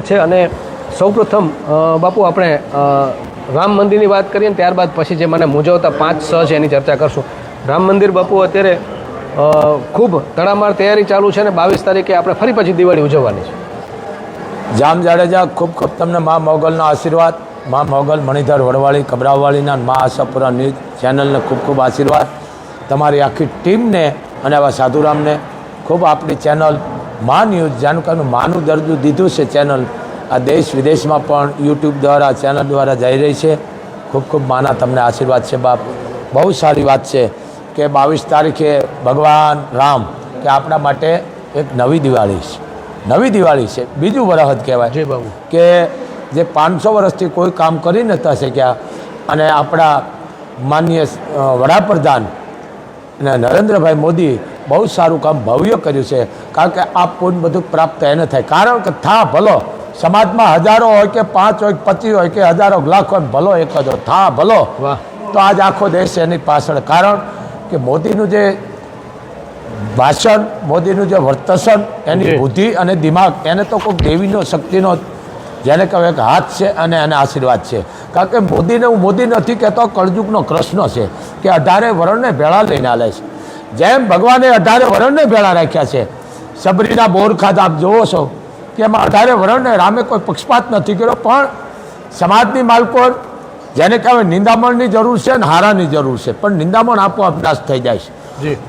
છે અને સૌપ્રથમ બાપુ આપણે રામ મંદિરની વાત કરીએ ને ત્યારબાદ પછી જે મને મૂંઝવતા 5-6 છે એની ચર્ચા કરશું. રામ મંદિર બાપુ અત્યારે ખૂબ તડામાર તૈયારી ચાલુ છે અને 22 તારીખે આપણે ફરી પછી દિવાળી ઉજવવાની છે. જામ જાડેજા ખૂબ ખૂબ તમને મા મોગલનો આશીર્વાદ. મા મોગલ મણિધર વડવાળી કબરાવવાળીના મા આશાપુરા ન્યૂઝ ચેનલને ખૂબ ખૂબ આશીર્વાદ. તમારી આખી ટીમને અને આવા સાધુરામને ખૂબ આપણી ચેનલ મા ન્યૂઝ જાણું કે માનું દરજ્જું દીધું છે ચેનલ. આ દેશ વિદેશમાં પણ યુટ્યુબ દ્વારા ચેનલ દ્વારા જઈ રહી છે. ખૂબ ખૂબ માના તમને આશીર્વાદ છે બાપ. બહુ સારી વાત છે કે 22 તારીખે ભગવાન રામ કે આપણા માટે એક નવી દિવાળી છે. નવી દિવાળી છે, બીજું વરહદ કહેવાય જી બાબુ. કે જે 500 વર્ષથી કોઈ કામ કરી નહોતા શક્યા અને આપણા માનનીય વડાપ્રધાન અને નરેન્દ્રભાઈ મોદી બહુ સારું કામ ભવ્ય કર્યું છે. કારણ કે આ પૂર્ણ બધું પ્રાપ્ત એને થાય. કારણ કે થા ભલો સમાજમાં હજારો હોય કે 5 હોય કે 25 હોય કે હજારો લાખ હોય, ભલો એક જ હોય. થા ભલો તો આજ આખો દેશ એની પાછળ. કારણ કે મોદીનું જે ભાષણ, મોદીનું જે વર્તન, એની બુદ્ધિ અને દિમાગ, એને તો કોઈ દેવીનો શક્તિનો જેને કહેવાય કે હાથ છે અને એને આશીર્વાદ છે. કારણ કે મોદીને હું મોદી નથી કહેતો, કળજુગનો કૃષ્ણ છે કે 18 વરણને ભેળા લઈને આલે છે. જેમ ભગવાને 18 વરણને ભેળા રાખ્યા છે. સબરીના બોરખાદ આપ જોવો છો કે એમાં 18 વરણને રામે કોઈ પક્ષપાત નથી કર્યો. પણ સમાજની માલકોર જેને કહેવાય નિંદામણની જરૂર છે અને હારાની જરૂર છે, પણ નિંદામણ આપોઆપ નાશ થઈ જાય છે.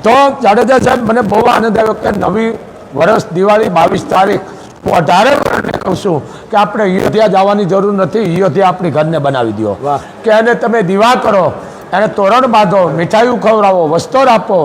તો જાડેજા સાહેબ મને બહુ આનંદ આવ્યો કે નવી વર્ષ દિવાળી 22 તારીખ હું 18 વરણને કહું છું કે આપણે અયોધ્યા જવાની જરૂર નથી. અયોધ્યા આપણી ઘરને બનાવી દો કે એને તમે દીવા કરો, એને તોરણ બાંધો, મીઠાઈઓ ખવડાવો, વસ્ત્રો આપો,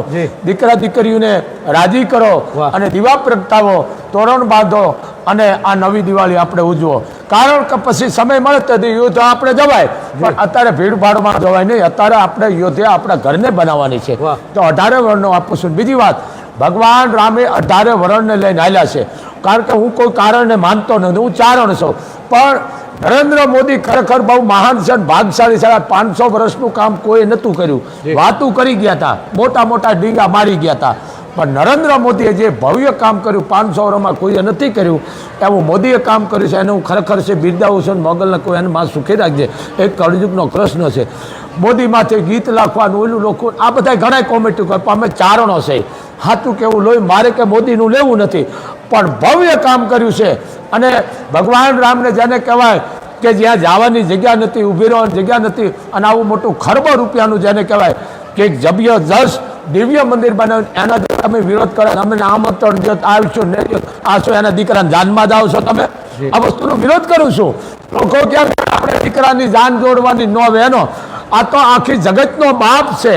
દીકરા દીકરીઓને રાજી કરો અને દીવા પ્રગટાવો, તોરણ બાંધો અને આ નવી દિવાળી આપણે ઉજવો. કારણ કે પછી સમય મળે તો અયોધ્યા આપણે જવાય, પણ અત્યારે ભીડભાડમાં જવાય નહીં. અત્યારે આપણે અયોધ્યા આપણા ઘરને બનાવવાની છે. તો 18 વરણનો આપું છું. બીજી વાત, ભગવાન રામે 18 વરણને લઈને આવ્યા છે. કારણ કે હું કોઈ કારણને માનતો નથી, હું ચારણ છું. પણ નરેન્દ્ર મોદી ખરેખર બહુ મહાન છે, ભાગશાળી છે. 500 વર્ષનું કામ કોઈ નહોતું કર્યું. વાતું કરી ગયા હતા, મોટા મોટા ડીંગા મારી ગયા હતા, પણ નરેન્દ્ર મોદીએ જે ભવ્ય કામ કર્યું 500 વર્ષમાં કોઈએ નથી કર્યું એવું મોદીએ કામ કર્યું છે. એને હું ખરેખર છે બિરદાવું છું. મોગલને કોઈ એને માં સુખી રાખજે. એક કળયુગનો કૃષ્ણ છે. મોદીમાંથી ગીત લખવાનું, ઓલું લખવું, આ બધા ઘણા કોમેન્ટી કરે, પણ અમે ચારણો છે. સાચું કેવું લોહી મારે કે મોદીનું લેવું નથી, પણ ભવ્ય કામ કર્યું છે. અને ભગવાન રામને જેને કહેવાય કે જ્યાં જવાની જગ્યા નથી, ઊભી રહેવાની જગ્યા નથી, અને આવું મોટું ખરબો રૂપિયાનું જેને કહેવાય કે જબરજસ્ત દિવ્ય મંદિર બનાવ્યું, એના જો તમે વિરોધ કરે, અમે આમંત્રણ જો આવશું ને આવશો, એના દીકરાને જાનમાં જાઓ છો તમે. આ વસ્તુનો વિરોધ કરું છું. લોકો ક્યાં આપણે દીકરાની જાન જોડવાની ન હોય એનો. આ તો આખી જગતનો બાપ છે.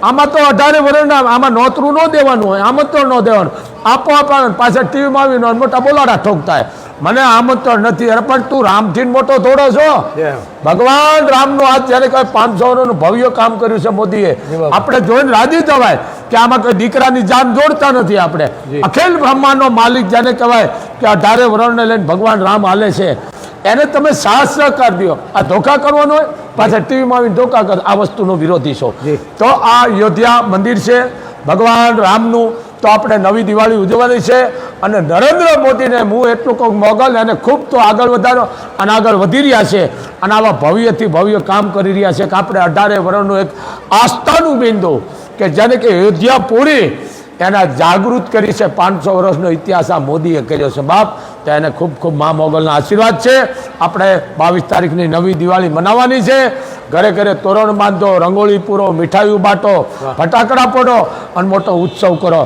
આમાં તો 18 વર્ષના આમાં નોતરું ન દેવાનું હોય, આમંત્રણ ન દેવાનું. આપોઆપ પાછળ ટીવીમાં આવીને મોટા બોલાડા ઠોકતા હોય. મને આમંત્રણ નથી. અરે પણ તું રામથી મોટો થોડો છો. ભગવાન રામનો હાથ જ્યારે કઈ 500 વર્ષનું ભવ્ય કામ કર્યું છે મોદીએ, આપણે જોઈને રાજી જવાય કે આમાં કોઈ દીકરાની જાન જોડતા નથી. આપણે અખિલ બ્રહ્માંડનો માલિક જેને કહેવાય કે 18 વરણને લઈને ભગવાન રામ હાલે છે, એને તમે સાહસ સહકાર દો. આ ધોખા કરવાનો હોય, પાછા ટીવીમાં આવીને ધોખા કર, આ વસ્તુનો વિરોધી છો. તો આ અયોધ્યા મંદિર છે ભગવાન રામનું. તો આપણે નવી દિવાળી ઉજવવાની છે. અને નરેન્દ્ર મોદીને હું એટલું કહું, મોગલ એને ખૂબ તો આગળ વધારો અને આગળ વધી રહ્યા છે. અને આવા ભવ્યથી ભવ્ય કામ કરી રહ્યા છે કે આપણે 18 વર્ષનું એક આસ્થાનું બિંદુ કે જેને કે અયોધ્યા પૂરી એના જાગૃત કરી છે. 500 વર્ષનો ઇતિહાસ આ મોદીએ કર્યો છે બાપ. તો એને ખૂબ ખૂબ મા મોગલના આશીર્વાદ છે. આપણે 22 તારીખની નવી દિવાળી મનાવવાની છે. ઘરે ઘરે તોરણ બાંધો, રંગોળી પૂરો, મીઠાઈઓ બાટો, ફટાકડા ફોડો અને મોટો ઉત્સવ કરો.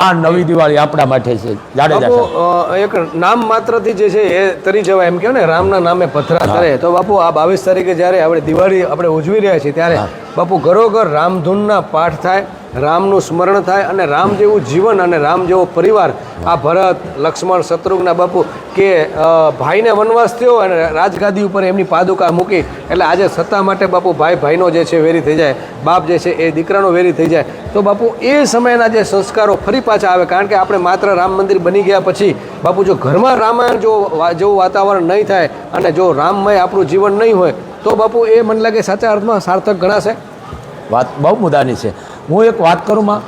આ નવી દિવાળી આપણા માટે છે. જાડેજા એક નામ માત્રથી જે છે એ તરી જવાય એમ કહો ને, રામના નામે પથરા કરે. તો બાપુ આ 22 તારીખે જ્યારે આપણે દિવાળી આપણે ઉજવી રહ્યા છીએ ત્યારે બાપુ ઘરોઘર રામધૂનના પાઠ થાય, રામનું સ્મરણ થાય અને રામ જેવું જીવન અને રામ જેવો પરિવાર. આ ભરત, લક્ષ્મણ, શત્રુઘ્ન બાપુ કે ભાઈને વનવાસ થયો અને રાજગાદી ઉપર એમની પાદુકા મૂકી, એટલે આજે સત્તા માટે બાપુ ભાઈ ભાઈનો જે છે વેરી થઈ જાય, બાપ જે છે એ દીકરાનો વેરી થઈ જાય. તો બાપુ એ સમયના જે સંસ્કારો ફરી પાછા આવે. કારણ કે આપણે માત્ર રામ મંદિર બની ગયા પછી બાપુ જો ઘરમાં રામાયણ જેવું વાતાવરણ નહીં થાય અને જો રામમય આપણું જીવન નહીં હોય તો બાપુ એ મને લાગે સાચા અર્થમાં સાર્થક ગણાશે. વાત બહુ મુદ્દાની છે. હું એક વાત કરું માં,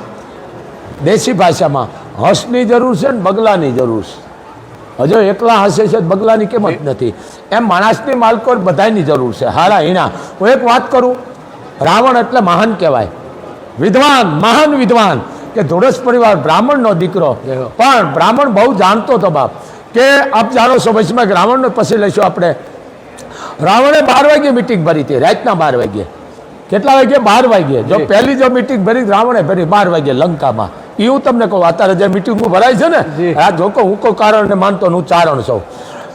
દેશી ભાષામાં હંસની જરૂર છે ને બગલાની જરૂર છે. હજુ એકલા હસે છે બગલાની કિંમત નથી. એમ માણસની માલકો બધાની જરૂર છે. હારા હીણા હું એક વાત કરું, રાવણ એટલે મહાન કહેવાય, વિદ્વાન, મહાન વિદ્વાન, કે ધોળસ પરિવાર બ્રાહ્મણનો દીકરો, પણ બ્રાહ્મણ બહુ જાણતો હતો બાપ. કે આપ જાણો છો વચમાં રાવણને પછી લઈશું આપણે. રાવણે 12 વાગ્યે મિટિંગ ભરી હતી, રાતના 12 વાગ્યે. કેટલા વાગ્યે? 12 વાગ્યે. જો પહેલી જો મિટિંગ ભરી રાવણે ભરી 12 વાગ્યે લંકામાં. એ હું તમને કહું, અત્યારે જે મિટિંગો ભરાય છે ને, આ જો કહું હું કોઈ કારણ માનતો હું ચારણ છું.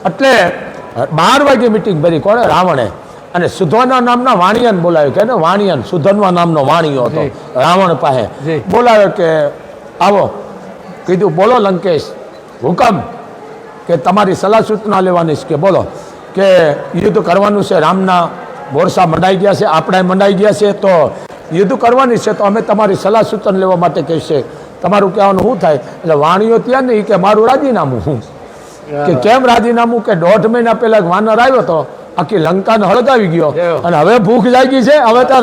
એટલે 12 વાગ્યે મિટિંગ ભરી કોણે? રાવણે. અને સુધન્વા નામના વાણિયાને બોલાવ્યો, કે ને વાણિયાન, સુધન્વા નામનો વાણિયો હતો રાવણ પાસે. બોલાવ્યો કે આવો. કીધું બોલો લંકેશ, હુકમ, કે તમારી સલાહ સૂચના લેવાની છે. કે બોલો. કે યુદ્ધ કરવાનું છે, રામના મોરસા મંડાઈ ગયા છે, આપણે મંડાઈ ગયા છે, તો યુદ્ધ કરવાની છે, તો અમે તમારી સલાહ સૂચન લેવા માટે કહીશે. તમારું કહેવાનું શું થાય? એટલે વાણીઓ ત્યાં નહીં કે મારું રાજીનામું. હું કે કેમ રાજીનામું? કે 1.5 મહિના પહેલા વાનર આવ્યો હતો, આખી લંકાને હળગાવી ગયો, અને હવે ભૂખ લાગી છે, હવે તો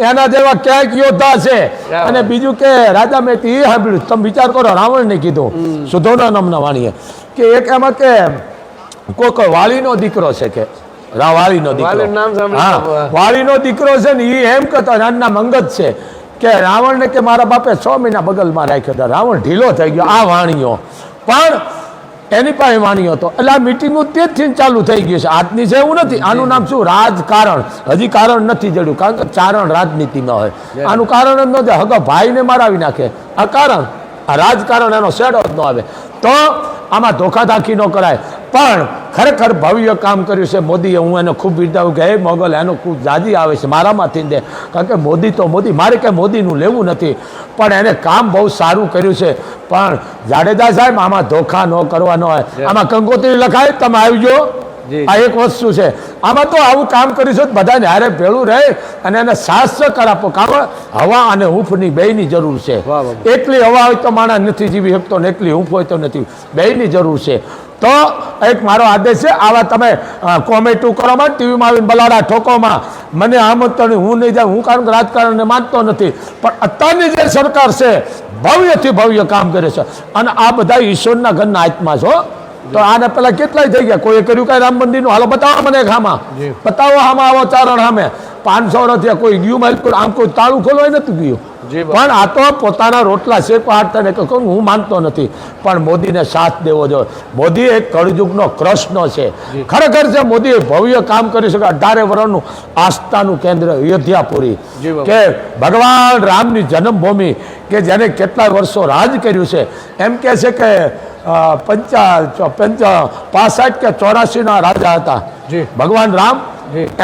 એના જેવા ક્યાંક યોદ્ધા છે. અને બીજું કે રાજા મેં એ સાંભળ્યું, તમે વિચાર કરો, રાવણને કીધું, સુધોના નામના વાણીએ, કે એક એમાં કે કોઈ વાલીનો દીકરો છે, કે વાલીનો દીકરો, હા વાલીનો દીકરો છે ને, એ એમ કહેતો નાના મંગત છે કે રાવણને કે મારા બાપે 6 મહિના બગલમાં રાખ્યો હતો. રાવણ ઢીલો થઈ ગયો. આ વાણીઓ પણ એની પાસે વાણીઓ હતો. એટલે આ મિટિંગો તેથી ચાલુ થઈ ગયું છે. આજની છે એવું નથી. આનું નામ શું? રાજકારણ. હજી કારણ નથી જડ્યું, કારણ કે ચારણ રાજનીતિમાં હોય. આનું કારણ જ નથી. હગા ભાઈને મારાવી નાખે, આ કારણ. આ રાજકારણ એનો શેડો જ ન આવે. તો આમાં ધોખાધાખી ન કરાય. પણ ખરેખર ભવ્ય કામ કર્યું છે મોદીએ. હું એને ખૂબ બિરદાવું કે હે મોગલ, એનો ખૂબ જાજી આવે છે મારામાંથી દે, કારણ કે મોદી તો મોદી, મારે કંઈ મોદીનું લેવું નથી, પણ એને કામ બહુ સારું કર્યું છે. પણ જાડેજા સાહેબ, આમાં ધોખા ન કરવાનો હોય. આમાં કંકોત્રી લખાય, તમે આવી જાઓ. આ એક વસ્તુ છે. આમાં તો આવું કામ કરીશું બધાને હારે ભેળું રહે અને એને સાથ સહકાર આપો. કારણ હવા અને હૂંફની બેયની જરૂર છે. એકલી હવા હોય તો માણસ નથી જીવી શકતો, ને એકલી હૂંફ હોય તો નથી. બેયની જરૂર છે. તો એક મારો આદેશ છે, આવા તમે કોમેન્ટો કરવામાં, ટીવીમાં આવીને બલાડા ઠોકોમાં મને આમંત્રણ, હું નહીં જાઉં. હું કારણ કે રાજકારણને માનતો નથી, પણ અત્યારની જે સરકાર છે ભવ્યથી ભવ્ય કામ કરે છે. અને આ બધા ઈશ્વરના ઘરના આત્મા છો. તો આને પેલા કેટલાય થઈ ગયા, કોઈ કર્યું કઈ રામ મંદિરનું? હાલો બતાવો મને, આમાં બતાવો, આમાં આવો ચારણ સામે 500 વર્ષથી કોઈ ગયું માલ, આમ કોઈ તાળું ખોલવાય નથી ગયું. પણ આ તો પોતાના રોટલા શેકવા હાટતા કહું, હું માનતો નથી, પણ મોદીને સાથ દેવો જોઈએ. મોદી એક કળયુગનો કૃષ્ણ છે, ખરેખર છે. મોદીએ ભવ્ય કામ કરી શકે. 18 વર્ષનું આસ્થાનું કેન્દ્ર અયોધ્યાપુરી, કે ભગવાન રામની જન્મભૂમિ, કે જેને કેટલા વર્ષો રાજ કર્યું છે. એમ કે છે કે 65 કે 84 રાજા હતા ભગવાન રામ.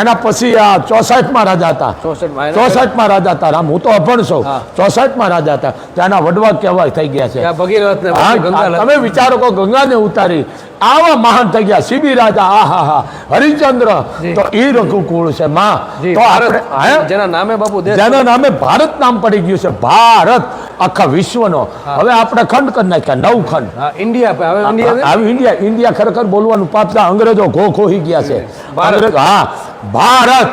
એના પછી આ 64માં રાજા હતા. 64માં રાજા હતા રામ. હું તો અભણ છું. 64માં રાજા હતા. ત્યાંના વડવા કહેવાય થઈ ગયા છે. તમે વિચારો કહો, ગંગાને ઉતારી આવા મહાન થઈ ગયા. સીબી રાજા, આહા હા, હરિશ્ચંદ્ર, તો એ રઘુકુળ છે માં. તો આપણે જેના નામે બાપુ, જેના નામે ભારત નામ પડી ગયું છે. ભારત આખા વિશ્વનો. હવે આપણે ખંડ કરી નાખ્યા, 9 ખંડ. ઇન્ડિયા ખરેખર બોલવાનું પાપ છે. અંગ્રેજો ખોહી ગયા છે. હા, ભારત.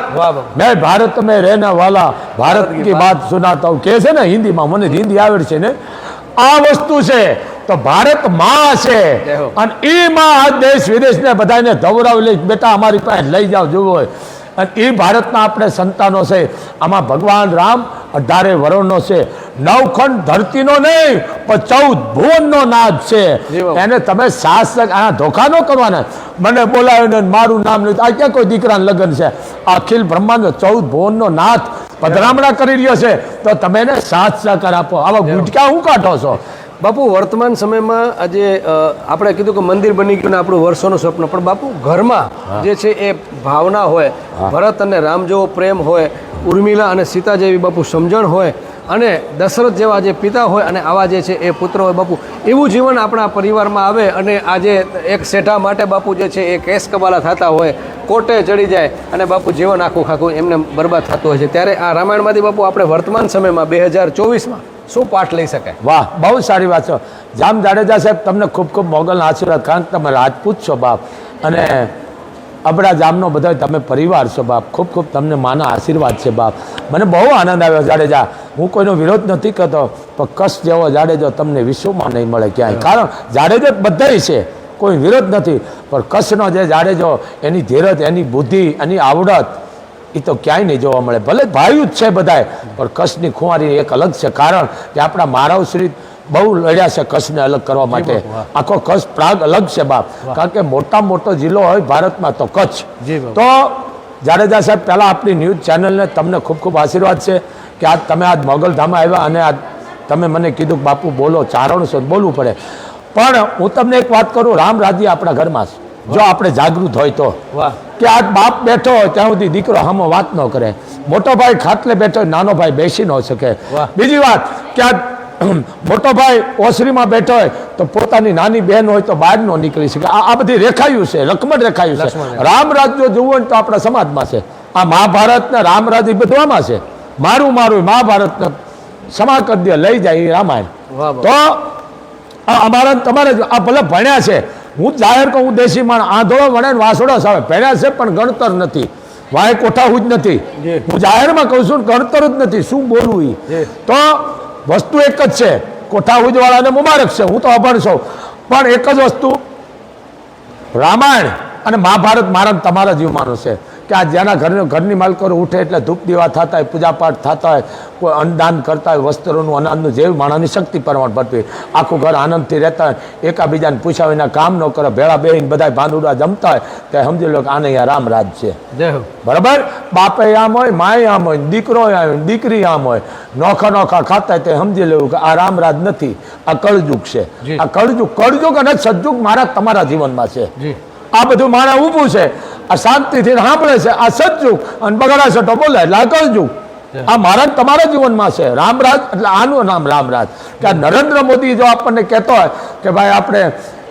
મેં ભારત મેં રહેને વાલા, ભારત કી બાત સુનાતા હું, કે છે ને હિન્દીમાં. મને હિન્દી આવડે છે ને. આ વસ્તુ છે. તો ભારત માં છે, અને એ માં આ દેશ વિદેશને બધાને ધવરાવી લઈ, બેટા અમારી પાસે લઈ જાઓ જોવું હોય. અને એ ભારતના આપણે સંતાનો છે. આમાં ભગવાન રામ 18 વર્ષનો છે. 9 ખંડ ધરતીનો નહીં, પણ 14 ભુવનનો નાદ છે. એને તમે શાસક આ ધોખા ન કરવાના. મને બોલાવીને મારું નામ નહીં, આ ક્યાં કોઈ દીકરાનું લગ્ન છે? અખિલ બ્રહ્માંડ 14 ભુવનનો નાથ પધરામણા કરી રહ્યો છે. તો તમે એને સાથ સહકાર આપો. આવા ગુટકા હું કાઢો છો બાપુ? વર્તમાન સમયમાં આજે આપણે કીધું કે મંદિર બની ગયું ને આપણું વર્ષોનું સ્વપ્ન, પણ બાપુ ઘરમાં જે છે એ ભાવના હોય, ભરત અને રામ જેવો પ્રેમ હોય, ઉર્મિલા અને સીતા જેવી બાપુ સમજણ હોય, અને દશરથ જેવા જે પિતા હોય, અને આવા જે છે એ પુત્ર હોય બાપુ, એવું જીવન આપણા પરિવારમાં આવે. અને આજે એક શેઠા માટે બાપુ જે છે એ કેસ કબાલા થતા હોય, કોર્ટે ચડી જાય, અને બાપુ જીવન આખું ખાખું એમને બરબાદ થતું હોય છે. ત્યારે આ રામાયણમાંથી બાપુ આપણે વર્તમાન સમયમાં 2024માં શું પાઠ લઈ શકાય? વાહ, બહુ સારી વાત છે. જામ જાડેજા સાહેબ, તમને ખૂબ ખૂબ મોગલના આશીર્વાદ. કારણ કે તમે રાજપૂત છો બાપ, અને આપણા જામનો બધા તમે પરિવાર છો બાપ. ખૂબ ખૂબ તમને માના આશીર્વાદ છે બાપ. મને બહુ આનંદ આવ્યો જાડેજા. હું કોઈનો વિરોધ નથી કરતો, પણ કચ્છ જેવો જાડેજો તમને વિશ્વમાં નહીં મળે ક્યાંય. કારણ જાડેજો બધાય છે, કોઈ વિરોધ નથી, પણ કચ્છનો જે જાડેજો એની ધીરજ, એની બુદ્ધિ, એની આવડત એ તો ક્યાંય નહીં જોવા મળે. ભલે ભાઈઓ જ છે બધાય, પણ કચ્છની ખુવારી એક અલગ છે. કારણ કે આપણા માનવશ્રી બહુ લડ્યા છે કચ્છને અલગ કરવા માટે. આખો કચ્છ પ્રાગ અલગ છે બાપ. કારણ કે મોટામાં મોટો જિલ્લો હોય ભારતમાં તો કચ્છ. તો જાડેજા સાહેબ, પહેલાં આપણી ન્યૂઝ ચેનલને તમને ખૂબ ખૂબ આશીર્વાદ છે કે આજ તમે આજ મોગલધામ આવ્યા અને આજ તમે મને કીધું કે બાપુ બોલો, ચારણ છો બોલવું પડે. પણ હું તમને એક વાત કરું, રામ રાજ્ય આપણા ઘરમાં છે. જો આપણે જાગૃત હોય તો કે આજ બાપ બેઠો હોય ત્યાં સુધી દીકરો હામો વાત ન કરે, મોટો ભાઈ ખાટલે બેઠો હોય નાનો ભાઈ બેસી ન શકે. બીજી વાત કે આજ મોટો ભાઈ ઓસરીમાં બેઠો હોય તો પોતાની નાની બહેન હોય તો બહાર ન નીકળી શકે. આ બધી રેખાયું છે, લક્ષ્મણ રેખાયું છે. રામ રાજ્ય જોવું હોય તો આપણા સમાજમાં છે. આ મહાભારત ને રામ રાજ્ય બધું આમાં છે. મારું મહાભારત સમા કરી દે લઈ જાય એ રામાયણ. તો અમારા તમારે આ ભલે ભણ્યા છે, હું જાહેર કહું, હું દેશી માણ, આંધળો ભણે ને વાસોડો સાવે, ભણ્યા છે પણ ગણતર નથી, વાય કોઠા જ નથી. હું જાહેરમાં કહું છું ગણતર જ નથી, શું બોલવું એ. તો વસ્તુ એક જ છે, કોઠા વાળાને મુબારક છે, હું તો અભણ છું, પણ એક જ વસ્તુ રામાયણ અને મહાભારત મારા તમારા જીવવાનું છે કે આ જેના ઘરની માલકો ઉઠે એટલે ધૂપ દીવા થતા હોય, પૂજાપાઠ થતા હોય, કોઈ અન્નદાન કરતા હોય, વસ્ત્રોનું અનાજનું જેવી માણસની શક્તિ પ્રમાણ પડતી હોય, આખું ઘર આનંદથી રહેતા હોય, એકાબીજાને પૂછ્યા વિના કામ ન કરે, ભેળા બેહીને બધા ભાંડુડા જમતા હોય, તો સમજી લો કે આને અહીંયા રામ રાજ છે. બરાબર, બાપે આમ હોય, માય આમ હોય, દીકરો આમ હોય, દીકરી આમ હોય, નોખા ખાતા હોય, તે સમજી લેવું કે આ રામ રાજ નથી, આ કળજુગ છે. આ કળજુગ અને સજ્જુગ મારા તમારા જીવનમાં છે. આ બધું મારા ઊભું છે, આ શાંતિથી સાંભળે છે, આ સજ્જુગ અને બગડા સટો બોલે એટલે આ કળજુગ. આ મારા તમારા જીવનમાં છે રામરાજ. એટલે આનું નામ રામરાજ. કે આ નરેન્દ્ર મોદી જો આપણને કહેતો હોય કે ભાઈ આપણે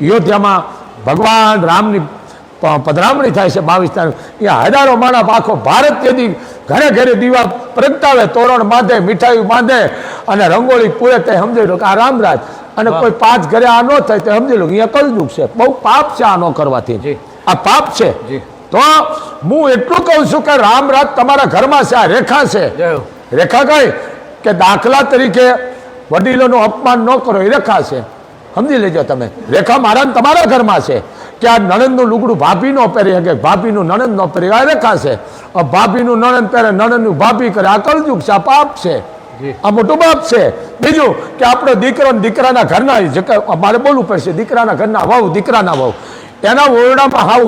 અયોધ્યામાં ભગવાન રામની પધરામણી થાય છે 22 તારીખ, અહીંયા હજારો માણસ આખો ભારત તેથી ઘરે ઘરે દીવા પ્રગટાવે, તોરણ બાંધે, મીઠાઈ બાંધે અને રંગોળી પૂરે, તે સમજી લો કે આ રામરાજ. અને કોઈ 5 ઘરે આ ન થાય તો સમજી લો કે અહીંયા કળજુગ છે. બહુ પાપ છે આ ન કરવાથી, આ પાપ છે. તો હું એટલું કહું છું કે રામરાજ તમારા ઘરમાં છે, આ રેખા છે. રેખા કઈ કે દાખલા તરીકે વડીલોનું અપમાન ન કરો, એ રેખા છે. સમજી લેજો તમે, રેખા મારા તમારા ઘરમાં છે કે આ નણંદનું લુગડું ભાભી ન પહેરી શકે, ભાભીનું નણંદ ન પહેરી, આ રેખા છે. ભાભીનું નણંદ પહેરે, નણંદનું ભાભી કરે, આ કળજુગ છે, આ પાપ છે, આ મોટું બાપ છે. બીજું કે આપણો દીકરો દીકરાના ઘરના, મારે બોલવું પડશે, દીકરાના ઘરના વહુ, દીકરાના વહુ, એના ઓરડામાં હાવ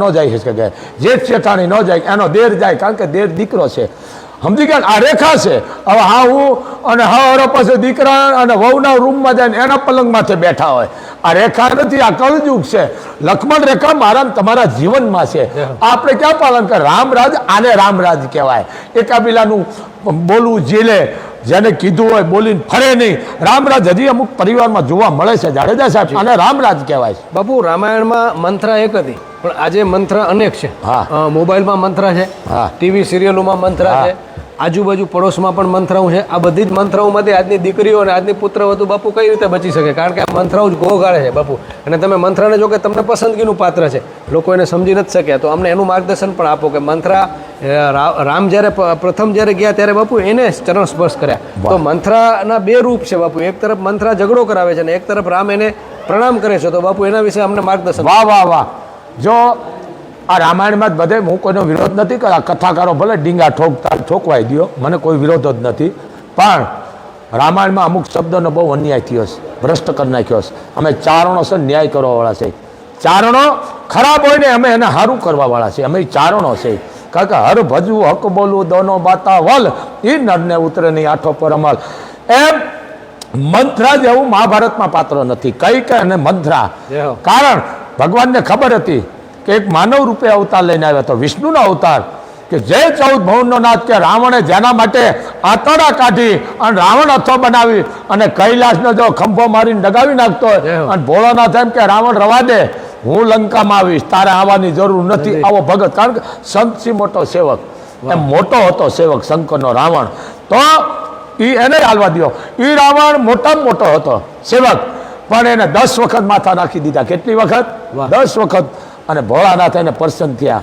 ન જાય શકે, જેઠ શેઠાણી ન જાય, એનો દેર જાય, કારણ કે દેર દીકરો છે. સમજી ગયા? આ રેખા છે. હવે હું અને હાવરો પાસે દીકરા અને વહુના રૂમમાં જાય એના પલંગ માથે બેઠા હોય, આ રેખા નથી, આ કળજુગ છે. લક્ષ્મણ રેખા મારા તમારા જીવનમાં છે. આપણે ક્યાં પાલન કરે? રામરાજ, આને રામરાજ કહેવાય. એકાબીલાનું બોલવું ઝીલે, જેને કીધું હોય બોલીને ફરે નહીં. રામરાજ હજી અમુક પરિવારમાં જોવા મળે છે. જાડેજા સાહેબ, આને રામરાજ કહેવાય છે. બાપુ, રામાયણમાં મંત્રા એક હતી, પણ આજે મંત્ર અનેક છે. મોબાઈલમાં મંત્ર છે, ટીવી સિરિયલોમાં મંત્ર છે, આજુબાજુ પડોશમાં પણ મંત્રાઓ છે. આ બધી જ મંત્રાઓમાંથી આજની દીકરીઓ અને આજની પુત્રવધુ બાપુ કઈ રીતે બચી શકે? કારણ કે આ મંત્રાઓ જ ગોગાળે છે બાપુ. અને તમે મંત્રાને જો કે તમને પસંદગીનું પાત્ર છે, લોકો એને સમજી નથી શક્યા, તો અમને એનું માર્ગદર્શન પણ આપો કે મંત્રા રામ જ્યારે પ્રથમ જ્યારે ગયા ત્યારે બાપુ એને ચરણ સ્પર્શ કર્યા. તો મંત્રાના 2 રૂપ છે બાપુ. એક તરફ મંત્રા ઝઘડો કરાવે છે અને એક તરફ રામ એને પ્રણામ કરે છે. તો બાપુ એના વિશે અમને માર્ગદર્શન. વાહ વાહ વાહ. જો આ રામાયણમાં જ બધે, હું કોઈનો વિરોધ નથી કરતો, કથાકારો ભલે ડીંગા ઠોકવાઈ દો, મને કોઈ વિરોધ જ નથી, પણ રામાયણમાં અમુક શબ્દોનો બહુ અન્યાય થયો છે, ભ્રષ્ટ કરી નાખ્યો છે. અમે ચારણો છે, ન્યાય કરવાવાળા છે. ચારણો ખરાબ હોય ને અમે એને સારું કરવાવાળા છે. અમે ચારણો છે. કારણ કે હર ભજવું, હક બોલવું, દોનો બાતા વલ, એ નરને ઉતરે નહીં આઠો પર અમલ. એમ મંત્રા જેવું મહાભારતમાં પાત્ર નથી. કઈ કે અને મંત્રા, કારણ ભગવાનને ખબર હતી કે એક માનવ રૂપે અવતાર લઈને આવ્યા હતો, વિષ્ણુનો અવતાર, કે જે 14 ભવનનો નાથ, કે રાવણે જેના માટે આતડા કાઢી અને રાવણ અથો બનાવી અને કૈલાસનો જો ખંભો મારીને ડગાવી નાખતો હોય અને ભોળાનાથ એમ કે રાવણ રવા દે, હું લંકામાં આવીશ, તારે આવવાની જરૂર નથી. આવો ભગત, કારણ કે સંતથી મોટો સેવક, એમ મોટો હતો સેવક શંકરનો રાવણ. તો એને હાલવા દો. એ રાવણ મોટામાં મોટો હતો સેવક, પણ એને 10 વખત માથા નાખી દીધા. કેટલી વખત? 10 વખત. અને ભોળાનાથ એને પ્રસન્ન થયા.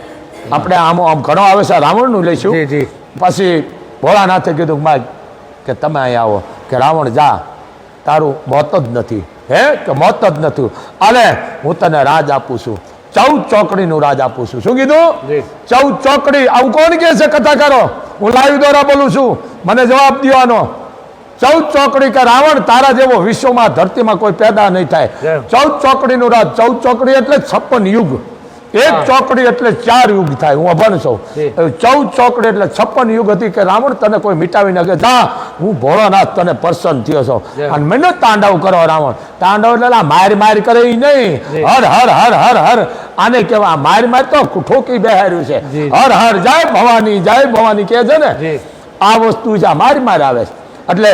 આપણે આમ ઘણો આવે છે, રાવણનું લઈશું. પછી ભોળાનાથે કીધું માય કે તમે અહીંયા આવો, કે રાવણ જા, તારું મોત જ નથી, હે કે મોત જ નથી. અરે હું તને રાજ આપું છું, 14 ચોકડીનું રાજ આપું છું. શું કીધું? જી. 14 ચોકડી. આવું કોણ કહે છે કથાકારો? હું લાઈવ દ્વારા બોલું છું, મને જવાબ દેવાનો. 14 ચોકડી કે રાવણ તારા જેવો વિશ્વમાં ધરતીમાં કોઈ પેદા નહીં થાય. 14 ચોકડીનું રાજ. 14 ચોકડી એટલે 56 યુગ. એક ચોકડી એટલે 4 યુગ થાય. હું અભણ છું. 14 ચોકડી એટલે 56 યુગ હતી કે રાવણ તને કોઈ મિટાવી નાખે. જા, હું ભોળાનાથ તને પ્રસન્ન થયો છું. અને મને તાંડવ કરો રાવણ. તાંડવ એટલે માર માર કરે એ નહીં. હર હર હર હર હર આને કેવા માર માર તો ઠોકી બેહાર્યું છે. હર હર જય ભવાની કહે છે ને, આ વસ્તુ છે. માર માર આવે છે એટલે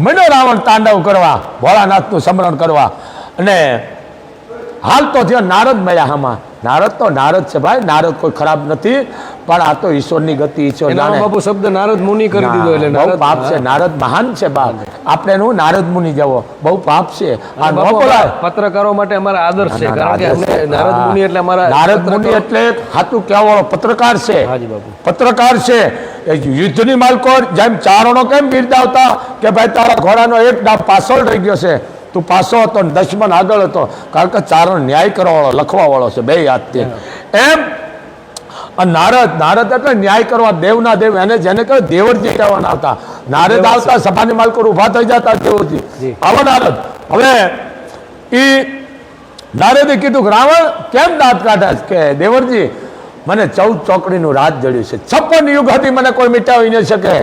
મને રાવણ તાંડવ કરવા, ભોળાનાથનું સ્મરણ કરવા. અને હાલ તો થયો નારદ મળ્યા. આમાં નારદ તો નારદ છે ભાઈ, નારદ કોઈ ખરાબ નથી, પણ આ તો ઈશ્વરની ગતિ ઈશ્વર જાણે. બાપુ શબ્દ નારદ મુનિ કરી દીધો એટલે બહુ પાપ છે. નારદ મહાન છે બાપ, આપણે એનું નારદ મુનિ જવો બહુ પાપ છે. આ ન બોલાય. પત્રકારો માટે અમારા આદર્શ છે, કારણ કે અમને નારદ મુનિ એટલે અમારા નારદ મુનિ એટલે સાચું કહેવા વાળો પત્રકાર છે. હાજી બાપુ. પત્રકાર છે. યુદ્ધની માલકો જેમ ચારણો કેમ બિરદાવતા કે ભાઈ તારા ઘોડાનો એક ડાબ પાછળ રહી ગયો છે, તું પાછો હતો ને દશમન આગળ હતો, કારણ કે ચારણ ન્યાય કરવા વાળો, લખવા વાળો છે બે હાથથી. એમ નારદ એટલે ન્યાય કરવા, દેવના દેવ, એને જેને કહે દેવરજી કહેવાના હતા. નારદ આવતા સભાની માલકો ઉભા થઈ જતા દેવરજી. આવો નારદ. હવે એ નારદે કીધું કે રાવણ કેમ દાંત કાઢે કે દેવરજી મને 14 ચોકડીનું રાજ જડ્યું છે, 56 યુગ હતી, મને કોઈ મિટાવી ન શકે.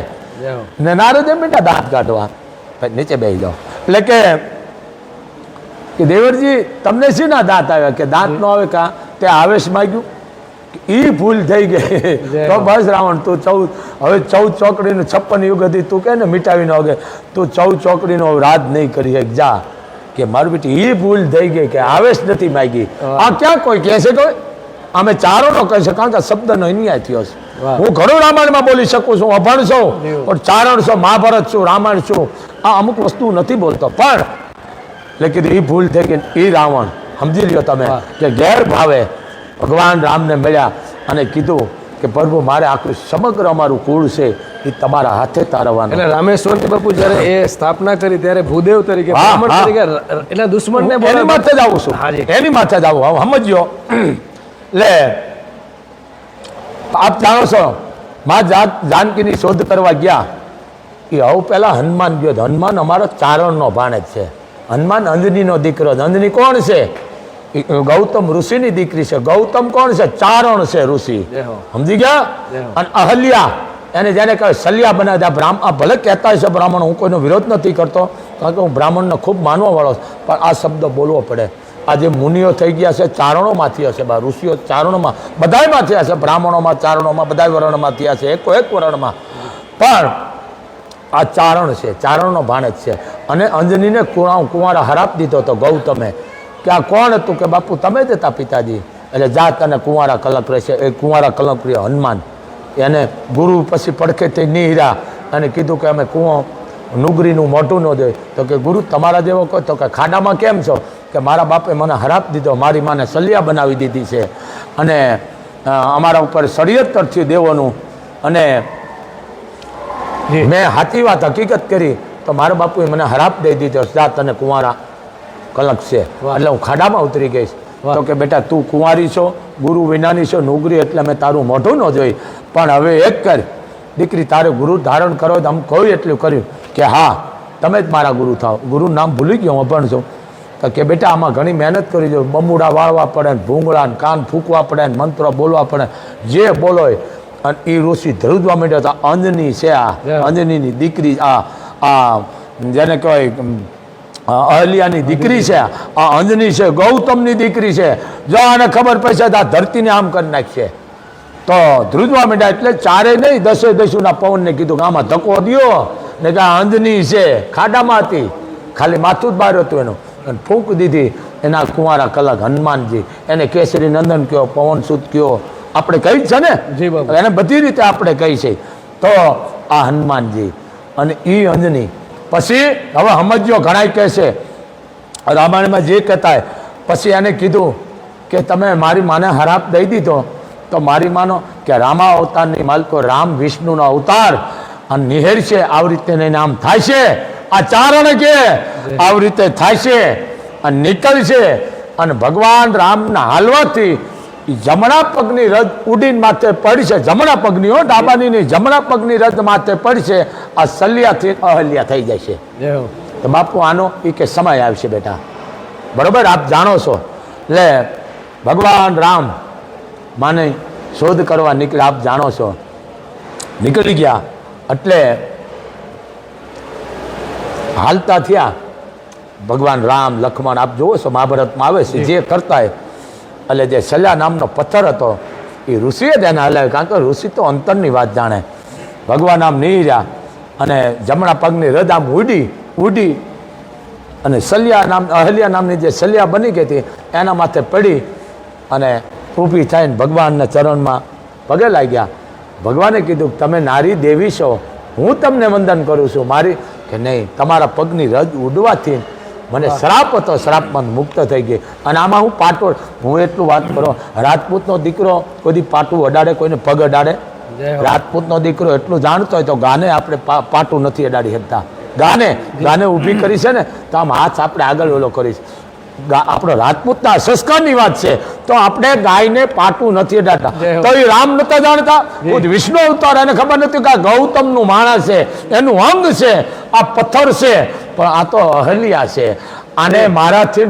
ને નારદે મીઠા દાંત કાઢવા નીચે બેસી જાઓ. એટલે કે દેવરજી તમને શી ના દાંત આવ્યા? કે દાંત નો આવે કા તે આવેશ માંગ્યું, ઈ ભૂલ થઈ ગઈ. તો બસ રાવણ તું 14 ચોકડીનું 56 યુગ હતી, તું કે ને મિટાવી ન હોગે, તું 14 ચોકડીનો રાજ નહીં કરી એક જા. કે મારું બેટી ઈ ભૂલ થઈ ગઈ કે આવેશ નથી માંગી. આ ક્યાં કોઈ કહે છે? કોઈ અમે ચારોનો કહે છે, કારણ કે શબ્દનો અન્યાય થયો છે. હું ઘણું રામાયણમાં બોલી શકું છું, અભણ છું, પણ ચારણ છું, મહાભારત છું, રામાયણ છું, આ અમુક વસ્તુ નથી બોલતો. પણ એટલે કીધું એ ભૂલ થઈ ગઈ. એ રાવણ સમજી લ્યો તમે કે ગેર ભાવે ભગવાન રામને મળ્યા અને કીધું કે પ્રભુ મારે આખું સમગ્ર અમારું કુળ છે એ તમારા હાથે તારવાનું. એટલે રામેશ્વર બાપુ જયારે એ સ્થાપના કરી ત્યારે ભૂદેવ તરીકે એટલે દુશ્મનને એની માથે જ આવું છું, એની માથે જ આવું. સમજ્યો? એટલે આપ જાણો છો માં જાનકીની શોધ કરવા ગયા એ હવે પેલા હનુમાન ગયો. હનુમાન અમારો ચારણનો ભાણેજ છે. હનુમાન અંજનીનો દીકરો. અંજની કોણ છે? ગૌતમ ઋષિની દીકરી છે. ગૌતમ કોણ છે? ચારણ છે ઋષિ. સમજી ગયા? અને અહલ્યા એને જેને કહે સલ્યા બનાવ્યા. આ ભલે કહેતા છે બ્રાહ્મણ, હું કોઈનો વિરોધ નથી કરતો, કારણ કે હું બ્રાહ્મણને ખૂબ માનવા વાળો છું, પણ આ શબ્દ બોલવો પડે. આ જે મુનિઓ થઈ ગયા છે ચારણોમાં થયા છે, ઋષિઓ ચારણોમાં બધામાં થયા છે, બ્રાહ્મણોમાં ચારણોમાં બધા વર્ણમાં થયા છે, એક વર્ણમાં. પણ આ ચારણ છે, ચારણનો ભાણેજ છે. અને અંજનીને કુંવારા હરાપ દીધો હતો ગૌતમે. કે આ કોણ હતું? કે બાપુ તમે જ હતા પિતાજી. એટલે જાત અને કુંવારા કલંક રહેશે. એ કુંવારા કલંક રહ્યો હનુમાન. એને ગુરુ પછી પડખેથી નિહર્યા અને કીધું કે અમે કુંવો નુગરીનું મોઢું ન દે. તો કે ગુરુ તમારા જેવો કહો. તો કે ખાડામાં કેમ છો? કે મારા બાપે મને હરાપ દીધો, મારી માને સલિયા બનાવી દીધી છે, અને અમારા ઉપર ષડયંત્ર થયું દેવોનું, અને મેં સાચી વાત હકીકત કરી તો મારા બાપુએ મને હરાપ દઈ દીધો. જાત અને કુંવારા કલંક છે, એટલે હું ખાડામાં ઉતરી ગઈશ. તો કે બેટા તું કુંવારી છો, ગુરુ વિનાની છો, નુગરી, એટલે મેં તારું મોઢું ન જોઈ. પણ હવે એક કર દીકરી, તારે ગુરુ ધારણ કરો. આમ કહ્યું એટલું કર્યું કે હા તમે જ મારા ગુરુ થાવ. ગુરુ નામ ભૂલી ગયો, હું અભણ છું. તો કે બેટા આમાં ઘણી મહેનત કરી જો, બમુડા વાળવા પડે ને ભૂંગળા ને કાન ફૂંકવા પડે ને મંત્રો બોલવા પડે, જે બોલો. અને એ ઋષિ ધ્રુજવા માંડ્યો હતા. અંજની છે, આ અંજનીની દીકરી, આ જેને કહેવાય અહલ્યાની દીકરી છે, આ અંજની છે, ગૌતમની દીકરી છે. જો આને ખબર પડશે તો આ ધરતીને આમ કરી નાખશે. તો ધ્રુજવા માંડ્યા. એટલે ચારે નહીં, દસે દસુના પવનને કીધું કે આમાં ધક્કો દ્યો ને કે આ અંજની છે, ખાડામાં હતી, ખાલી માથું જ બહાર હતું એનું, અને ફૂંક દીધી. એના કુંવારા કલક હનુમાનજી, એને કેસરી નંદન કયો, પવન સુત કયો, આપણે કહી છે ને, એને બધી રીતે આપણે કહી છે. તો આ હનુમાનજી અને એ અંજની. પછી હવે સમજ્યો, ઘણા કહે છે રામાયણમાં જે કહેતા, પછી એને કીધું કે તમે મારી માને હરાપ દઈ દીધો. તો મારી માનો કે રામા અવતારની માલકો, રામ વિષ્ણુનો અવતાર અને નિહેર છે, આવી રીતે નામ થાય છે. આ ચારણ કે આવી રીતે થાય છે અને નીકળશે અને ભગવાન રામના હાલવાથી ઈ જમણા પગની રજ ઉડીને માથે પડશે, જમણા પગની હો, ડાબાની નહીં, જમણા પગની રજ માથે પડશે, આ સલિયાથી અહલ્યા થઈ જશે. જય હો. તો બાપુ આનો એ કે સમય આવશે બેટા, બરોબર, આપ જાણો છો. એટલે ભગવાન રામ માને શોધ કરવા નીકળ્યા, આપ જાણો છો, નીકળી ગયા. એટલે હાલતા થયા ભગવાન રામ લક્ષ્મણ, આપ જોવો છો મહાભારતમાં આવે છે જે કરતા એટલે જે સલ્યા નામનો પથ્થર હતો એ ઋષિએ તેને હલાવ્યો, કારણ કે ઋષિ તો અંતરની વાત જાણે. ભગવાન આમ નીર્યા અને જમણા પગની રજ આમ ઉડી અને સલિયા નામ અહલ્યા નામની જે સલિયા બની ગઈ હતી એના માથે પડી અને ઊભી થઈને ભગવાનના ચરણમાં પગે લાગ્યા. ભગવાને કીધું તમે નારી દેવી છો, હું તમને વંદન કરું છું. મારી કે નહીં, તમારા પગની રજ ઉડવાથી મને શ્રાપ હતો, શ્રાપમાં મુક્ત થઈ ગઈ. અને આમાં હું પાટો, હું એટલું વાત કરો, રાજપૂતનો દીકરો કોઈ પાટું અડાડે, કોઈને પગ અડાડે? રાજપૂતનો દીકરો એટલું જાણતો હોય તો ગાને આપણે પાટું નથી અડાડી શકતા. ગાને ઊભી કરી છે ને તો આમ હાથ આપણે આગળ ઓલો કરીશ. આપણો રાજપૂતના સંસ્કારની વાત છે તો આપણે ગાયને પાટું નથી અડાડતા. તો એ રામ નતા જાણતા, ખુદ વિષ્ણુ અવતાર, એને ખબર નથી કે આ ગૌતમનું માણસ છે, એનું અંગ છે, આ પથ્થર છે, પણ આ તો અહલ્યા છે. આને મારાથી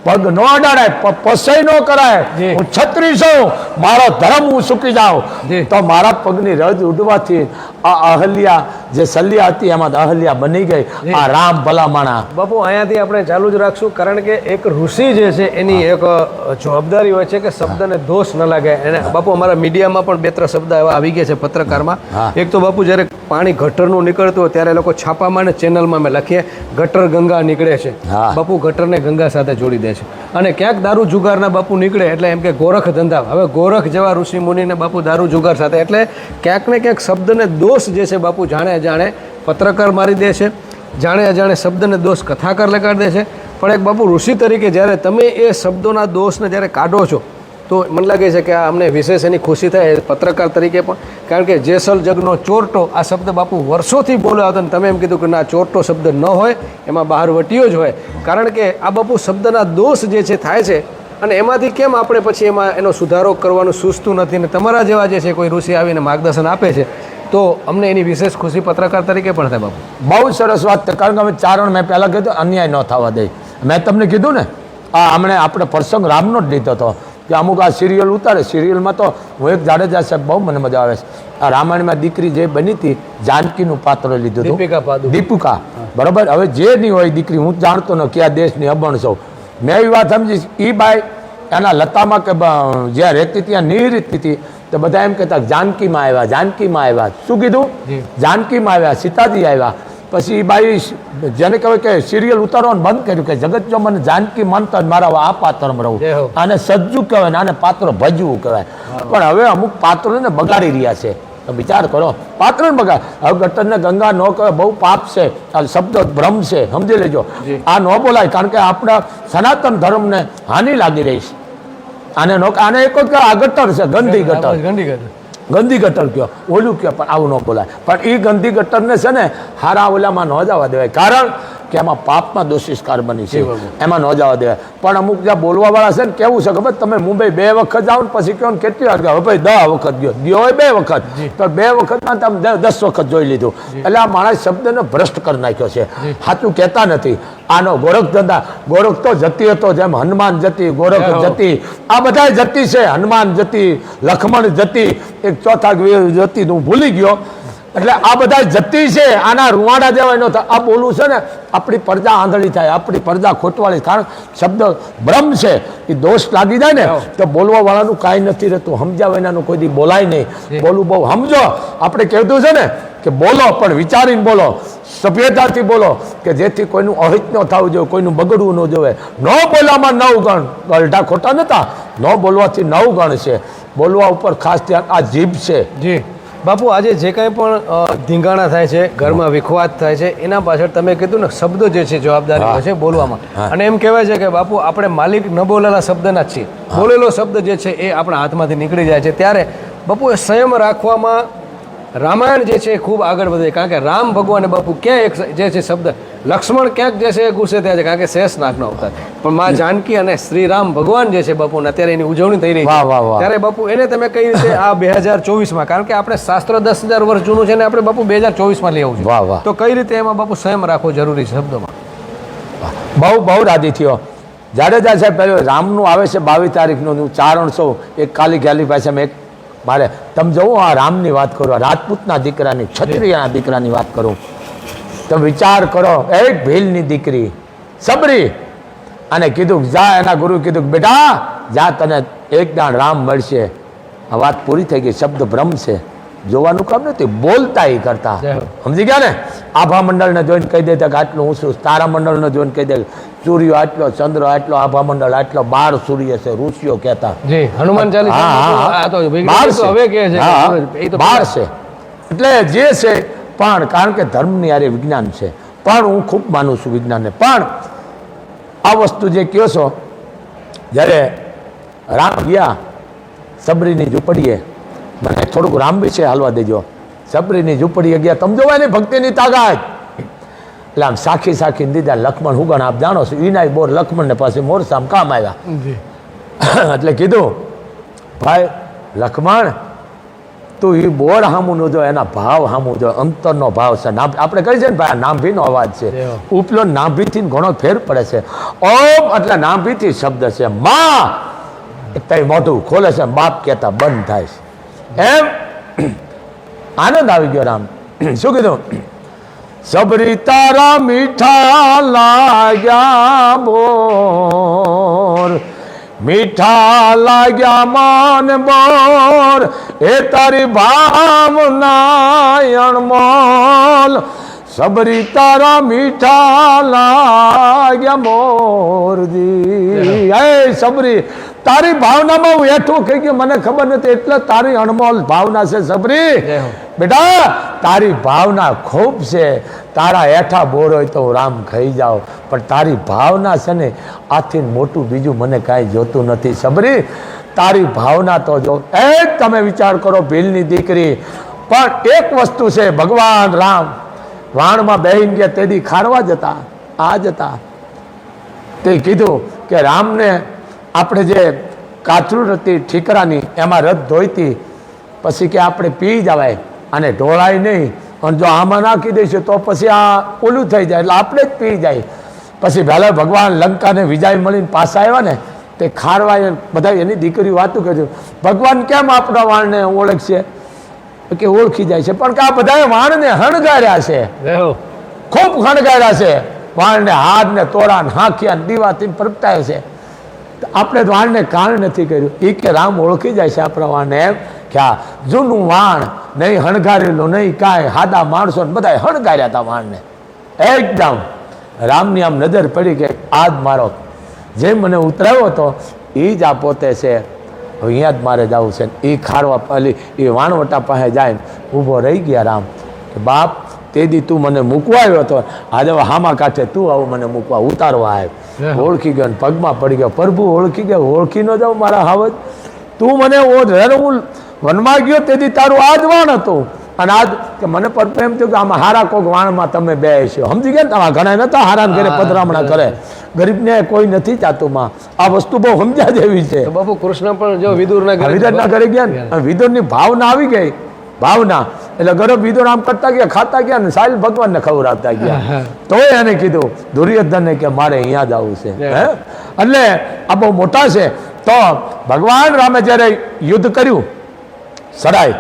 પગ ન અડાડાય, પસય ન કરાય. હું છત્રી છું, મારો ધર્મ હું ચૂકી જાઉં તો મારા પગની રજ ઉડવાથી આ અહલ્યા જે સલ્યા હતી એમાં અહલ્યા બની ગઈ. આ રામ ભલામણા. બાપુ અહીંયાથી આપણે ચાલુ જ રાખશું, કારણ કે એક ઋષિ જે છે એની એક જવાબદારી હોય છે કે શબ્દને દોષ ન લાગે. એને બાપુ અમારા મીડિયામાં પણ 2-3 શબ્દ એવા આવી ગયા છે પત્રકારમાં. એક તો બાપુ જ્યારે પાણી ગટરનું નીકળતું હોય ત્યારે લોકો છાપામાં ને ચેનલમાં અમે લખીએ ગટર ગંગા નીકળે છે. બાપુ ગટરને ગંગા સાથે જોડી દે છે. અને ક્યાંક દારૂ જુગારના બાપુ નીકળે એટલે એમ કે ગોરખ ધંધા. હવે ગોરખ જેવા ઋષિ મુનિને બાપુ દારૂ જુગાર સાથે, એટલે ક્યાંક ને ક્યાંક શબ્દને દોષ જે છે બાપુ જાણે અજાણે પત્રકાર મારી દે છે, જાણે અજાણે શબ્દને દોષ કથાકાર લગાડી દે છે. પણ એક બાપુ ઋષિ તરીકે જ્યારે તમે એ શબ્દોના દોષને જ્યારે કાઢો છો તો મને લાગે છે કે આ અમને વિશેષ એની ખુશી થાય પત્રકાર તરીકે પણ. કારણ કે જેસલ જગનો ચોરટો આ શબ્દ બાપુ વર્ષોથી બોલ્યો હતો અને તમે એમ કીધું કે ના, ચોરટો શબ્દ ન હોય, એમાં બહાર વટીયો જ હોય. કારણ કે આ બાપુ શબ્દના દોષ જે છે થાય છે અને એમાંથી કેમ આપણે પછી એમાં એનો સુધારો કરવાનું સૂઝતું નથી. ને તમારા જેવા જે છે કોઈ ઋષિ આવીને માર્ગદર્શન આપે છે તો અમને એની વિશેષ ખુશી પત્રકાર તરીકે પણ થાય બાપુ. બહુ સરસ વાત છે, કારણ કે અમે ચારણ, મેં પહેલાં કીધું અન્યાય ન થવા દે. મેં તમને કીધું ને આ હમણે આપણે પ્રસંગ રામનો જ લીધો હતો કે અમુક આ સિરિયલ ઉતારે, સિરિયલમાં તો હું એક જાડેજા સાહેબ બહુ મને મજા આવે છે. આ રામાયણમાં દીકરી જે બની હતી જાનકીનું પાત્ર લીધું હતું, દીપિકા, બરાબર. હવે જે નહીં હોય દીકરી, હું જાણતો ન કે આ દેશની અભણ છું, મેં એવી વાત સમજી. એ બાઈ એના લતામાં કે જ્યાં રહેતી ત્યાં નહીં રહેતી હતી તો બધા એમ કહેતા જાનકીમાં આવ્યા, જાનકીમાં આવ્યા. શું કીધું? જાનકીમાં આવ્યા, સીતાજી આવ્યા. પછી એ બાઈ જેને કહેવાય કે સિરિયલ ઉતારવાનું બંધ કર્યું કે જગત જો મને જાનકી માનતા મારા આ પાત્રમાં રહું. આને સજ્જુ કહેવાય ને આને પાત્ર ભજવું કહેવાય. પણ હવે અમુક પાત્રોને બગાડી રહ્યા છે. તો વિચાર કરો, પાત્રને બગાડ. હવે ગટરને ગંગા ન કહેવાય, બહુ પાપ છે, આ શબ્દ ભ્રમ છે, સમજી લેજો. આ ન બોલાય, કારણ કે આપણા સનાતન ધર્મને હાનિ લાગી રહી છે. આને આને એક જ આ ગટર છે, ગંદી ગટર, ગંદી ગટર કયો, ઓલું કયો, પણ આવું ન બોલાય. પણ એ ગંદી ગટરને છે ને હારા ઓલામાં ન જવા દેવાય, કારણ કે એમાં પાપમાં દોષિષ્કાર બની છે, એમાં ન જવા દેવાય. પણ અમુક જ્યાં બોલવાવાળા છે ને કેવું છે ખબર, તમે મુંબઈ 2 વખત જાઓ ને પછી કહો ને કેટલી વાર ગયો, ભાઈ 10 વખત ગયો હોય 2 વખત, તો 2 વખતમાં તમે 10 વખત જોઈ લીધું. એટલે આ માણસ શબ્દને ભ્રષ્ટ કરી નાખ્યો છે, સાચું કહેતા નથી. આનો ગોરખ ધંધા, ગોરખ તો જતી હતો, જેમ હનુમાન જતી, ગોરખ જતી, આ બધા જતી છે. હનુમાન જતી, લક્ષ્મણ જતી, એક ચોથા જતી હું ભૂલી ગયો. એટલે આ બધા જતી છે, આના રૂવાડા જેવા ન થાય. આ બોલવું છે ને આપણી પ્રજા આંધળી થાય, આપણી પ્રજા ખોટવાળી. કારણ શબ્દ બ્રહ્મ છે, એ દોષ લાગી જાય ને તો બોલવા વાળાનું કાંઈ નથી રહેતું. સમજ્યા વિનાનું કોઈ દી બોલાય નહીં. બોલવું બહુ સમજો. આપણે કહેતું છે ને કે બોલો પણ વિચારીને બોલો, સભ્યતાથી બોલો, કે જેથી કોઈનું અહિત ન થવું જોઈએ, કોઈનું બગડવું ન જોઈએ. ન બોલવામાં 9 ગણ, ગલઢા ખોટા નતા. ન બોલવાથી 9 ગણ છે. બોલવા ઉપર ખાસ ધ્યાન. આ જીભ છે. જી બાપુ, આજે જે કાંઈ પણ ધીંગાણા થાય છે, ઘરમાં વિખવાદ થાય છે, એના પાછળ તમે કીધું ને શબ્દ જે છે જવાબદારી હોય છે બોલવામાં. અને એમ કહેવાય છે કે બાપુ આપણે માલિક ન બોલેલા શબ્દના જ છીએ. બોલેલો શબ્દ જે છે એ આપણા હાથમાંથી નીકળી જાય છે. ત્યારે બાપુ એ સંયમ રાખવામાં રામાયણ જે છે એ ખૂબ આગળ વધે, કારણ કે રામ ભગવાને બાપુ ક્યાં એક જે છે શબ્દ, લક્ષ્મણ ક્યાંક જે છે એ ગુસ્સે થયા છે, કારણ કે શેષનાગનો અવતાર, પણ માં જાનકી અને શ્રી રામ ભગવાન જે છે બાપુ અત્યારે એની ઉજવણી થઈ રહી વાહ, વાહ, વાહ. છે, ત્યારે બાપુ એને તમે કઈ રીતે આ 2024માં, કારણ કે આપણે શાસ્ત્ર 10,000 વર્ષ જૂનું છે ને આપણે બાપુ 2024માં લઈ આવવું વાહ, છે, વાહ. તો કઈ રીતે એમાં બાપુ સંયમ રાખવો જરૂરી છે શબ્દોમાં? બહુ રાજી થયો. જાડેજા સાહેબ પહેલું રામનું આવે છે 22 તારીખનું 400 એક કાલી ગાલી ભાષામાં એક મારે તમે જોવો આ રામની વાત કરો, આ રાજપૂતના દીકરાની, ક્ષત્રિયના દીકરાની વાત કરું, તમે વિચાર કરો, એક ભીલની દીકરી સબરી, અને કીધું જા, એના ગુરુ કીધું બેટા જા, તને એક દાણ રામ મળશે. આ વાત પૂરી થઈ ગઈ. શબ્દ બ્રહ્મ છે, જોવાનું કામ નથી, બોલતા એ કરતા. સમજી ગયા ને? આભા મંડળને જોઈને કહી દેતા કે આટલું ઊંચું, તારા મંડળને જોઈને કહી દે સૂર્ય આટલો, ચંદ્ર આટલો, આભા મંડળ આટલો, 12 સૂર્ય છે, ઋષિઓ કહેતા. જી હનુમાન ચાલીસા આ તો વિજ્ઞાન તો હવે કહે છે કે એ તો 12 છે. એટલે જે છે પણ કારણ કે ધર્મની યારે વિજ્ઞાન છે, પણ હું ખૂબ માનું છું વિજ્ઞાનને. પણ આ વસ્તુ જે કહો છો, જ્યારે રામ ગયા સબરીની ઝૂંપડીએ, મને થોડુંક રામ વિશે હાલવા દેજો. સબરીની ઝૂંપડીએ ગયા, તમે જોવા એની ભક્તિની તાકાત. એટલે આમ સાખી સાખીને દીધા. લક્ષ્મણ હુગણ આપ જાણો છો, વિનાય બોર લક્ષ્મણને પાસે મોરસામ કામ આવ્યા. એટલે કીધું ભાઈ લક્ષ્મણ, તું એ બોર હામું ન જો, એના ભાવ હામું જો, અંતરનો ભાવ છે. આપણે કહી છે ને ભાઈ, નાભીનો અવાજ છે, ઉપલો નાભીથી ઘણો ફેર પડે છે. ઓમ એટલે નાભીથી શબ્દ છે, માં તઈ મોઢું ખોલે છે, બાપ કહેતા બંધ થાય છે. એમ આનંદ આવી ગયો. રામ શું કીધું? સબરી તારા મીઠા લાગ્યા બોર, મીઠા લાગ્યા માન બોર, એ તારી ભાવના અણમોલ. સબરી તારા મીઠા લાગ્યા મોરજી. એ સબરી તારી ભાવનામાં હું હેઠું કહી ગયો, મને ખબર નથી, એટલે તારી અણમોલ ભાવના છે સબરી. બેટા તારી ભાવના ખૂબ છે, તારા હેઠા બોર હોય તો હું રામ ખાઈ જાઉં, પણ તારી ભાવના છે ને આથી મોટું બીજું મને કાંઈ જોતું નથી સબરી. તારી ભાવના તો જો. એ તમે વિચાર કરો, ભીલની દીકરી. પણ એક વસ્તુ છે, ભગવાન રામ વાણમાં બેહીને ગયા તેથી ખારવા જતા, આ જતા. તે કીધું કે રામને આપણે જે કાચરું હતી ઠીકરાની, એમાં રથ ધોઈતી, પછી કે આપણે પી જવાય અને ઢોળાય નહીં, અને જો આમાં નાખી દઈશું તો પછી આ ઓલું થઈ જાય, એટલે આપણે જ પી જાય. પછી પહેલાં ભગવાન લંકાને વિજય મળીને પાછા આવ્યા ને, તે ખારવાય બધા એની દીકરી વાતું કર્યું, ભગવાન કેમ આપણા વાણને ઓળખશે? કે ઓળખી જાય છે, પણ કે આ બધા વાણને હણગાર્યા છે, ખૂબ હણગાર્યા છે. વાણને હાથ ને તોડા ને હાંખ્યા દીવાથી પ્રગટાય છે. આપણે વાણને કારણ નથી કર્યું. એ કે રામ ઓળખી જાય છે આપણા વાણને. એમ કે આ જૂનું વાણ નહીં હણગારેલું નહીં કાંઈ, હાદા માણસો બધા હણગાર્યા હતા વાણને એકદમ. રામની આમ નજર પડી કે આજ મારો જે મને ઉતરાવ્યો હતો એ જ આ પોતે છે, અહીંયા જ મારે જવું છે. એ ખારવા પેલી એ વાણવટા પાસે જાય ઊભો રહી ગયા રામ કે બાપ તે દી તું મને મૂકવા આવ્યો હતો, આજે હામા કાંઠે તું આવું મને મૂકવા ઉતારવા આવ્યો. ઓળખી ગયો ને પગમાં પડી ગયો. પ્રભુ ઓળખી ગયો, ઓળખી ન જાઉં મારા હાવજ? તું મને હું વનમાં ગયો તેથી તારું આ જ વાણ હતું, અને આજ કે મને પર એમ થયું કે આમાં હારા કોક વાણમાં તમે બે છો. સમજી ગયા ને? તમારા ઘણા નતા હારા ઘરે પધરામણા કરે, ગરીબને કોઈ નથી ચાતું. માં આ વસ્તુ બહુ સમજ્યા જેવી છે. બાપુ કૃષ્ણ પણ જો વિદુરના ઘરે ગયા ને, વિદુરની ભાવના આવી ગઈ. ભાવના એટલે ગરબ વિદુર આમ કરતા ગયા, ખાતા ગયા ને સાહેલ ભગવાનને ખવડાવતા ગયા. તોય એને કીધું દુર્યોધનને કે મારે અહીંયા જ આવવું છે. એટલે આ બહુ મોટા છે. તો ભગવાન રામે જ્યારે યુદ્ધ કર્યું, સરાય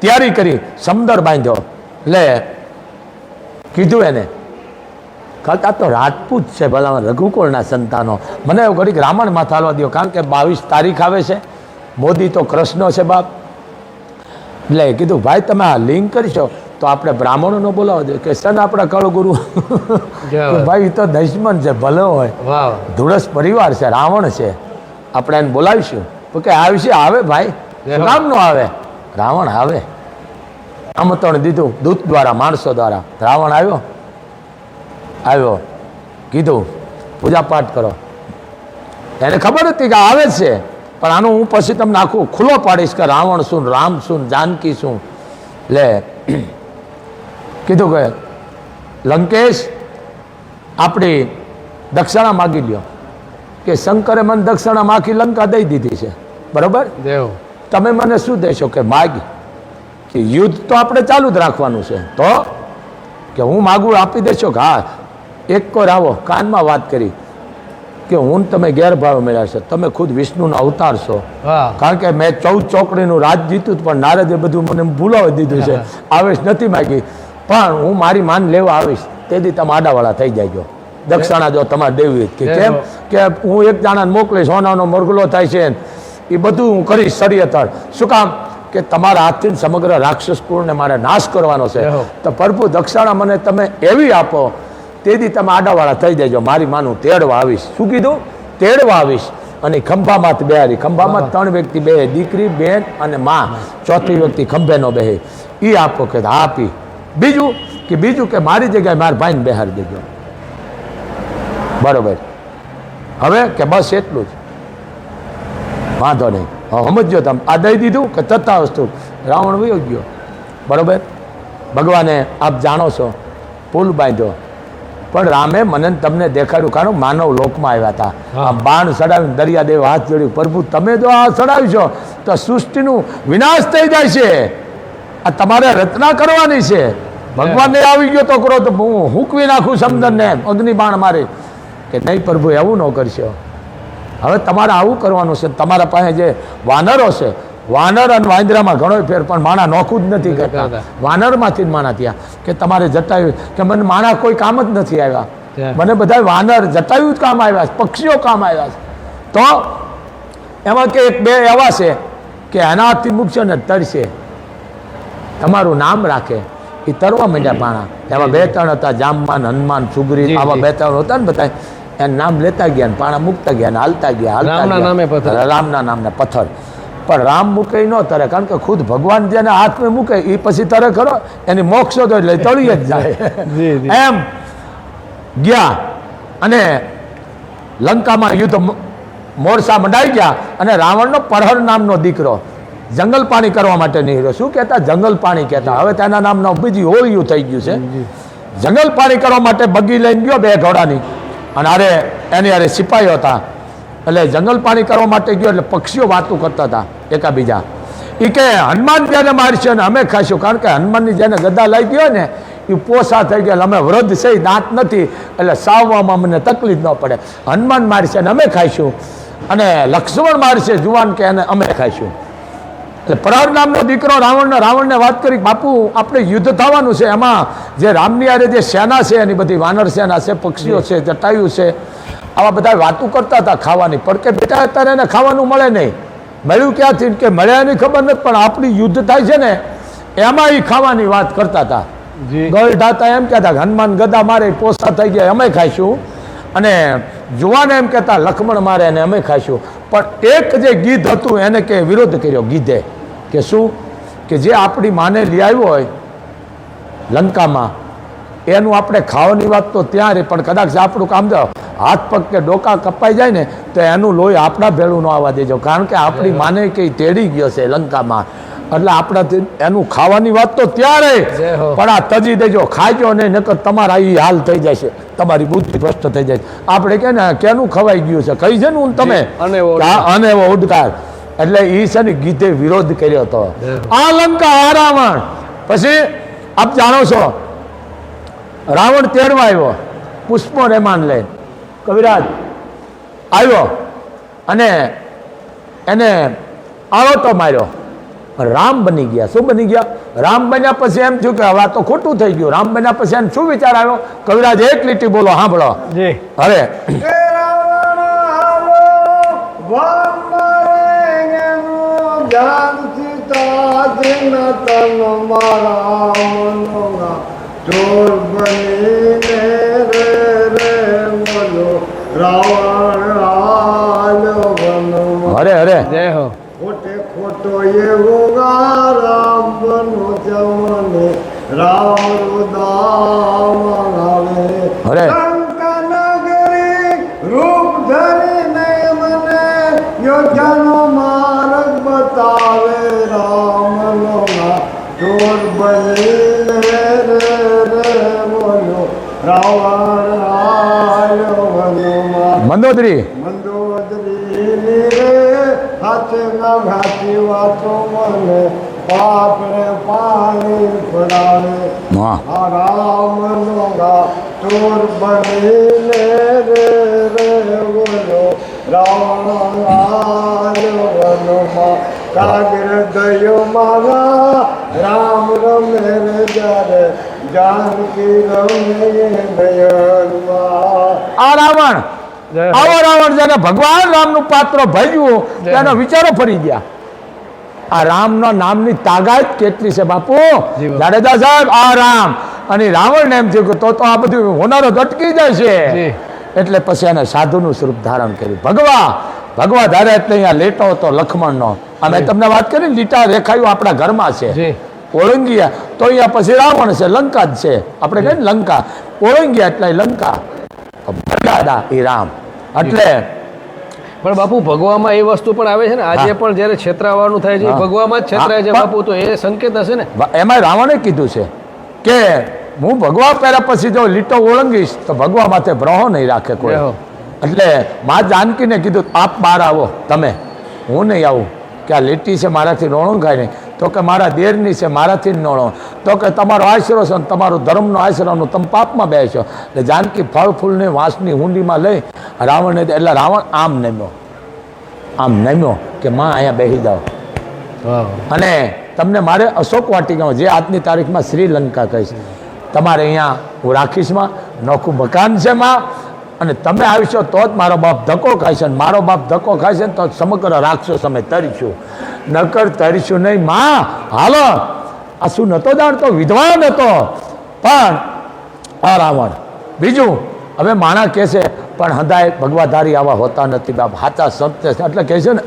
તૈયારી કરી, સમદર બાંધ્યો, એટલે કીધું એને આ તો રાજપૂત છે, ભલા રઘુકુળના સંતાનો, મને એવું ઘડીક રામાયણમાં ચાલવા દો, કારણ કે 22 તારીખ આવે છે. મોદી તો કૃષ્ણ છે બાપ. એટલે કીધું ભાઈ તમે આ લિંક કરશો તો આપણે બ્રાહ્મણોનો બોલાવો જોઈએ કે સન આપણા કળગુરુ. ભાઈ એ તો દશમન છે, ભલે હોય, ધુળસ પરિવાર છે, રાવણ છે, આપણે એને બોલાવીશું તો કે આવશે. આવે ભાઈ, રામ નો આવે, રાવણ આવે. આમંત્રણ દીધું દૂત દ્વારા, માણસો દ્વારા. રાવણ આવ્યો, કીધું પૂજા પાઠ કરો. એને ખબર હતી કે આવે જ છે, પણ આનું હું પછી તમને આખું ખુલ્લો પાડીશ કે રાવણ શું, રામ શું, જાનકી શું. લે કીધું કે લંકેશ આપણી દક્ષિણા માગી લ્યો, કે શંકરે મને દક્ષિણા માખી લંકા દઈ દીધી છે, બરોબર, દેવ તમે મને શું દેશો? કે માગી, કે યુદ્ધ તો આપણે ચાલુ જ રાખવાનું છે, તો કે હું માગું આપી દેશો? કે હા. એક કોર આવો કાનમાં વાત કરી કે હું તમે ગેરભાવ મળ્યા છે, તમે ખુદ વિષ્ણુનો અવતાર છો, હા કારણ કે મેં 14 ચોકડીનું રાજ જીત્યું પણ નારદે બધું મને ભૂલાવી દીધું છે, આવેશ નથી માગી, પણ હું મારી માન લેવા આવીશ, તેથી તમે આડાવાળા થઈ જાય. દક્ષિણા જો તમારે દેવી કે કેમ? કે હું એક જણાને મોકલીશ, સોનાનો મોરગલો થાય છે, એ બધું હું કરીશ ષડયંત્ર. શું કામ? કે તમારા હાથથી સમગ્ર રાક્ષસ કુળને મારે નાશ કરવાનો છે, તો પ્રભુ દક્ષિણા મને તમે એવી આપો તેથી તમે આડાવાળા થઈ જજો, મારી માનું તેડવા આવીશ. શું કીધું? તેડવા આવીશ. અને ખંભામાં બેહારી, ખંભામાં 3 વ્યક્તિ બેહે, દીકરી, બેન અને માં, ચોથી વ્યક્તિ ખંભે નો બેહે, એ આપો. કે આપી. બીજું કે મારી જગ્યાએ મારા ભાઈને બેહારી દેજો, બરોબર. હવે કે બસ એટલું જ, વાંધો નહીં, સમજો તમે. આ દઈ દીધું કે તથા વસ્તુ રાવણ વયો ગયો, બરોબર. ભગવાને આપ જાણો છો પુલ બાંધ્યો, પણ રામે મને તમને દેખાડ્યું, કારણ માનવ લોકમાં આવ્યા હતા. આ બાણ ચડાવીને દરિયાદેવ હાથ જોડ્યું, પ્રભુ તમે જો આ ચડાવી છો તો સૃષ્ટિનું વિનાશ થઈ જાય છે, આ તમારે રચના કરવાની છે. ભગવાનને આવી ગયો તો કરો તો હું હૂકવી નાખું સમુદ્રને, અગ્નિ બાણ મારી. કે નહીં પ્રભુ, એવું ન કરશો. હવે તમારે આવું કરવાનું છે. તમારા પાસે જે વાનરો છે, વાનર અને વાંદરામાં ઘણો ફેર, પણ માણા નોખું જ નથી કરતા. વાનરમાંથી જ માણા થયા. કે તમારે જટાયું, કે મને માણા કોઈ કામ જ નથી આવ્યા, મને બધા વાનર જટાયું જ કામ આવ્યા છે, પક્ષીઓ કામ આવ્યા છે. તો એમાં કે 1-2 એવા છે કે એનાથી મૂકશો ને તરશે, તમારું નામ રાખે, એ તરવા માંડ્યા પાણા. એમાં 2-3 હતા, જામવાન, હનુમાન, સુગ્રીવ, આવા 2-3 હતા ને બધા, એના નામ લેતા ગયા ને પાણા મૂકતા ગયા ને હાલતા ગયા, રામના નામને પથ્થર. પણ રામ મૂકે ન તરે, કારણ કે ખુદ ભગવાન જેને હાથમાં મૂકે એ પછી તરે ખરો, એની મોક્ષ તો એટલે તળી જ જાય. એમ ગયા અને લંકામાં યુદ્ધ મોરસા મંડાઈ ગયા. અને રાવણનો પરહર નામનો દીકરો જંગલ પાણી કરવા માટે નીકળ્યો. શું કહેતા? જંગલ પાણી કહેતા. હવે તેના નામનો બીજી હોળિયું થઈ ગયું છે. જંગલ પાણી કરવા માટે બગી લઈને ગયો 2 ઘોડાની, અને એની અરે સિપાહીઓ હતા. એટલે જંગલ પાણી કરવા માટે ગયો, એટલે પક્ષીઓ વાતો કરતા હતા એકાબીજા. એ કે હનુમાન જેને મારશે ને અમે ખાઈશું, કારણ કે હનુમાનની જેને ગદા લઈ ગયો ને એ પોસા થઈ ગયા, અમે વૃદ્ધ છે, દાંત નથી, એટલે સાવવામાં અમને તકલીફ ન પડે. હનુમાન મારશે ને અમે ખાઈશું, અને લક્ષ્મણ મારશે જુવાન, કે એને અમે ખાઈશું. એટલે પ્રહર નામનો દીકરો રાવણને વાત કરી, બાપુ આપણે યુદ્ધ થવાનું છે, એમાં જે રામની આરે જે સેના છે એની બધી વાનર સેના છે, પક્ષીઓ છે, જટાયુ છે, આવા બધા વાતો કરતા હતા ખાવાની. પણ કે બેટા અત્યારે એને ખાવાનું મળે નહીં. મળ્યું ક્યાંથી? કે મળ્યાની ખબર નથી, પણ આપણી યુદ્ધ થાય છે ને એમાં એ ખાવાની વાત કરતા હતા. ગળઢાતા એમ કહેતા હનુમાન ગદા મારે પોસા થઈ ગયા અમે ખાઈશું, અને જુવાને એમ કહેતા લક્ષ્મણ મારે અને અમે ખાઈશું. પણ એક જે ગીધ હતું એને કે વિરોધ કર્યો ગીધે, કે શું? કે જે આપણી માને લઈ આવ્યો હોય લંકામાં, એનું આપણે ખાવાની વાત તો ત્યાં રહે, પણ કદાચ આપણું કામ દો હાથ પગ કે ડોકા કપાઈ જાય ને તો એનું લોહી આપણા ભેળું ન આવવા દેજો, કારણ કે આપણી માને કંઈ તેડી ગયો છે લંકામાં, એટલે આપણાથી એનું ખાવાની વાત તો ત્યાં રહે, પણ આ તજી દેજો, ખાઈજો નહીં, નકર તમારા એ હાલ થઈ જશે, તમારી બુદ્ધિ ભ્રષ્ટ થઈ જાય. આપણે કે ને કેનું ખવાઈ ગયું છે, કહી છે ને હું તમે અને એવો ઉડકાર. એટલે એ છે ને ગીધે વિરોધ કર્યો હતો. આ લંકા આ રાવણ. પછી આપ જાણો છો રાવણ તેડવા આવ્યો પુષ્પો રેમાન લઈને, કવિરાજ આવ્યો અને એને આળોટો માર્યો. રામ બની ગયા. શું બની ગયા? રામ બન્યા પછી એમ થયું કે હવે તો ખોટું થઈ ગયું. રામ બન્યા પછી એને શું વિચાર આવ્યો? કવિરાજ એક લીટી બોલો, સાંભળો. હવે અરે અરે જય હો. ખોટે ખોટો એવો રામ બનો જમને રામ દામ આવે અરે લંકા નગરી રૂપ ધરીને મને યોજનો માર્ગ બતાવે રામનો ચોર રાવણ આયો વનમાં મંદોદરી મંદોદરી રે હાથે ના ઘાતી વાતો મને પાપને પાણી પડાવે હા આ રામનો ગા ચોર બનીને રે રે બોલો રાવણ આયો વનમાં કાગર દયો મારા રામ રમે રે જ્યારે જાનકી રમે નયનમાં આ રાવણ જય હો. આવો રાવણ જેને ભગવાન રામનું પાત્ર ભજવું તેના વિચારો ફરી ગયા. આ રામના નામની તાકાત કેટલી છે બાપુ. જી બાપુ. જાડેજા સાહેબ આ રામ અને રાવણને એમ થયું કે તો આ બધું હોનારો અટકી જાય છે. જી. એટલે પછી એને સાધુનું સ્વરૂપ ધારણ કર્યું. ભગવા ધારે એટલે અહીંયા લેટો હતો લક્ષ્મણનો. અમે જી. તમને વાત કરી લીટા રેખાયું આપણા ઘરમાં છે. જી. ઓળંગિયા તો અહીંયા પછી રાવણ છે, લંકા જ છે. આપણે કહીએ ને લંકા, ઓળંગિયા એટલે લંકા, દાદા એ રામ. એટલે પણ બાપુ ભગવામાં એ વસ્તુ પણ આવે છે ને આજે પણ જ્યારે છેતરાવાનું થાય છે એ હા. ભગવામાં જ છેતરાય છે હા. બાપુ, તો એ સંકેત હશે ને. એમાં રાવણે કીધું છે કે હું ભગવા પહેર્યા પછી જો લીટો ઓળંગીશ તો ભગવા માથે બ્રહો નહીં રાખે કોઈ. જય હો. એટલે મા જાનકીને કીધું આપ બહાર આવો તમે, હું નહીં આવું કે આ લીટી છે મારાથી રોણંગાય નહીં. તો કે મારા દેરની છે મારાથી જ નોળો. તો કે તમારો આશરો છે ને તમારો ધર્મનો આશરોનું તમે પાપમાં બેસો. એટલે જાનકી ફળ ફૂલને વાંસની હુંડીમાં લઈ રાવણને એટલે રાવણ આમ નમ્યો કે માં અહીંયા બેસી જાઓ. વાહ. અને તમને મારે અશોક વાટિકામાં જે આજની તારીખમાં શ્રીલંકા કહીશ તમારે અહીંયા હું રાખીશ માં, નોખું મકાન છે માં, અને તમે આવીશો તો જ મારો બાપ ધક્કો ખાય છે. મારો બાપ ધક્કો ખાય છે ને તો સમગ્ર રાક્ષસ અમે તરીશું, નકર તરીશું નહીં માં. હાલો આ શું નહોતો જાણતો, વિદ્વાન હતો પણ આ રાવણ. બીજું હવે માણા કહે છે પણ હદાય ભગવાધારી આવા હોતા નથી બાપ, સાચા સંત છે. એટલે કહે છે ને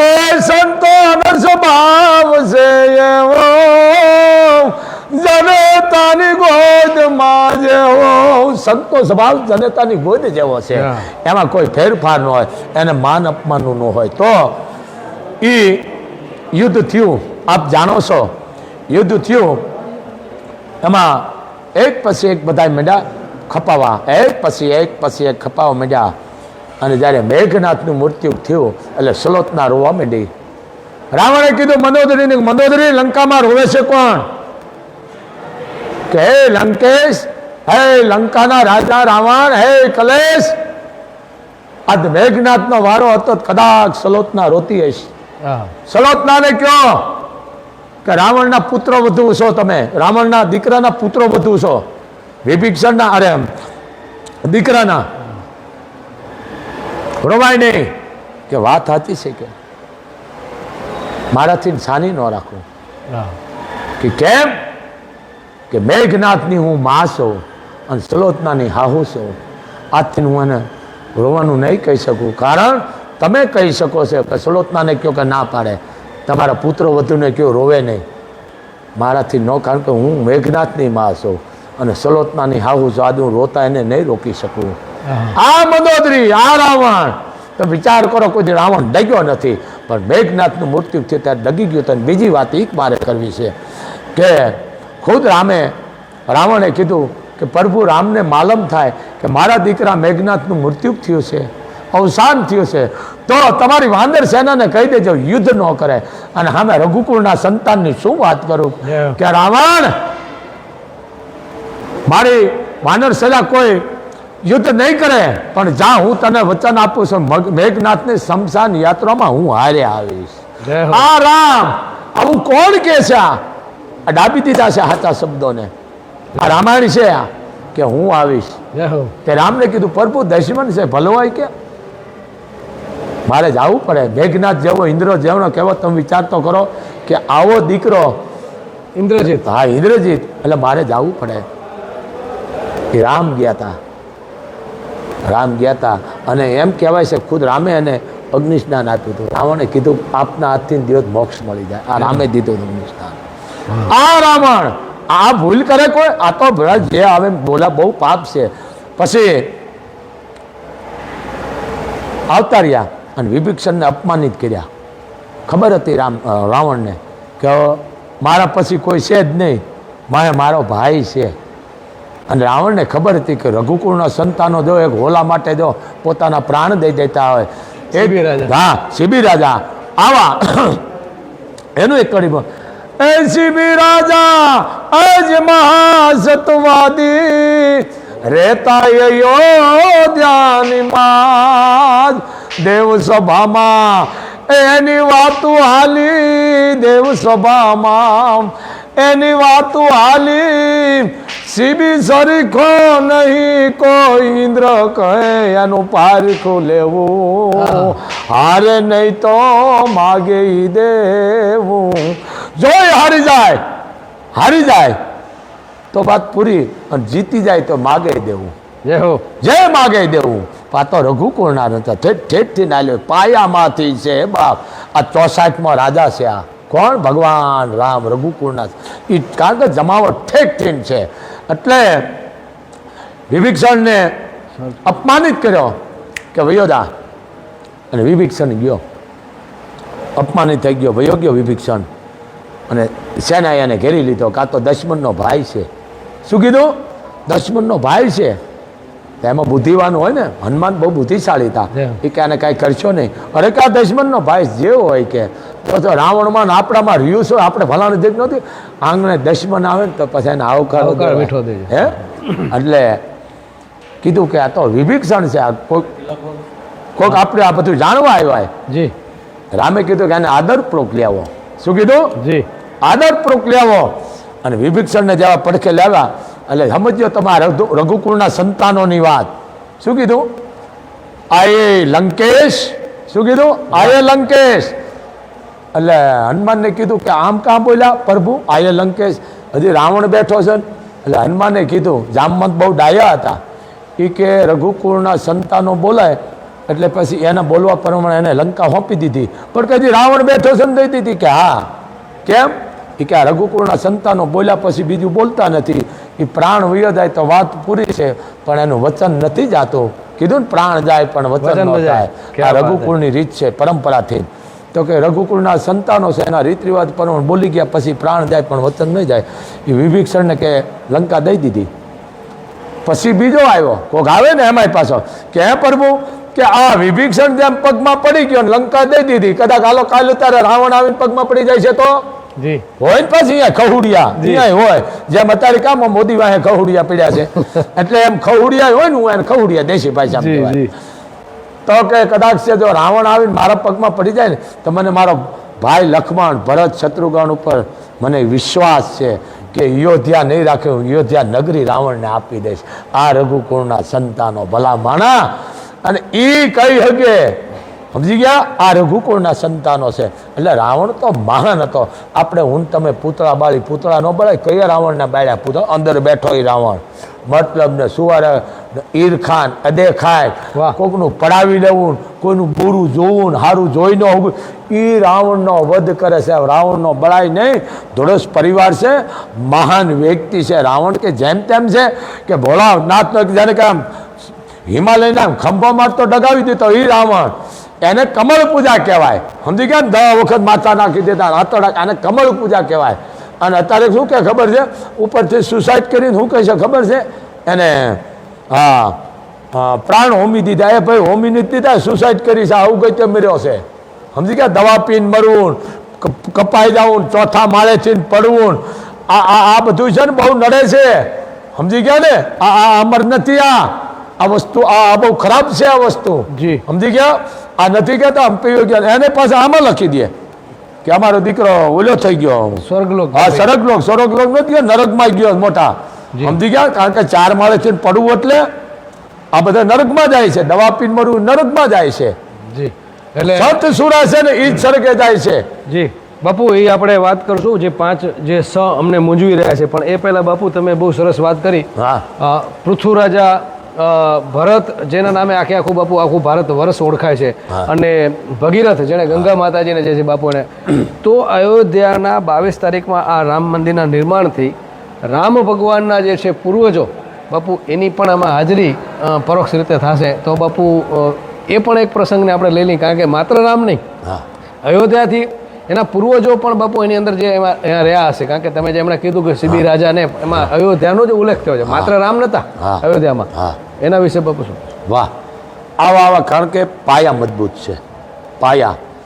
એ સંતોનો સ્વભાવ છે એવો જનતાની ગોદમાં જેવો. સંતો સ્વભાવ જનતાની ગોદ જેવો છે, હા. એમાં કોઈ ફેરફાર ન હોય, એને માન અપમાનનું ન હોય. તો એ યુદ્ધ થયું, આપ જાણો છો યુદ્ધ થયું, એમાં એક પછી એક બધા માંડ્યા ખપાવા, એક પછી એક ખપાવા માંડ્યા. અને જ્યારે મેઘનાથનું મૃત્યુ થયું એટલે સલોતના રોવા માંડી. રાવણે કીધું મંદોદરીને, મંદોદરી લંકામાં રોવે છે કોણ? કે હે લંકેશ, હે લંકાના રાજા રાવણ, હે કલેશ, આજ મેઘનાથનો વારો હતો કદાચ સલોતના રોતી હશે. હા. સલોતનાને કયો કે રાવણના પુત્ર વધુ છો તમે, રાવણના દીકરાના પુત્રો વધુ છો, વિભીષણના અરે દીકરાના. રોવાય નહીં કે વાત સાચી છે કે મારાથી સાની ન રાખું. હા. કે કેમ કે મેઘનાથની હું મા છું અને સલોતનાની હાહુ છું. આજથી હું એને રોવાનું નહીં કહી શકું. કારણ તમે કહી શકો છો કે સલોતનાને કહો કે ના પાડે, તમારા પુત્ર વધુને કહો રોવે નહીં, મારાથી ન. કારણ કે હું મેઘનાથની મા છું અને સલોતનાની હાહુ છું. આજે હું રોતા એને નહીં રોકી શકું. આ મંદોદરી, આ રાવણ, તો વિચાર કરો કોઈ રાવણ ડગ્યો નથી, પણ મેઘનાથનું મૃત્યુ થયું ત્યારે ડગી ગયું. તો બીજી વાત એક મારે કરવી છે કે ખુદ રાવણે કીધું કે પ્રભુ રામને માલમ થાય કે મારા દીકરા મેઘનાથનું મૃત્યુ થયું છે, અવસાન થયું છે, તો તમારી વાંદર સેનાને કહી દેજો યુદ્ધ ન કરે. અને સામે રઘુકુળના સંતાનની શું વાત કરું કે રાવણ, મારી વાનર સેના કોઈ યુદ્ધ નહીં કરે, પણ જા હું તને વચન આપું છું મેઘનાથની શમશાન યાત્રામાં હું હારે આવીશ. જય હો. આ રામ આવું કોણ કે છે? આ ડાબી દીધા છે સાચા શબ્દોને. આ રામાયણ છે આ કે હું આવીશ. જય હો. તે રામને કીધું પ્રભુ દુશ્મન છે ભલો હોય કે મારે જવું પડે. મેઘનાથ જેવો ઇન્દ્ર જેવનો કેવો તમે વિચાર તો કરો કે આવો દીકરો ઇન્દ્રજીત. હા ઇન્દ્રજીત, એટલે મારે જવું પડે. એ રામ ગયા હતા અને એમ કહેવાય છે ખુદ રામે એને અગ્નિ સ્નાન આપ્યું હતું. રાવણે કીધું આપના હાથથી દિવસ મોક્ષ મળી જાય. આ રામે દીધું અગ્નિ સ્નાન. આ રાવણ આ ભૂલ કરે કોઈ? આ તો જે આવે બોલા બહુ પાપ છે. પછી આવતા રહ્યા અને વિભીષણને અપમાનિત કર્યા. ખબર હતી રાવણને કે મારા પછી કોઈ છે જ નહીં, મારો ભાઈ છે. અને રાવણને ખબર હતી કે રઘુકુળના સંતાનો જો એક હોલા માટે જો પોતાના પ્રાણ દઈ દેતા હોય શિબી રાજા. હા શિબી રાજા આવા એનું એક કડી એ શિબી રાજા અજ મહાસતવાદી રહેતા અયોધ્યાની માં દેવ સભામાં એની વાતું હાલી દેવ સભામાં એની વાતું હાલી શિબી સરીખો નહીં કોઈ ઇન્દ્ર કહે એનું પારખું લેવું હારે નહીં તો માગે ઈ દેવું જોઈ હારી જાય તો વાત પૂરી અને જીતી જાય તો માગે દેવું જય હો. જય માગે દેવું પાતો રઘુકુળના નતા ઠેઠથી નાલ્યો પાયામાંથી છે બાપ આ 64માં રાજા છે આ કોણ ભગવાન રામ રઘુકુળના એ કારણ કે જમાવટ ઠેઠથી છે એટલે વિભીષણને અપમાનિત કર્યો કે વયોદા અને વિભીષણ ગયો અપમાનિત થઈ ગયો વયો ગયો વિભીષણ અને સેનાએ એને ઘેરી લીધો કાં તો દશમનનો ભાઈ છે શું કીધું દશમનનો ભાઈ છે તો એમાં બુદ્ધિવાન હોય ને હનુમાન બહુ બુદ્ધિશાળી હતા એ કે આને કાંઈ કરશો નહીં અરે કે આ દશમનનો ભાઈ જેવો હોય કે તો રાવણમાં ને આપણામાં રહ્યું છે આપણે ભલાની દેખ નહોતી આંગણે દશમન આવે ને તો પછી એને આવકાર મીઠો દેજો. હે એટલે કીધું કે આ તો વિભીષણ છે આ કોઈક આપણે આ બધું જાણવા આવ્યા જી રામે કીધું કે આને આદરપૂર્વક લઈ આવો શું કીધું જી આદરપૂર્વક લઈ આવો અને વિભીષણને જેવા પડખે લાવ્યા એટલે સમજ્યો તમારા રઘુકુળના સંતાનોની વાત શું કીધું આયે લંકેશ શું કીધું આયે લંકેશ એટલે હનુમાનને કીધું કે આમ કાં બોલ્યા પ્રભુ આયે લંકેશ હજી રાવણ બેઠો છે એટલે હનુમાને કીધું જામવંત બહુ ડાયા હતા એ કે રઘુકુળના સંતાનો બોલાય એટલે પછી એના બોલવા પ્રમાણે એને લંકા સોંપી દીધી પણ કે હજી રાવણ બેઠો છે ને દઈ દીધી કે હા કેમ એ કે આ રઘુકુળના સંતાનો બોલ્યા પછી બીજું બોલતા નથી એ પ્રાણ વયો જાય તો વાત પૂરી છે પણ એનું વચન નથી જાતું કીધું ને પ્રાણ જાય પણ વચન ન જાય આ રઘુકુળની રીત છે પરંપરાથી તો કે રઘુકુળના સંતાનો છે એના રીત રિવાજ પ્રમાણે બોલી ગયા પછી પ્રાણ જાય પણ વચન નહીં જાય એ વિભીષણને કે લંકા દઈ દીધી પછી બીજો આવ્યો કોઈક આવે ને એમાંય પાછો કે હે પ્રભુ કે આ વિભીષણ જેમ પગમાં પડી ગયો ને લંકા દઈ દીધી કદાચ હાલો કાલે તારે રાવણ આવીને પગમાં પડી જાય છે તો જી હોય ને પછી અહીંયા ખહુડિયા અહીંયા હોય જેમ અત્યારે કામ મોદી વાહે ખહુડિયા પડ્યા છે એટલે એમ ખહુડિયા હોય ને હું એને ખહુડિયા દેશી ભાષામાં જી કહેવાય જી તો કે કદાચ છે જો રાવણ આવીને મારા પગમાં પડી જાય ને તો મને મારો ભાઈ લક્ષ્મણ ભરત શત્રુઘ્ન ઉપર મને વિશ્વાસ છે કે અયોધ્યા નહીં રાખ્યું અયોધ્યા નગરી રાવણને આપી દઈશ આ રઘુકુળના સંતાનો ભલા માણા અને એ કઈ હગે સમજી ગયા આ રઘુકુળના સંતાનો છે એટલે રાવણ તો મહાન હતો આપણે હું તમે પૂતળા બાળી પૂતળા ન બળાય કયા રાવણને બાળ્યા પૂતળા અંદર બેઠો એ રાવણ મતલબ ને સુવારે ઈરખાન અદેખાય વાહ. કોકનું પડાવી લેવું કોઈનું બુરું જોવું ને સારું જોઈ ન હોવું એ રાવણનો વધ કરે છે રાવણનો બળાય નહીં ધોળસ પરિવાર છે મહાન વ્યક્તિ છે રાવણ કે જેમ તેમ છે કે ભોળાનાથનો જાણે કે આમ હિમાલયના ખંભો મારતો ડગાવી દીધો એ રાવણ એને કમળ પૂજા કહેવાય સમજી ગયા ને 10 વખત માથા નાખી દેતા આતડા આને કમળ પૂજા કહેવાય અને અત્યારે શું કે ખબર છે ઉપરથી સુસાઇડ કરીને શું કહે છે ખબર છે એને હા પ્રાણ હોમી દીધા એ ભાઈ હોમી નથી દીધા સુસાઇડ કરી છે આવું કઈ તે મર્યો છે સમજી ગયા દવા પીને મરવું કપાઈ જવું ચોથા માળેથી પડવું આ બધું છે ને બહુ નડે છે સમજી ગયા ને આ અમર નથી આ વસ્તુ આ બહુ ખરાબ છે આ વસ્તુ જી. સમજી ગયા આ નથી કહેતા પીઓ ગયા એને પાસે આમાં લખી દે કે અમારો દીકરો ઓલો થઈ ગયો સ્વર્ગલોક હા સ્વર્ગલોક નથી ગયો નરકમાં ગયો મોટા સમજી ગયા કારણ કે 4 માળેથી પડવું એટલે આ બધા નરકમાં જાય છે દવા પીને મરવું નરકમાં જાય છે જી એટલે સત સુરા છે ને એ જ સ્વર્ગે જાય છે જી બાપુ એ આપણે વાત કરશું જે 5 જે સ અમને મૂંઝવી રહ્યા છે પણ એ પહેલા બાપુ તમે બહુ સરસ વાત કરી હા પૃથ્વીરાજા ભરત જેના નામે આખું બાપુ આખું ભારત વર્ષ ઓળખાય છે અને ભગીરથ જેણે ગંગા માતાજીને જે છે બાપુને તો અયોધ્યાના 22 તારીખમાં આ રામ મંદિરના નિર્માણથી રામ ભગવાનના જે છે પૂર્વજો બાપુ એની પણ આમાં હાજરી પરોક્ષ રીતે થશે તો બાપુ એ પણ એક પ્રસંગને આપણે લઈ લઈએ કારણ કે માત્ર રામ નહીં હા અયોધ્યાથી એના પૂર્વજો પણ બાપુ એની અંદર જે એમાં રહ્યા હશે, કારણ કે તમે જે હમણાં કીધું કે સીબી રાજાને એમાં અયોધ્યાનો જ ઉલ્લેખ થયો છે, માત્ર રામ નતા હા. અયોધ્યામાં. હા. એના વિશે બાપુ શું? વાહ, આવા કારણ કે પાયા મજબૂત છે.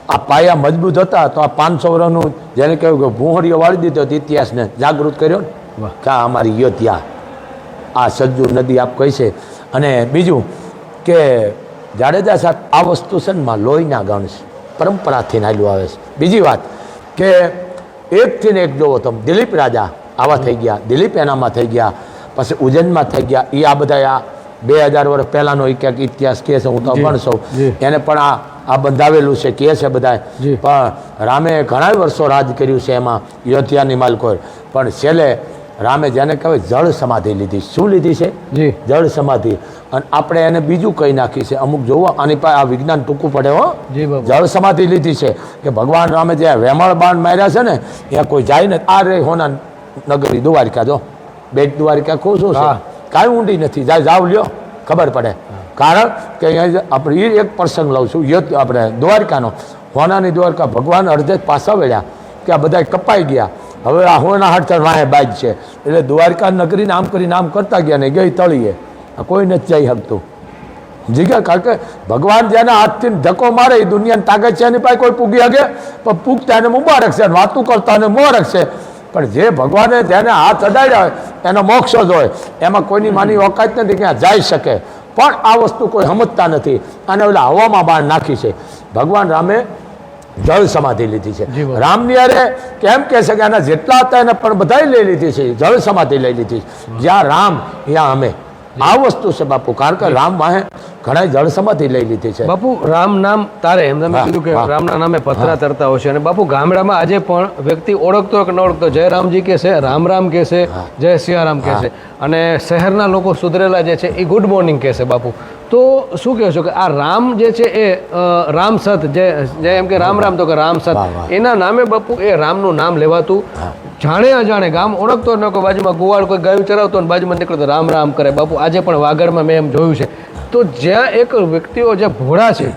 આ પાયા મજબૂત હતા તો આ 500 વર્ષનું જેને કહ્યું કે ભૂંહળીઓ વાળી દીધો તો ઇતિહાસને જાગૃત કર્યો ને વાહ. કે આ અમારી અયોધ્યા, આ સજ્જુ નદી આપ કહી છે. અને બીજું કે જાડેજા સાહેબ આ વસ્તુ છે ને માં લોહીના ગણ છે, પરંપરાથી નાલ્યું આવે છે. બીજી વાત કે એકથી ને એક જોવો તમે, દિલીપ રાજા આવા થઈ ગયા, દિલીપ એનામાં થઈ ગયા, પછી ઉજ્જૈનમાં થઈ ગયા. એ આ બધા આ 2000 વર્ષ પહેલાંનો ક્યાંક ઇતિહાસ કહે છે, હું તો ભણશો એને પણ આ બંધાવેલું છે કહે છે બધા. પણ રામે ઘણા વર્ષો રાજ કર્યું છે એમાં અયોધ્યાની માલકોર. પણ છેલ્લે રામે જેને કહેવાય જળ સમાધિ લીધી. શું લીધી છે? જળ સમાધિ. અને આપણે એને બીજું કહી નાખી છે અમુક જોવો, આની પાસે આ વિજ્ઞાન ટૂંકું પડે હો. જળ સમાધિ લીધી છે કે ભગવાન રામે જે વેમળ બાણ માર્યા છે ને ત્યાં કોઈ જાય ને. આ રે હોના નગરી દ્વારિકા, જો બેટ દ્વારિકા ખૂબ શું છે, કાંઈ ઊંડી નથી. જાવ લ્યો ખબર પડે. કારણ કે અહીંયા આપણે એક પ્રસંગ લઉં છું આપણે દ્વારકાનો. હોનાની દ્વારકા ભગવાન અડધે પાછા વળ્યા કે આ બધા કપાઈ ગયા, હવે આ હોના હાથ વાહે બાજ છે, એટલે દ્વારકા નગરીને આમ કરીને આમ કરતા ગયા ને ગઈ તળીએ. કોઈ નથી જઈ શકતું. સમજી ગયા? કારણ કે ભગવાન જેના હાથથી ધક્કો મારે એ દુનિયાની તાકાત છે એની પાસે કોઈ પૂગી શકે, પણ પૂગતા એને મુબારક છે, વાતું કરતા એને મોરક છે. પણ જે ભગવાને જેને હાથ અડાડ્યા હોય એનો મોક્ષ જ હોય, એમાં કોઈની માની ઓકાત નથી ક્યાં જઈ શકે. પણ આ વસ્તુ કોઈ સમજતા નથી અને ઓલા હવામાં બાણ નાખી છે. ભગવાન રામે જળ સમાધિ લીધી છે. રામની અરે કેમ કહે છે કે એના જેટલા હતા એને પણ બધાય લઈ લીધી છે, જળ સમાધિ લઈ લીધી છે. જ્યાં રામ ત્યાં અમે. આ વસ્તુ છે બાપુ, કારણ કે રામ વાહે ઘણા જળ સમાધિ લઈ લીધી છે. બાપુ રામ નામ તારે એમ તમે કીધું કે રામના નામે પથરા તરતા હોય છે. અને બાપુ ગામડામાં આજે પણ વ્યક્તિ ઓળખતો કે ન ઓળખતો જય રામજી કે છે, રામ રામ કે છે, જય સિયારામ કે છે. અને શહેરના લોકો સુધરેલા જે છે એ ગુડ મોર્નિંગ કે છે. બાપુ તો શું કહો છો કે આ રામ જે છે એ રામ સત જે એમ કે રામ રામ તો કે રામ સત, એના નામે બાપુ એ રામનું નામ લેવાતું. જાણે અજાણે ગામ ઓળખતો ન, કોઈ બાજુમાં ગુવાળ કોઈ ગાયું ચરાવતો ને બાજુમાં નીકળતો રામ રામ કરે. બાપુ આજે પણ વાગડમાં મેં એમ જોયું છે. તો જ્યાં એક વ્યક્તિઓ જે ભોળા છે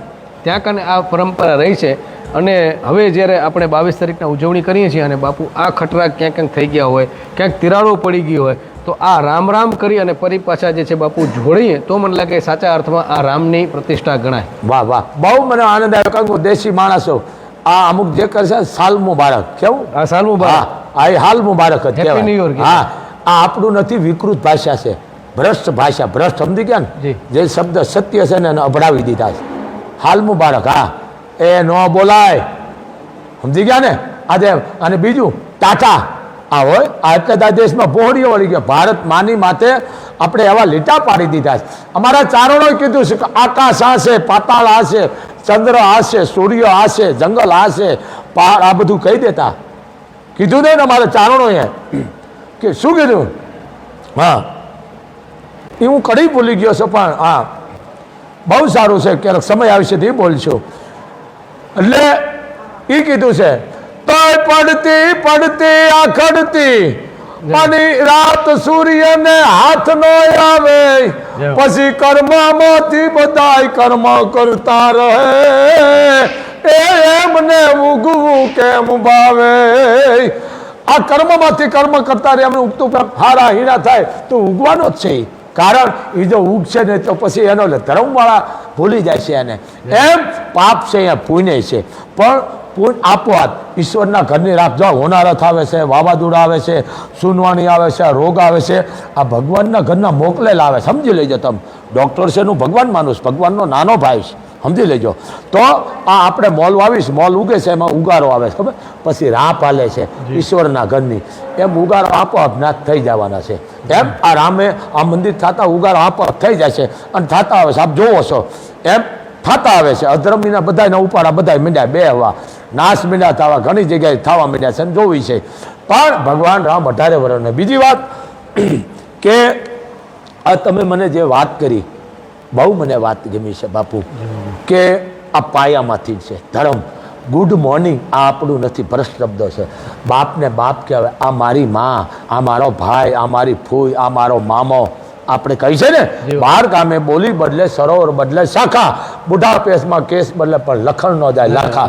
ત્યાં કને આ પરંપરા રહી છે. અને હવે જ્યારે આપણે 22 તારીખના ઉજવણી કરીએ છીએ અને બાપુ આ ખટરા ક્યાંક ક્યાંક થઈ ગયા હોય, ક્યાંક તિરાડો પડી ગઈ હોય, તો આ રામ રામ કરી અને ફરી પાછા જે છે બાપુ જોડીએ તો મને લાગે સાચા અર્થમાં આ રામની પ્રતિષ્ઠા ગણાય. વાહ વાહ, બહુ મને આનંદ આવ્યો. કારણ કે દેશી માણસો આ અમુક જે કરશે સાલ મુબારક, કેવું? આ સાલ મુબારક, આ એ હાલ મુબારક જ હેપી ન્યુ યર. હા, આ આપણું નથી, વિકૃત ભાષા છે, ભ્રષ્ટ ભાષા. ભ્રષ્ટ સમજી ગયા ને? જે શબ્દ સત્ય છે ને એને અભડાવી દીધા છે. હાલ મુબારક, હા એ ન બોલાય. સમજી ગયા ને? આજે અને બીજું ટાટા આ હોય આ એટલે દેશમાં પહોળીઓ વળી ગયા. ભારત માની માથે આપણે એવા લીટા પાડી દીધા છે. અમારા ચારણોએ કીધું છે કે આકાશ આ છે, પાતાળ આ છે, ચંદ્ર આ છે, સૂર્ય આ છે, જંગલ આ છે, પહાડ આ બધું કહી દેતા. કીધું નહીં ને અમારા ચારણોએ કે શું કીધું? હા, એ હું કડી ભૂલી ગયો છું, પણ હા બહુ સારું છે. ક્યારેક સમય આવશે તો એ બોલશું. એટલે એ કીધું છે તોય પડતી પડતી આખડતી અને રાત સૂર્યને હાથ નો આવે, પછી કર્મમાંથી બધાય કર્મ કરતા રહે, એમને ઉગવું કેમ ભાવે. આ કર્મમાંથી કર્મ કરતા રહે, એમને ઉગતું હારા હીરા થાય તો ઉગવાનો જ છે. કારણ એ જો ઉગશે ને તો પછી એનો ધર્મવાળા ભૂલી જાય છે એને. એમ પાપ છે અહીંયા પુણ્ય છે, પણ પુણ્ય આપોઆપ ઈશ્વરના ઘરની રાખ. જો હોનારથ આવે છે, વાવાઝોડા આવે છે, સુનવાણી આવે છે, રોગ આવે છે, આ ભગવાનના ઘરના મોકલેલા આવે. સમજી લેજો તમે. ડૉક્ટર છે એનું ભગવાન માનુસ, ભગવાનનો નાનો ભાઈ છે, સમજી લેજો. તો આ આપણે મોલ વાવીશ, મોલ ઉગે છે, એમાં ઉગારો આવે છે, ખબર? પછી રાહ પાલે છે ઈશ્વરના ઘરની. એમ ઉગારો આપોઆપ નાશ થઈ જવાના છે. એમ આ રામે આ મંદિર થતા ઉગારો આપોઆપ થઈ જાય છે અને થતા આવે છે. આપ જોવો છો એમ થતા આવે છે. અધર્મીના બધાના ઉપાડા બધા મીંડ્યા બે હવા નાશ મીંડ્યા થવા ઘણી જગ્યાએ થવા મીંડ્યા છે, જોવી છે. પણ ભગવાન રામ 18 વર્ષને. બીજી વાત કે આ તમે મને જે વાત કરી બહુ મને વાત ગમી છે બાપુ, કે આ પાયામાંથી જ છે ધર્મ. ગુડ મોર્નિંગ આ આપણું નથી, ભ્રષ્ટ શબ્દ છે. બાપને બાપ કહેવાય. આ મારી માં, આ મારો ભાઈ, આ મારી ફૂઈ, આ મારો મામો, આપણે કહી છે ને, બાર ગામે બોલી બદલે સરોવર બદલે શાખા, બુઢા પેશમાં કેસ બદલે પણ લખણ ન જાય લાખા.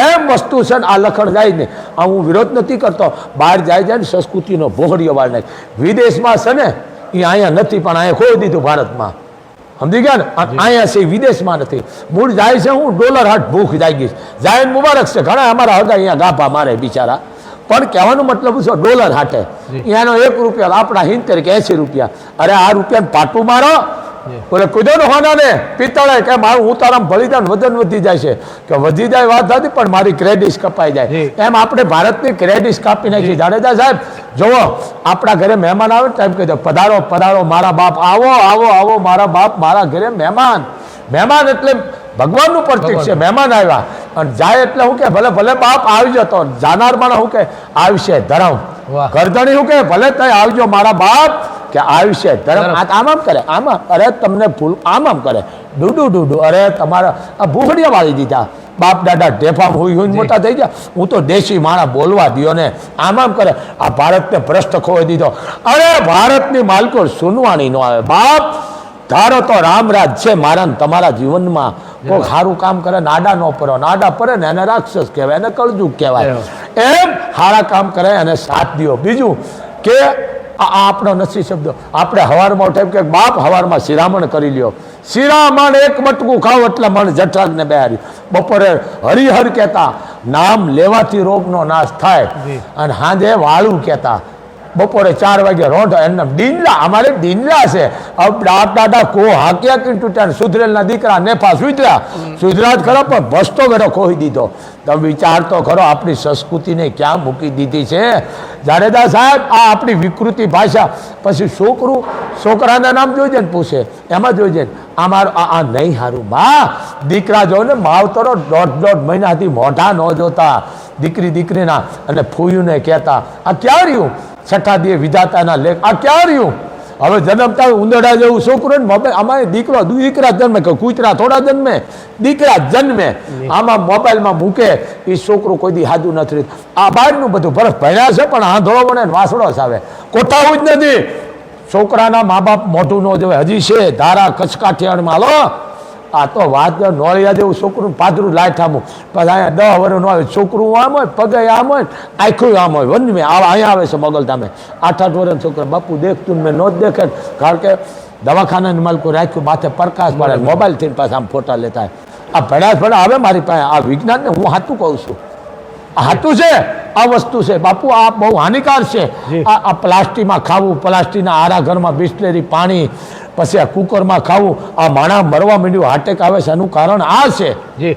એમ વસ્તુ છે ને, આ લખણ જાય ને. આ હું વિરોધ નથી કરતો, બહાર જાય ને સંસ્કૃતિનો ભોગડીયો વાળ નાખ. વિદેશમાં છે ને એ અહીંયા નથી, પણ અહીંયા ખોઈ દીધું ભારતમાં. સમજી ગયા ને? અહીંયા છે, વિદેશમાં નથી. મૂળ જાય છે હું ડોલર હાટ ભૂખ જાગી જાય મુબારક છે. ઘણા અમારા હતા અહીંયા ગાભા મારે બિચારા, પણ કહેવાનો મતલબ શું, ડોલર હાટે અહીંયાનો 1 રૂપિયા આપણા 70 કે 80 રૂપિયા. અરે આ રૂપિયાને પાટું મારો, બોલે કૂદો ને હોના ને પિત્તળે કે મારું ઉતારામ ભળી જાય, વજન વધી જાય છે કે વધી જાય વાત હતી, પણ મારી ક્રેડિટ કપાઈ જાય. એમ આપણે ભારતની ક્રેડિટ કાપી નાખી. જાડેજા સાહેબ જુઓ, આપણા ઘરે મહેમાન આવે ને એમ કહી દો, પધારો પધારો મારા બાપ, આવો આવો આવો મારા બાપ, મારા ઘરે મહેમાન. મહેમાન એટલે ભગવાનનું પ્રતીક છે. મહેમાન આવ્યા અને જાય એટલે હું કે ભલે ભલે બાપ આવી જતો, જાનાર માણસ હું કે આવશે ધરમ, ગરદણી હું કે ભલે તય આવજો મારા બાપ, કે આવશે ધરમ. આમ આમ કરે, આમાં અરે તમને ફૂલ આમ આમ કરે, ડૂડું ડૂડું. અરે તમારા આ ભૂખડિયા વાળી દીધા, બાપ દાદા ઢેફા હુઈ હુઈ મોટા થઈ ગયા. હું તો દેશી માણા બોલવા દો ને, આમ આમ કરે. આ ભારતને ભ્રષ્ટ ખોઈ દીધો. અરે ભારતની માલકો સુનવાણી ન આવે. બાપ ધારો તો રામરાજ છે મારા ને તમારા જીવનમાં. કોઈ સારું કામ કરે નાડા ન પરો, નાડા પરે ને એને રાક્ષસ કહેવાય, એને કળજુગ કહેવાય. એમ સારા કામ કરે અને સાથ દો. બીજું કે આ આપણો નથી શબ્દ. આપણે હવારમાં ઉઠે કે બાપ હવારમાં શિરામણ કરી લ્યો, શિરામણ 1 બટકું ખાવ એટલે મન જઠરાગને બેહારી. બપોરે હરિહર કહેતા, નામ લેવાથી રોગનો નાશ થાય. અને સાંજે વાળું કહેતા. બપોરે 4 વાગે રોંઢ એમને ડીંડલા, અમારે ડીંડલા છે. બાપ દાદા કો હાક્યા કે તૂટ્યા, સુધરેલના દીકરા નેફા સુધર્યા, સુધરા જ ખરો પણ ભસતો વેરો ખોઈ દીધો. તમે વિચાર તો ખરો, આપણી સંસ્કૃતિને ક્યાં મૂકી દીધી છે. જાડેજા સાહેબ આ આપણી વિકૃતિ ભાષા. પછી છોકરાના નામ જોઈજે ને પૂછે, એમાં જોઈજે અમારું આ નહીં સારું. બા દીકરા જો ને માવતરો 1.5 મહિનાથી મોઢા ન જોતા દીકરીના, અને ફૂયુને કહેતા આ ક્યાં રહ્યું, છઠ્ઠા દીએ વિધાતાના લેખ આ ક્યાં રહ્યું. હવે જન્મતા ઉંદરડા જેવું છોકરું ને મોબાઈલ, અમારે દીકરા જન્મે કે કૂતરા થોડા જન્મે, દીકરા જન્મે આમાં મોબાઈલમાં મૂકે. એ છોકરું કોઈ દી હાજુ નથી. આ બહારનું બધું બરફ ભણ્યા છે, પણ આંધળો બને વાસડો જ આવે, કોઠાવું જ નથી. છોકરાના મા બાપ મોઢું ન જોવે. હજી છે ધારા કચ્છ કાઠિયાવાડમાં લો, આ તો વાત નોળિયા જેવું છોકરું પાદરું લાઈટ આમું, પછી અહીંયા 10 વર્ષનું આવે છોકરું આમ હોય, પગે આમ હોય, આખું આમ હોય. વનમે અહીંયા આવે છે મોગલધામે 8-8 વર્ષનું છોકરા. બાપુ દેખતું મેં નો જ દેખે, કારણ કે દવાખાનાની માલકો રાખ્યું, માથે પ્રકાશ પડે, મોબાઈલથી પાછા આમ ફોટા લેતા. આ ભણ્યા આવે મારી પાસે. આ વિજ્ઞાનને હું સાચું કહું છું, આ સાચું છે. આ વસ્તુ છે બાપુ, આ બહુ હાનિકાર છે. આ પ્લાસ્ટિકમાં ખાવું, પ્લાસ્ટિકના આરા ઘરમાં બિસ્લેરી પાણી, પછી આ કુકરમાં ખાવું. આ માણા મરવા માંડ્યું, હાર્ટેક આવે છે. એનું કારણ આ છે.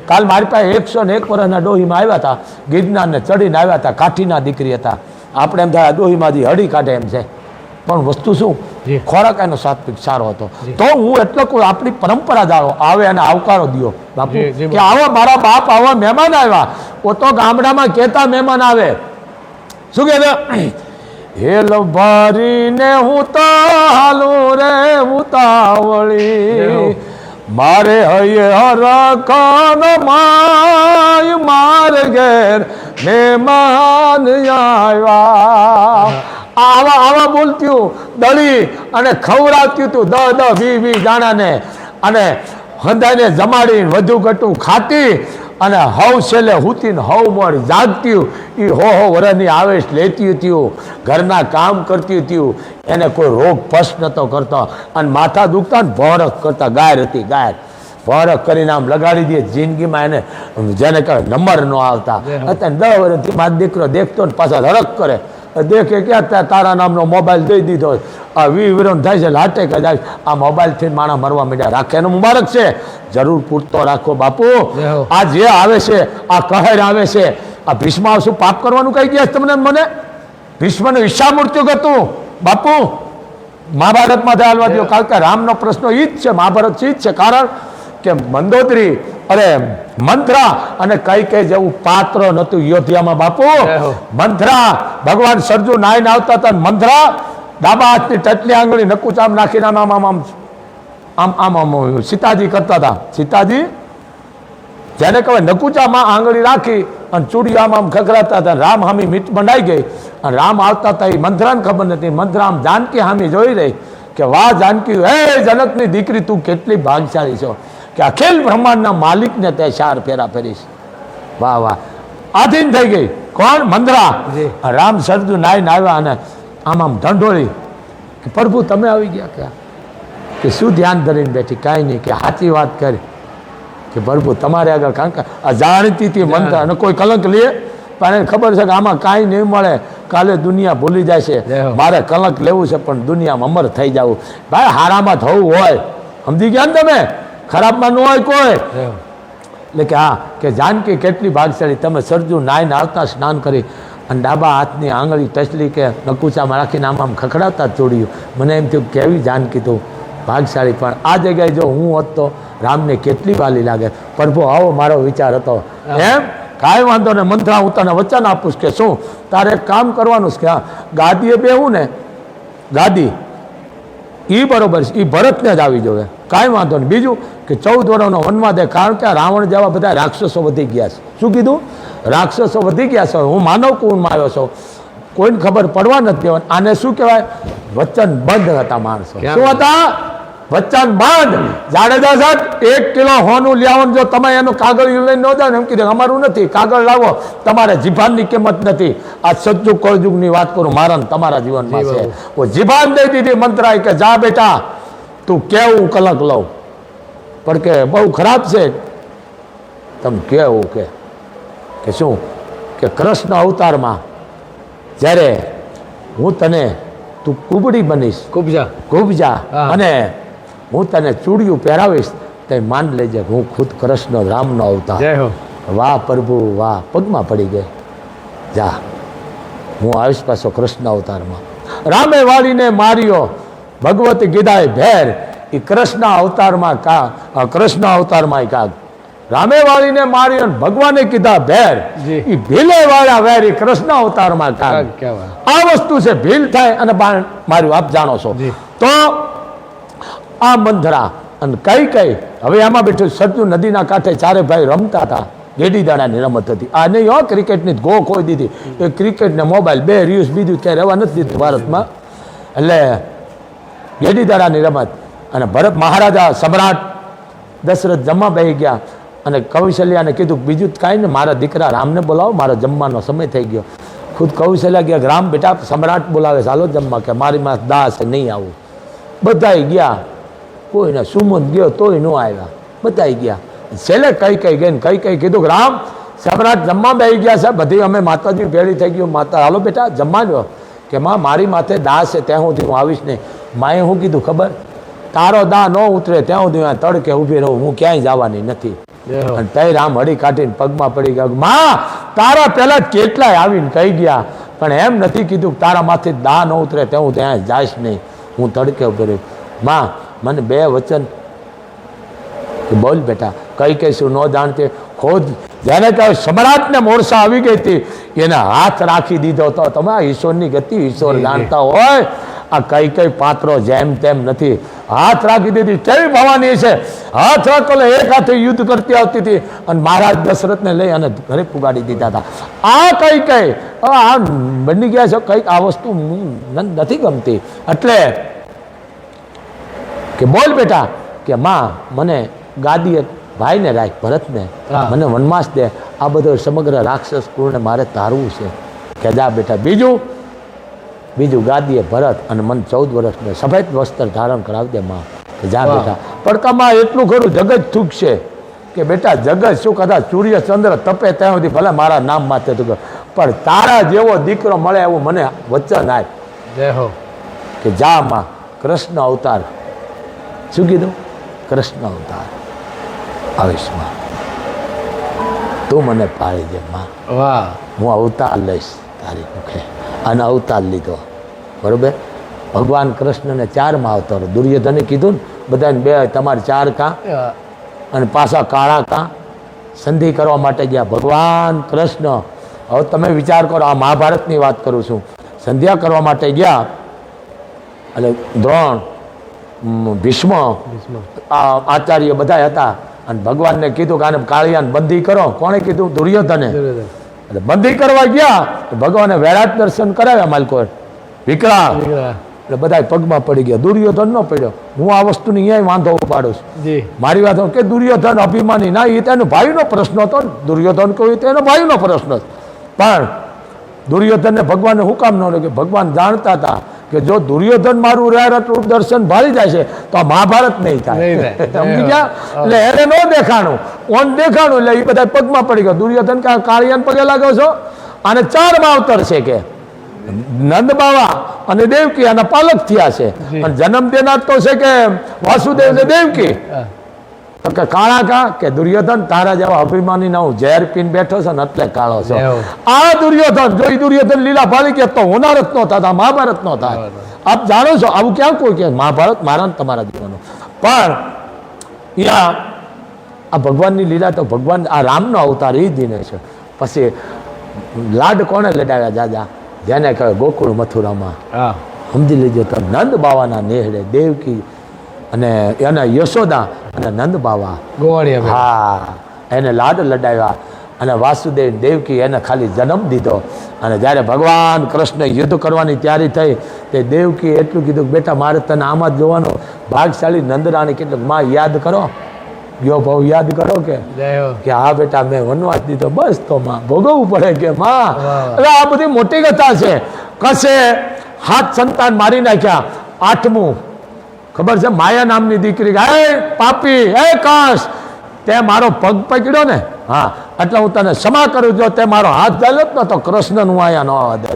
કાલ મારી પાસે 101 વર્ષના ડોહીમાં આવ્યા હતા, ગિરનારને ચડીને આવ્યા હતા, કાઠીના દીકરી હતા. આપણે એમ થાય ડોહીમાંથી હળી કાઢે એમ છે, પણ વસ્તુ શું, ખોરાક એનો સાત્વિક સારો હતો. તો હું એટલે કોઈ આપણી પરંપરા જાળો, આવે અને આવકારો દો બાપુ, કે આવા મારા બાપ આવા મહેમાન આવ્યા. ઓ તો ગામડામાં કહેતા મહેમાન આવે શું કે, હેલ ભરીને હું તો હાલું રે ઉતાવળી, મારે હૈયે હરખન માય માર ઘેર મહેમાન આવ્યા. આવા બોલતું દળી અને ખવડાવતું તું 10-20 જાણાને, અને હંધાઈને જમાડીને વધુ ઘટું ખાતી, અને હવ છેલ્લે હુતીને હવ મળી જાગતી. એ હો વરની આવેશ લેતી હતી, ઘરના કામ કરતી હતી, એને કોઈ રોગ ફસ નહોતો કરતો. અને માથા દુખતા ને ભોરક કરતા, ગાયર હતી ગાયર, ભોરક કરીને આમ લગાડી દે. જિંદગીમાં એને જેને કહે નંબર ન આવતા. અત્યારે 10 વર્ષથી મારો દીકરો દેખતો ને પાછા હરક કરે, દેખે ક્યાં તારા નામનો મોબાઈલ દઈ દીધો. આ 20 વર્ષ થાય છે, લાટે કે જાય. આ મોબાઈલથી માણા મરવા માંડ્યા. રાખે એનું મુબારક છે, જરૂર પૂરતો રાખો બાપુ. આ જે આવે છે, આ કહેર આવે છે, આ ભીષ્મ શું પાપ કરવાનું કઈ ગયા તમને? મને ભીષ્મને ઈચ્છા મૃત્યુ હતું બાપુ. મહાભારતમાં હાલવા દો, કારણ કે રામનો પ્રશ્ન ઈ જ છે, મહાભારત ઈ જ છે. કારણ કે મંદોદરી અરે મંથરા અને કઈ જેવું પાત્ર નતું યોધ્યામાં બાપુ. મંથરા ભગવાન સરજુ નાઈને આવતા હતા, મંથરા ડાબા હાથની ટટલી આંગળી નકુચામ નાખીને આમ આમ આમ આમ આમ આમ સીતાજી કરતા હતા. સીતાજી જેને કહેવાય નકુચામાં આંગળી રાખી અને ચૂડી આમ આમ ખખડાતા હતા. રામ હામી મીટ બંધાઈ ગઈ અને રામ આવતા હતા, એ મંથરાને ખબર નથી. મંથરા આમ જાનકી હામી જોઈ રહી કે વાહ જાનકી, હે જનકની દીકરી, તું કેટલી ભાગશાળી છો કે અખિલ બ્રહ્માંડના માલિકને તે 4 ફેરા ફેરીશ. વાહ વાહ, આધીન થઈ ગઈ. કોણ? મંદરા. જી. રામ સરજુ નાઈને આવ્યા અને આમ ઢંઢોળી કે પ્રભુ તમે આવી ગયા ક્યાં? કે શું ધ્યાન ધરીને બેઠી? કાંઈ નહીં, કે સાચી વાત કરી કે પ્રભુ તમારે આગળ કારણ કે અજાણતી હતી મંત્ર, અને કોઈ કલંક લે પણ એને ખબર છે કે આમાં કાંઈ નહીં મળે, કાલે દુનિયા ભૂલી જાય છે, મારે કલંક લેવું છે પણ દુનિયામાં અમર થઈ જવું. ભાઈ હારામાં થવું હોય, સમજી ગયા ને તમે, ખરાબમાં ન હોય કોઈ. એટલે કે હા, કે જાનકી કેટલી ભાગશાળી, તમે સરજુ નાઈને આવતા સ્નાન કરી અને ડાબા હાથની આંગળી ટચલી કે નકુચામાં રાખીને આમ ખખડાવતા ચોડ્યું. મને એમ થયું કેવી જાનકી તું ભાગશાળી. પણ આ જગ્યાએ જો હું હોત તો રામને કેટલી વાલી લાગે. પ્રભુ આવો મારો વિચાર હતો. એમ કાંઈ વાંધો ને, મંત્રા હું તને વચન આપું કે શું તારે એક કામ કરવાનું છે કે હા ગાદીએ બેહું ને, ગાદી એ બરોબર છે, એ ભરતને જ આવી જોઈએ, કાંઈ વાંધો નહીં. બીજું કે 14 વર્ષનો વનમાં દે, કારણ કે રાવણ જેવા બધા રાક્ષસો વધી ગયા છે. શું કીધું? રાક્ષસો વધી ગયા છે. હું માનવ કુળમાં આવ્યો છું, કોઈને ખબર પડવા નથી દેવાની. આને શું કહેવાય? વચન બંધ હતા માણસો. શું હતા? વચન બંધ. જાડેજા સાહેબ 1 કિલો હોનું લેવાનું, જો તમે એનું કાગળ લઈને ન જાઓ ને, એમ કીધું અમારું નથી, કાગળ લાવો, તમારે જીભાનની કિંમત નથી. આ સજ્જુગ કળજુગની વાત કરું, મારા ને તમારા જીવનમાં છે. હું જીભાન દઈ દીધી મંત્રાએ કે જા બેટા તું કેવું કલંક લઉં, પણ કે બહુ ખરાબ છે તમે કેવું કે શું કે કૃષ્ણ અવતારમાં જ્યારે હું તને તું કુબડી બનીશ, કુબજા અને હું તને ચૂડિયું પહેરાવીશ, તે માન લેજે હું ખુદ કૃષ્ણ રામનો અવતાર. વાહ પ્રભુ વાહ, પગમાં પડી ગઈ. જા હું આવીશ પાછો કૃષ્ણ અવતારમાં. રામે વાળીને માર્યો, ભગવતી ગીધાએ ભેર, એ કૃષ્ણ અવતારમાં કૃષ્ણ અવતારમાં કાગ રામે વાળીને માર્યો, ભગવાને કીધા ભેર, એ ભીલે વાળા વેર, એ કૃષ્ણ અવતારમાં કાગ. આ વસ્તુ છે, ભીલ થાય અને બાણ માર્યું, આપ જાણો છો. તો આ મંથરા અને કઈ હવે આમાં બેઠું સરજુ નદીના કાંઠે 4 ભાઈ રમતા હતા. ગેડી દાડાની રમત હતી આ નહીં હો, ક્રિકેટની ગો ખોઈ દીધી. એ ક્રિકેટ ને મોબાઈલ 2 રીલ્સ, બીજું ક્યાંય રહેવા નથી દીધું ભારતમાં. એટલે ગેડી દાડાની રમત. અને ભરત મહારાજા સમ્રાટ દશરથ જમવા બેસી ગયા અને કૌશલ્યાને કીધું બીજું કાંઈ ને, મારા દીકરા રામને બોલાવો, મારો જમવાનો સમય થઈ ગયો. ખુદ કૌશલ્યા ગયા, રામ બેટા સમ્રાટ બોલાવે ચાલો જમવા, કે મારી માં દાસ નહીં આવું. બધાય ગયા, કોઈને સુમંત ગયો તોય ન આવ્યા, બધાય ગયા. છેલ્લે કઈ ગઈ ને કઈ કીધું કે રામ સમ્રાટ જમવા બેસી ગયા છે, બધી અમે માતાજી ભેળી થઈ ગયું, માતા હાલો બેટા જમવા જો. કે માં મારી માથે દાસ છે, ત્યાં સુધી હું આવીશ નહીં. માએ શું કીધું ખબર? તારો દા ન ઉતરે ત્યાં સુધી તડકે ઊભી રહું, હું ક્યાંય જવાની નથી. અને તઈ રામ હળી કાઢીને પગમાં પડી ગયા, માં તારા પહેલા કેટલાય આવીને કહી ગયા, પણ એમ નથી કીધું કે તારા માથે દા ન ઉતરે ત્યાં હું ત્યાં જઈશ નહીં, હું તડકે ઊભી રહી. માં મને 2 વચન બોલ બેટા. કઈ શું ન જાણતી, ખુદ જેને કહે સમ્રાટને મોરસા આવી ગઈ હતી, એને હાથ રાખી દીધો હતો. તમે ઈશ્વરની ગતિ ઈશ્વર જાણતા હોય. આ કઈ પાત્રો જેમ તેમ નથી, હાથ રાખી દીધી. કેવી ભવાની છે, હાથ રાખો એક હાથે યુદ્ધ કરતી આવતી હતી અને મહારાજ દશરથને લઈ અને ઘરે પુગાડી દીધા હતા. આ કઈ આ બની ગયા છે કઈક, આ વસ્તુ નથી ગમતી. એટલે કે બોલ બેટા કે માં મને ગાદીએ ભાઈને રાખ, ભરતને મને વનવાસ દે, આ બધો સમગ્ર રાક્ષસ કુળને મારે તારવું છે. કે જા બેટા. બીજું ગાદીએ ભરત અને મને 14 વર્ષને સફેદ વસ્ત્ર ધારણ કરાવી દે માં. કે જા બેટા. પડકામાં એટલું ખરું જગત થૂકશે કે બેટા જગત શું કદાચ સૂર્ય ચંદ્ર તપે ત્યાં સુધી ભલે મારા નામ માથે થૂકે, પણ તારા જેવો દીકરો મળે એવું મને વચન આપ. જય હો. કે જા માં કૃષ્ણ અવતાર. શું કીધું? કૃષ્ણ અવતાર આવીશમાં તું મને પાળી દે માં. વાહ. હું અવતાર લઈશ તારી મુખે. અને અવતાર લીધો, બરોબર. ભગવાન કૃષ્ણને 4માં અવતારો. દુર્યોધને કીધું ને બધાને 2 તમારે 4 કાં અને પાછા કાળા કાં સંધિ કરવા માટે ગયા ભગવાન કૃષ્ણ. હવે તમે વિચાર કરો, આ મહાભારતની વાત કરું છું. સંધ્યા કરવા માટે ગયા એટલે દ્રોણ, ભીષ્મ, આચાર્ય બધા હતા. અને ભગવાનને કીધું કે આને કાળિયાને બંધી કરો. કોણે કીધું? દુર્યોધને. એટલે બંધી કરવા ગયા, ભગવાને વેળાટ દર્શન કરાવ્યા માલકો વિકરાળ. એટલે બધા પગમાં પડી ગયા. દુર્યોધન ન પડ્યો. હું આ વસ્તુની અહીંયા વાંધો ઉપાડું છું. જી મારી વાત કે દુર્યોધન અભિમાની ના, એ તેનો ભાઈનો પ્રશ્ન હતો ને. દુર્યોધન કહ્યું તો એનો ભાઈનો પ્રશ્ન હતો. પણ દુર્યોધનને ભગવાનને હું કામ ન લે કે ભગવાન જાણતા હતા કે જો દુર્યોધન મારું રેરટ રૂપ દર્શન ભાળી જાય છે તો આ મહાભારત નહીં થાય. સમજી ગયા? એટલે એને ન દેખાણું, ઓન દેખાણું, એટલે એ બધા પગમાં પડી ગયો. દુર્યોધન કાળિયાને પગે લાગ્યો છો. અને 4 માવતર છે કે નંદ બાવા અને દેવકી આના પાલક થયા છે. અને જન્મ દેનાર તો છે કે વાસુદેવ ને દેવકી. તો કે કાળા કા કે દુર્યોધન તારા જેવા અભિમાની ના હું ઝેર પીને બેઠો છે ને એટલે કાળો છો. આ દુર્યોધન જો એ દુર્યોધન લીલા ભાળી ગયા તો હોનારત નો થતા, મહાભારત નો થાય. આપ જાણો છો આવું ક્યાં કોઈ કે મહાભારત મારા ને તમારા જીવનનું. પણ અહીંયા આ ભગવાનની લીલા તો ભગવાન આ રામનો અવતાર એ દિને છે. પછી લાડ કોને લડાવ્યા જાજા? જેને કહે ગોકુળ મથુરામાં. સમજી લેજો તો નંદ બાવાના નેહડે દેવકી અને એના યશોદા અને નંદ બાવા ગોવાળિયા. હા, એને લાડ લડાવ્યા. અને વાસુદેવ દેવકી એને ખાલી જન્મ દીધો. અને જ્યારે ભગવાન કૃષ્ણ યુદ્ધ કરવાની તૈયારી થઈ તે દેવકી એટલું કીધું બેટા મારે તને આમાં જ જોવાનો. ભાગશાળી નંદરાણી કેટલું માં યાદ કરો, ગયો ભાવ યાદ કરો કે હા બેટા મેં વનવાસ દીધો. બસ તો માં ભોગવવું પડે કે માં. એટલે આ બધી મોટી કથા છે. કશે 7 સંતાન મારી નાખ્યા. 8મું ખબર છે માયા નામની દીકરી, હે પાપી, હે કાશ તે મારો પગ પકડ્યો ને, હા એટલે હું તને ક્ષમા કરું. જો તે મારો હાથ ચાલ્યો ને તો કૃષ્ણનું આયા ન આવે.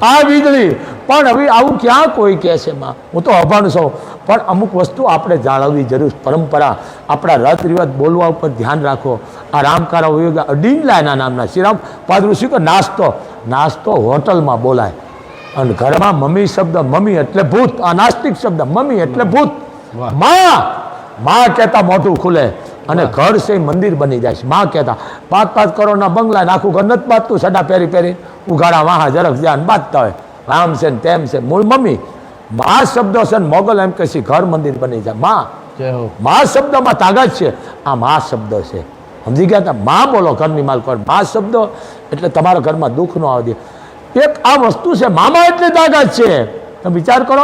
આ વીજળી પણ હવે આવું ક્યાં કોઈ કહે છે માં? હું તો અભણ છું. પણ અમુક વસ્તુ આપણે જાળવવી જરૂર. પરંપરા, આપણા રથ રિવાજ બોલવા ઉપર ધ્યાન રાખો. આ રામકારા વિયોગ અડીંગલા એના નામના શ્રીરામ પાદરું શું કે નાસ્તો હોટલમાં બોલાય. અને ઘરમાં મમ્મી શબ્દ, મમ્મી એટલે ભૂત. આ નાસ્તિક શબ્દ મમ્મી એટલે ભૂત. માં કહેતા મોઢું ખુલે અને ઘર છે મંદિર બની જાય છે. માં કહેતા 5-5 કરોડના બંગલા આખું ઘર નથી બાંધતું. સડા પહેરી ઉઘાડા વાહા જરાક ધ્યાન બાંધતા હોય. રામ છે ને તેમ છે. મૂળ મમ્મી. માં શબ્દ છે ને મોગલ એમ કહે છે ઘર મંદિર બની જાય. માં શબ્દમાં તાકાત છે. આ માં શબ્દ છે. સમજી ગયા હતા? માં બોલો ઘરની માલકો. માં શબ્દ એટલે તમારા ઘરમાં દુઃખ ન આવે. એક આ વસ્તુ છે. મામા એટલે તાકાત છે. તમે વિચાર કરો,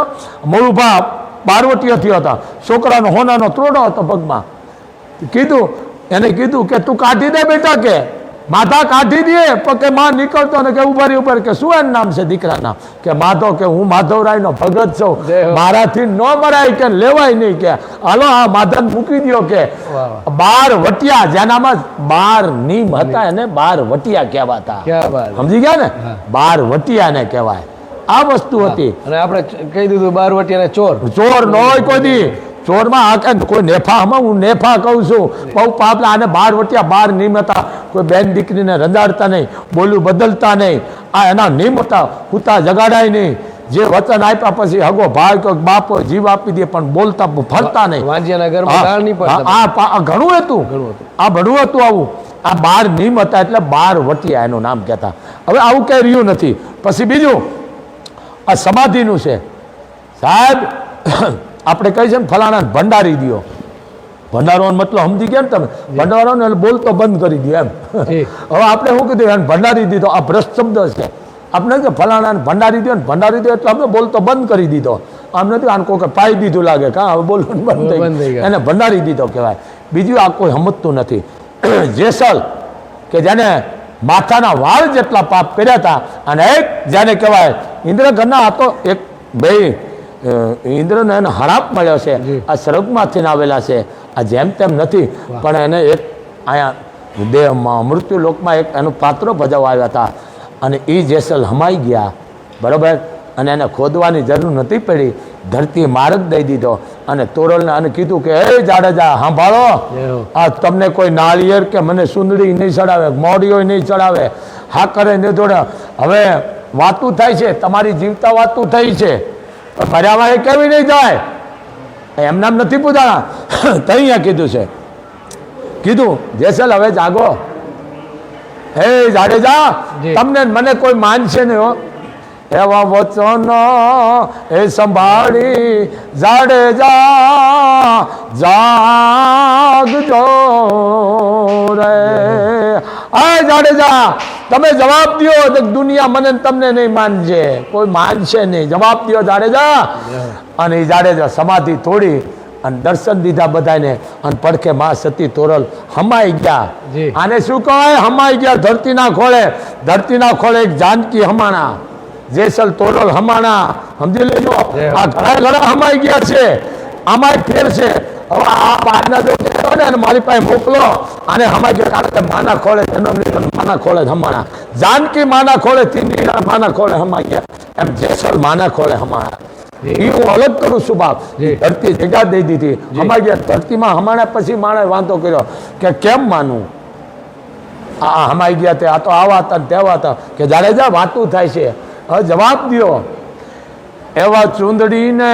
મોળુભા બારવટીઓ થયો હતા. છોકરાનો હોનાનો ત્રોડો હતો પગમાં. કીધું એને કીધું કે તું કાઢી દે બેટા, કે માથા કાઢી દે. પણ કે માં નીકળતો ને કે ઉભારી ઉપર કે શું એનું નામ છે દીકરાના? કે માધવ. કે હું માધવરાયનો ભગત છું, મારાથી ન મરાય કે લેવાય નહીં. કે હાલો આ માધવ મૂકી દો. કે 12 વટિયા જેનામાં 12 નીમ હતા એને 12 વટિયા કહેવાતા. સમજી ગયા ને? 12 વટિયા ને કહેવાય. આ વસ્તુ હતી. અને આપણે કહી દીધું 12 વટિયાને ચોર. ચોર ન હોય કોઈ દી. ચોરમાં કોઈ નેફામાં હું નેફા કહું છું. બહુ પાપ. આને 12 વટિયા 12 નિયમ હતા. કોઈ બેન દીકરીને રંજાડતા નહીં, બોલું બદલતા નહીં. આ એના નિયમ હતા. હુતા જગાડાય નહીં. જે વચન આપ્યા પછી હગો ભાઈ કે બાપો જીવ આપી દે પણ બોલતા ફરતા નહીં. વાંજિયાના ઘરમાં દાળ નહીં પડતા. આ ઘણું હતું. આ ભણું હતું આવું. આ 12 નિયમ હતા એટલે 12 વટિયા એનું નામ કહેતા. હવે આવું કઈ રહ્યું નથી. પછી બીજું આ સમાધિનું છે સાહેબ. આપણે કહી છે ને ફલાણા ભંડારી દો. ભંડારો મતલબ સમજી ગયા ને તમે? ભંડારો ને બોલતો બંધ કરી દો એમ. હવે આપણે શું કીધું એને ભંડારી દીધો. આ ભ્રષ્ટ શબ્દ છે. આપણે કે ફલાણા ભંડારી દો ને ભંડારી દો એટલે આપણે બોલતો બંધ કરી દીધો. આમ નથી આને કોઈ પાઈ દીધું લાગે કા હવે બોલવાનું બંધ થઈ ગયું. એને ભંડારી દીધો કહેવાય. બીજું આ કોઈ સમજતું નથી. જેસલ કે જેને માથાના વાળ જેટલા પાપ કર્યા હતા. અને એક જેને કહેવાય ઇન્દ્રઘરના હતો. એક ભાઈ ઇન્દ્રને એને હરાપ મળ્યો છે. આ સ્વર્ગમાંથી આવેલા છે. આ જેમ તેમ નથી. પણ એને એક અહીંયા દેહમાં મૃત્યુ લોકમાં એક એનું પાત્ર ભજવવા આવ્યા હતા. અને એ જેસલ હમાઈ ગયા. બરાબર. અને એને ખોદવાની જરૂર નથી પડી. ધરતી માર્ગ દઈ દીધો. અને તોરલને અને કીધું કે હે જાડેજા સાંભળો, આ તમને કોઈ નાળિયેર કે મને સુંદડી નહીં ચડાવે, મોડીઓ નહીં ચડાવે, હાકરે નહીં દોડે. હવે વાતું થાય છે, તમારી જીવતા વાતું થઈ છે, મર્યામાં એ કેવી નહીં જાય? એમનામ નથી પૂછાણા. તો અહીંયા કીધું છે. કીધું જેસલ હવે જાગો. હે જાડેજા તમને મને કોઈ માનશે નહીં હો. એવા વચનો એ સંભાળી જાડેજા જાગજો રે. આ જાડેજા તમે જવાબ દો તો દુનિયા મને ને તમને નહીં માનશે, કોઈ માનશે નહીં. જવાબ દો જાડેજા. અને એ જાડેજા સમાધિ તોડી અને દર્શન દીધા બધાને અને પડખે માં સતી તોરલ હમાઈ ગયા. જી. આને શું કહેવાય? હમાઈ ગયા ધરતીના ખોળે. ધરતીના ખોળે એક જાનકી હમાણા, જેસલ તોરલ હમાણા. સમજી લેજો, આ ઘણા હમાઈ ગયા છે. આમાં ફેર છે. હવે આ પાટના જો કહેવાય ને અને મારી પાસે મોકલો અને હમાઈ ગયા, કારણ કે માના ખોળે જન્મ લીધો, માના ખોળે હમાણા. જાનકી માના ખોળે, તીનડીના માના ખોળે હમાઈ ગયા, એમ જેસલ માના ખોળે હમાણા. એ હું અલગ કરું છું બાપ. ધરતી જગ્યા દઈ દીધી, હમાઈ ગયા. ધરતીમાં હમાણા પછી માણે વાંધો કર્યો કે કેમ માનું, આ હમાઈ ગયા તે આ તો આવા હતા તેવા હતા. કે જાડેજા વાતું થાય છે, હવે જવાબ દો. એવા ચૂંદડીને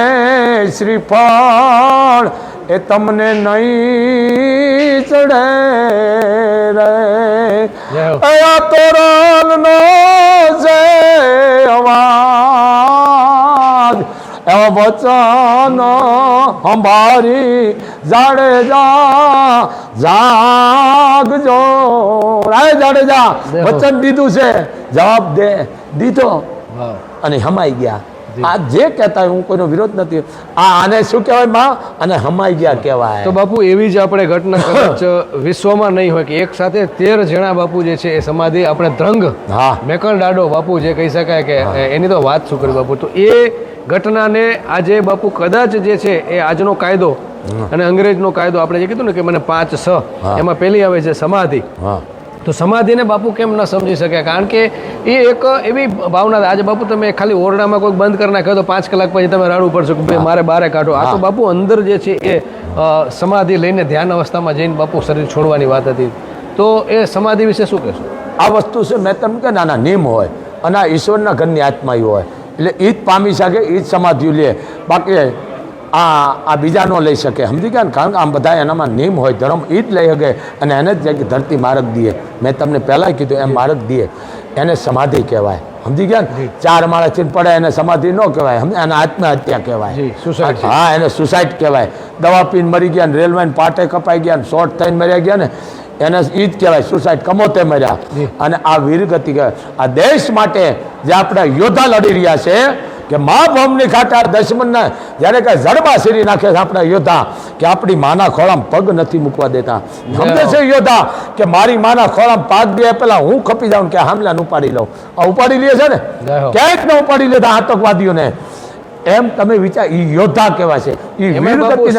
શ્રીફળ એ તમને નહીં ચડે રે, આ તોરણનો છે અવાજ, એવા વચન સંભાળી જાડેજા જાગજો. રાય જાડેજા વચન દીધું છે, જવાબ દે દીધો અને હમાઈ ગયા. આ જે કહેતા હોય, હું કોઈનો વિરોધ નથી. આને શું કહેવાય માં? અને હમાઈ ગયા કહેવાય. તો બાપુ એવી જ આપણે ઘટના કદાચ વિશ્વમાં નહીં હોય કે એક સાથે 13 જણા બાપુ જે છે એ સમાધિ આપણે દ્રંગ હા મેકલ ડાડો બાપુ જે કહી શકાય કે એની તો વાત શું કરી બાપુ. તો એ ઘટનાને આજે બાપુ કદાચ જે છે એ આજનો કાયદો અને અંગ્રેજનો કાયદો આપણે જે કીધું ને કે મને 5 એમાં પહેલી આવે છે સમાધિ. હા તો સમાધિને બાપુ કેમ ન સમજી શક્યા? કારણ કે એ એક એવી ભાવના. આજે બાપુ તમે ખાલી ઓરડામાં કોઈ બંધ કરી નાખ્યો તો 5 કલાક પછી તમે રડવું પડશે કે ભાઈ મારે બહાર કાઢો. આ તો બાપુ અંદર જે છે એ સમાધિ લઈને ધ્યાન અવસ્થામાં જઈને બાપુ શરીર છોડવાની વાત હતી. તો એ સમાધિ વિશે શું કહેશો? આ વસ્તુ છે, મેં તમને કે નાના નિયમ હોય અને આ ઈશ્વરના ઘરની આત્મા હોય એટલે એ જ પામી શકે, એ જ સમાધિ લે. બાકી આ બીજા ન લઈ શકે. સમજી ગયા ને? કારણ કે આમ બધા એનામાં નિયમ હોય, ધર્મ એ જ લઈ શકે અને એને જ જાય કે ધરતી માર્ગ દીએ. મેં તમને પહેલાં કીધું એમ માર્ગ દીએ, એને સમાધિ કહેવાય. સમજી ગયા ને? 4 માળા ચીન પડે એને સમાધિ ન કહેવાય, એને આત્મહત્યા કહેવાય. હા, એને સુસાઇડ કહેવાય. દવા પીને મરી ગયા ને, રેલવે પાટે કપાઈ ગયા ને, શોર્ટ થઈને મર્યા ગયા ને, એને એ જ કહેવાય સુસાઇડ, કમોતે મર્યા. અને આ વીરગતિ કહેવાય. આ દેશ માટે જે આપણે યોદ્ધા લડી રહ્યા છે કે મા ભૌમની ખાટા દુશ્મનને જ્યારે કઈ જડબા સીરી નાખે છે આપણા યોદ્ધા, કે આપણી માના ખોળામાં પગ નથી મૂકવા દેતા. સમજે છે યોદ્ધા કે મારી માના ખોળામાં પાક દે પેલા હું ખપી જાઉં કે હામલાને ઉપાડી લઉં. આ ઉપાડી લે છે ને, ક્યાંક ને ઉપાડી લેતા આતંકવાદીઓને. એમ તમે વિચાર, એ યોદ્ધા કહેવાય છે.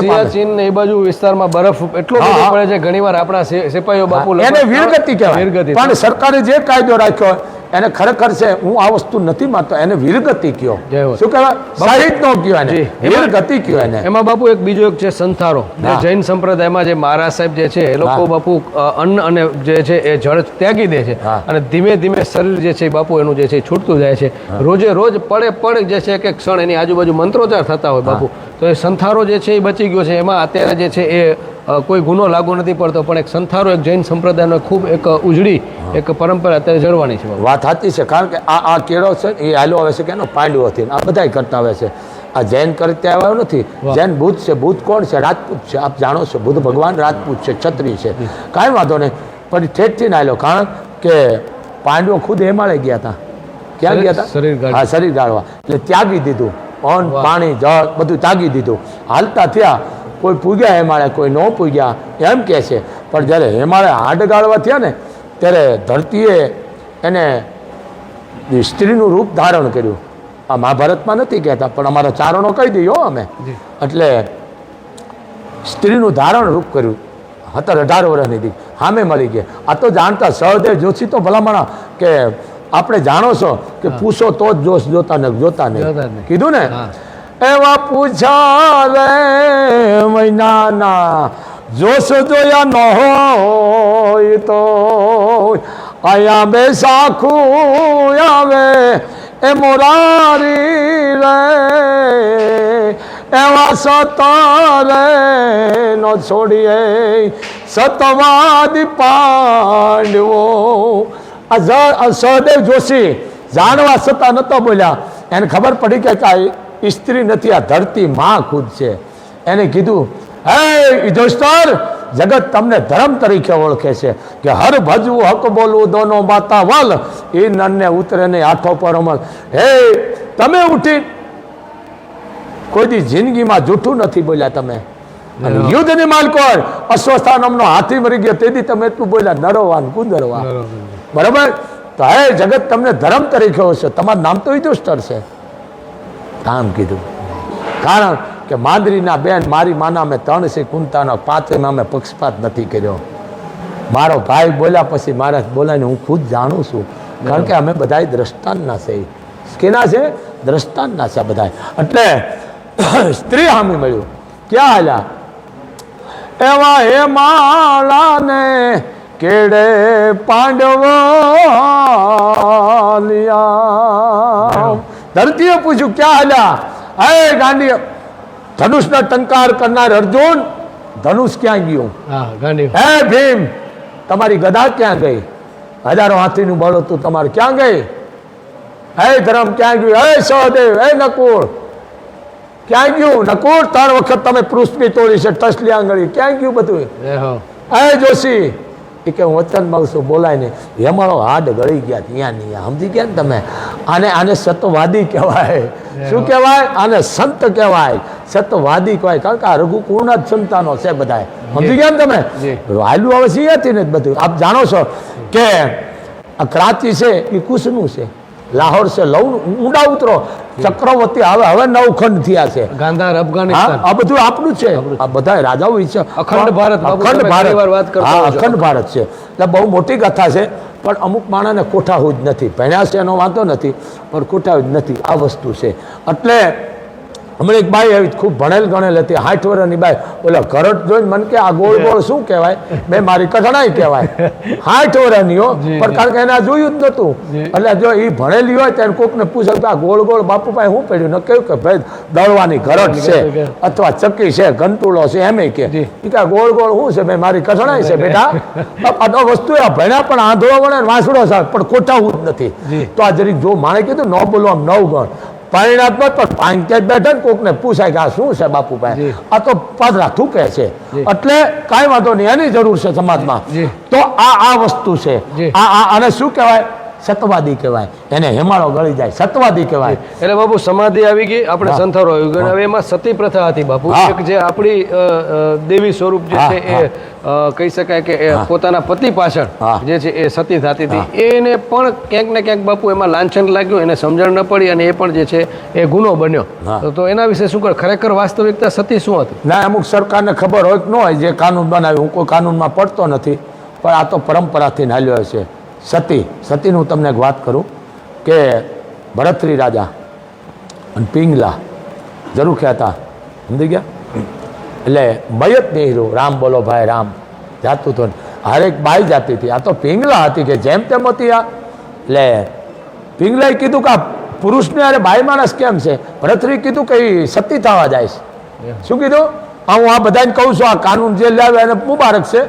સિયાચીન એ બાજુ વિસ્તારમાં બરફ એટલો બધો પડે છે, ઘણીવાર આપણા સિપાહીઓ બાપુ એને વીરગતિ કહેવાય. પણ સરકારે જે કાયદો રાખ્યો એને ખરેખર છે, હું આ વસ્તુ નથી માનતો, એને વીરગતિ કયો. શું કહેવાય? શહીદ નો કયો એને, વીરગતિ કયો એને. એમાં બાપુ એક બીજો એક છે સંથારો. જૈન સંપ્રદાયમાં જે મહારાજ સાહેબ જે છે એ લોકો બાપુ અન્ન અને જે છે એ જળ ત્યાગી દે છે અને ધીમે ધીમે શરીર જે છે બાપુ એનું જે છે છૂટતું જાય છે. રોજે રોજ પડે જે છે એક ક્ષણ એની આજુબાજુ મંત્રોચ્ચાર થતા હોય બાપુ. તો એ સંથારો જે છે એ બચી ગયો છે. એમાં અત્યારે જે છે એ કોઈ ગુનો લાગુ નથી પડતો, પણ એક સંથારો એક જૈન સંપ્રદાયનો ખૂબ એક ઉજળી એક પરંપરા અત્યારે જળવાની છે. વાત સાચી છે, કારણ કે આ કેળો છે એ હાલો આવે છે કે એનો પાંડવોથી આ બધા કરતા આવે છે. આ જૈન કરતા આવ્યો નથી. જૈન બુદ્ધ છે. બુદ્ધ કોણ છે? રાજપૂત છે. આપ જાણો છો, બુદ્ધ ભગવાન રાજપૂત છે, ક્ષત્રિય છે. કાંઈ વાંધો નહીં, પણ ઠેઠથી ના આવ્યો. કારણ કે પાંડવો ખુદ હિમાલય ગયા હતા. ક્યાં ગયા હતા? હા, શરીર ગાળવા. એટલે ત્યાગી દીધું, અન્ન પાણી જળ બધું ત્યાગી દીધું. હાલતા થયા, કોઈ પૂગ્યા હિમાલય, કોઈ ન પૂગ્યા એમ કહે છે. પણ જ્યારે હિમાલય હાડ ગાળવા થયા ને ત્યારે ધરતીએ એને સ્ત્રીનું રૂપ ધારણ કર્યું. આ મહાભારતમાં નથી કહેતા, પણ અમારા ચારણો કહી દઈએ અમે. એટલે સ્ત્રીનું ધારણ રૂપ કર્યું. 17-18 વર્ષની હતી, સામે મરી ગયા. આ તો જાણતા સહદેવ જોશી તો ભલામણા કે આપણે જાણો છો કે પૂછો તો જ જોશ, જોતા નહીં કીધું ને. એવા પૂછા રે મહિનાના જોશ જોયા ન હોય તો અહીંયા બે સાખું આવે એ મોરારી રે. એવા સતારે નો છોડીએ સતવાદી પાંડવો. આ સહદેવ જોશી જાણવા છતાં નતો બોલ્યા. એને ખબર પડી કે સ્ત્રી નથી, આ ધરતી માં ખુદ છે. એને કીધું, હે યુધિષ્ઠિર, જગત તમને ધર્મ તરીકે ઓળખે છે કે હર ભજવું હક બોલવું દોનો માતા વલ એ નનને ઉતરે નહીં આઠો પર અમલ. હે તમે ઉઠી કોઈ દી જિંદગીમાં જૂઠું નથી બોલ્યા તમે. અને યુદ્ધની માલકો અશ્વસ્થાનમનો હાથી મરી ગયો તેથી તમે એટલું બોલ્યા નરોવાન કુંદરવા. બરાબર. તો હે જગત તમને ધર્મ તરીકે ઓળખે. તમારું નામ તો યુધિષ્ઠિર છે. આમ કીધું કારણ કે માંદરીના બેન મારી માના મેં 3 છે કુંતાના 5 નામે પક્ષપાત નથી કર્યો. મારો ભાઈ બોલ્યા પછી મારા બોલાને હું ખુદ જાણું છું કારણ કે અમે બધા દ્રષ્ટાંતના છે. કેના છે? દ્રષ્ટાંતના છે બધા. એટલે સ્ત્રી સામે મળ્યું ક્યાં હાલ્યા એવા હે માળાને કેડે પાંડવાલિયા. ધરતીએ પૂછ્યું ક્યાં હાલ્યા? હે ગાંડી ધનુષનો ટંકાર કરનાર અર્જુન ધનુષ ક્યાં ગયું? હે ભીમ તમારી ગદા ક્યાં ગઈ? હજારો હાથીનું બળ હતું તમારે ક્યાં ગઈ? હે ધર્મ ક્યાં ગયું? હે સહદેવ હે નકુળ ક્યાં ગયું? નકુળ 3 વખત તમે પૃથ્વી તોડી છે ટસલી આંગળી ક્યાં ગયું બધું? હે જોશી એ કે હું વચન માગું છું બોલાય નહીં. હેમાળો હાડ ગળી ગયા ત્યાં નહીં સમજી ગયા ને તમે. આને સતવાદી કહેવાય. શું કહેવાય? આને સંત કહેવાય, સતવાદી કહેવાય. કારણ કે આ રઘુકુળના જ સંતાનો છે બધા. સમજી ગયા ને તમે. વાયલું હવે સિંહથી ને બધું આપ જાણો છો કે આ ક્રાંતિ છે એ કુશનું છે. લાહોર છે લવ ઊંડા ઉતરો ચક્રવર્તી હવે 9 ખંડ થયા છે. ગાંધાર અફઘાનિસ્તાન આ બધું આપણું છે. આ બધા રાજાઓ છે. અખંડ ભારત. અખંડ ભારત અખંડ ભારત છે. એટલે બહુ મોટી કથા છે પણ અમુક માણસને કોઠાવું જ નથી. ભણ્યા છે એનો વાંધો નથી પણ કોઠાવું જ નથી. આ વસ્તુ છે. એટલે હમણાં એક બાઈ આવી ખૂબ ભણેલ ગણેલ હતી 60 વર્ષની બાઈ. ઓલા ઘરટ જોઈને મને કે આ ગોળ ગોળ શું કહેવાય? મેં મારી કઠણાઈ કહેવાય. 60 વર્ષની હો પણ કારણ કે એને આ જોયું જ નહોતું. એટલે જો એ ભણેલી હોય ત્યારે કોકને પૂછે કે આ ગોળ ગોળ બાપુભાઈ શું પડ્યું? ને કહ્યું કે ભાઈ દળવાની ઘરટ છે અથવા ચક્કી છે ગંટુળો છે એમ કે આ ગોળ ગોળ શું છે? મેં મારી કઠણાઈ છે બેટા. આ તો વસ્તુ ભણ્યા પણ આંધળો વણે વાંસડો સાહેબ પણ કોઠાવું જ નથી. તો આ જરીક જો માણે કીધું ન બોલવા 9 ગણ પરિણાત્મક પણ પાંચે બેઠા ને કોકને પૂછાય કે આ શું છે બાપુભાઈ? આ તો પાદરા થૂકે છે. એટલે કાંઈ વાંધો નહીં એની જરૂર છે સમાજમાં. તો આ વસ્તુ છે. આને શું કહેવાય? સતવાદી કહેવાય. એને હેમાળો ગળી જાય સતવાદી કહેવાય. એટલે બાપુ સમાધિ આવી ગઈ આપણે સંથારો આવી ગયો. હવે એમાં સતી પ્રથા હતી બાપુ. એક જે આપણી દેવી સ્વરૂપ જે છે એ કહી શકાય કે પોતાના પતિ પાછળ જે છે એ સતી થતી હતી. એને પણ ક્યાંક ને ક્યાંક બાપુ એમાં લાંછન લાગ્યું, એને સમજણ ન પડી અને એ પણ જે છે એ ગુનો બન્યો. તો એના વિશે શું ખરેખર વાસ્તવિકતા સતી શું હતી? ના અમુક સરકારને ખબર હોય કે ન હોય જે કાનૂન બનાવ્યું. હું કોઈ કાનૂનમાં પડતો નથી પણ આ તો પરંપરાથી હાલ્યો છે. સતીનું હું તમને એક વાત કરું કે ભરતરી રાજા અને પિંગલા જરૂર કહેતા સમજી ગયા. એટલે મયત નહીં રામ બોલો ભાઈ રામ જાતું હતું. હરેક બાઈ જાતી હતી. આ તો પિંગલા હતી કે જેમ તેમ હતી. આ એટલે પિંગલાએ કીધું કે આ પુરુષને અરે બાઈ માણસ કેમ છે? ભરતરી કીધું કે એ સતી થવા જાય છે. શું કીધું? હું આ બધાને કહું છું આ કાનૂન જે લાવે એને મુબારક છે.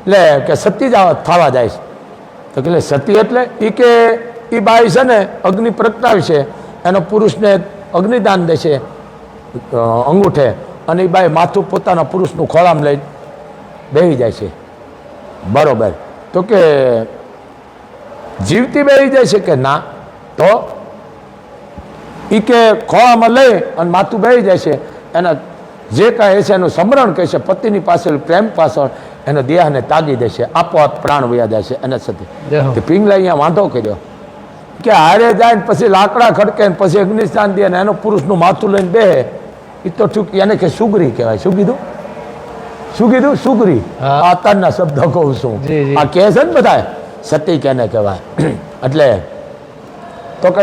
એટલે કે સતી થવા જાય છે. તો કે સતી એટલે એ બાઈ છે ને અગ્નિ પ્રગટાવે છે એનો પુરુષને અગ્નિદાન દે છે અંગૂઠે અને એ બાઈ માથું પોતાના પુરુષનું ખોળામાં લઈ બેસી જાય છે. બરોબર. તો કે જીવતી બેસી જાય છે કે ના? તો એ કે ખોળામાં લઈ અને માથું બેસી જાય છે. એના જે કાંઈ છે એનું સમરણ કહે છે પતિની પાછળ પ્રેમ પાછળ એનો દેહને તાગી દેશે આપોઆપ પ્રાણ વયા જાય છે. એને સતી પિંગલા અહીંયા વાંધો કર્યો કે હારે જાય ને પછી લાકડા ખડકે ને પછી અગ્નિસ્થાન દે ને એનો પુરુષનું માથું લઈને બેહે એ તો ઠીક. એને કે સુગરી કહેવાય. શું કીધું? સુગરી. અત્યારના શબ્દ કહું છું. આ કહે છે ને બધા સતી કેને કહેવાય. એટલે તો કે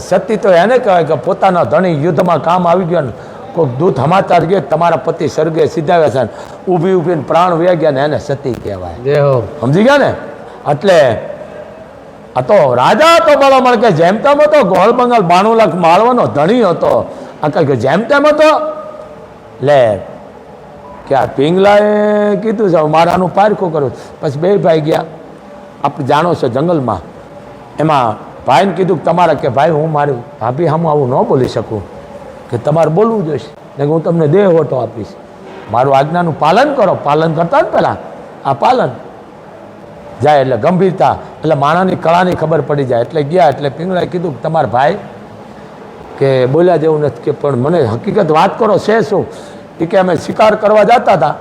સતી તો એને કહેવાય કે પોતાના ધણી યુદ્ધમાં કામ આવી ગયો ને કોઈક દૂત સમાચાર ગયો તમારા પતિ સ્વર્ગે સીધાવ્યા છે ઊભીને પ્રાણ વયા ગયા ને એને સતી કહેવાય. સમજી ગયા ને? એટલે આ તો રાજા હતો બળો કે જેમ તેમ હતો. ગોળ બંગાળ 92 લાખ માળવાનો ધણી હતો. આ કઈ જેમ તેમ હતો. લે કે આ પિંગલાએ કીધું છે મારાનું પારખું કરું. પછી 2 ભાઈ ગયા. આપણે જાણો છો જંગલમાં. એમાં ભાઈને કીધું કે તમારા કે ભાઈ હું મારી ભાભી સામે આવું ન બોલી શકું કે તમારે બોલવું જોઈશે ને હું તમને દેહ ઓટો આપીશ. મારું આજ્ઞાનું પાલન કરો. પાલન કરતા ને પહેલાં આ પાલન જાય એટલે ગંભીરતા, એટલે માણાની કળાની ખબર પડી જાય. એટલે ગયા એટલે પિંગળાએ કીધું કે તમારા ભાઈ કે બોલ્યા જેવું નથી, કે પણ મને હકીકત વાત કરો છે શું? એ કે અમે શિકાર કરવા જતા હતા,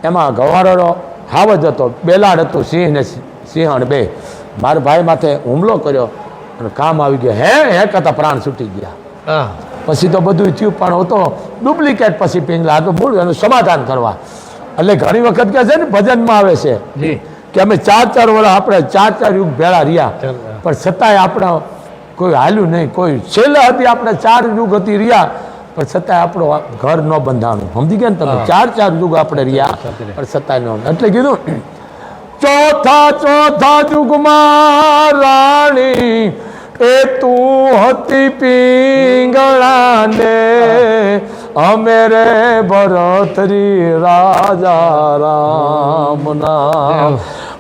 એમાં ગવારો હાવજ હતો, બેલાડ હતું, સિંહ ને સિંહણ બે. મારા ભાઈ માથે હુમલો કર્યો અને કામ આવી ગયો. હે કરતા પ્રાણ છૂટી ગયા. પછી તો બધું થયું, પણ હતો ડુપ્લિકેટ. પછી પિંગલા તો મૂળ એનું સમાધાન કરવા. એટલે ઘણી વખત કહે છે ને ભજનમાં આવે છે કે અમે 4-4 વર્ષ આપણે 4-4 યુગ ભેળા રહ્યા, પણ છતાંય આપણે કોઈ હાલ્યું નહીં. કોઈ છેલ્લે હતી આપણે 4 યુગ હતી રહ્યા, પણ છતાંય આપણો ઘર ન બંધાણું. સમજી ગયા ને તમે? 4-4 યુગ આપણે રહ્યા, પણ છતાંય ન. એટલે કીધું ચોથા યુગમાં રાણી એ તું હતી પિંગળાને, અમે રે ભરતરી રાજા રામના.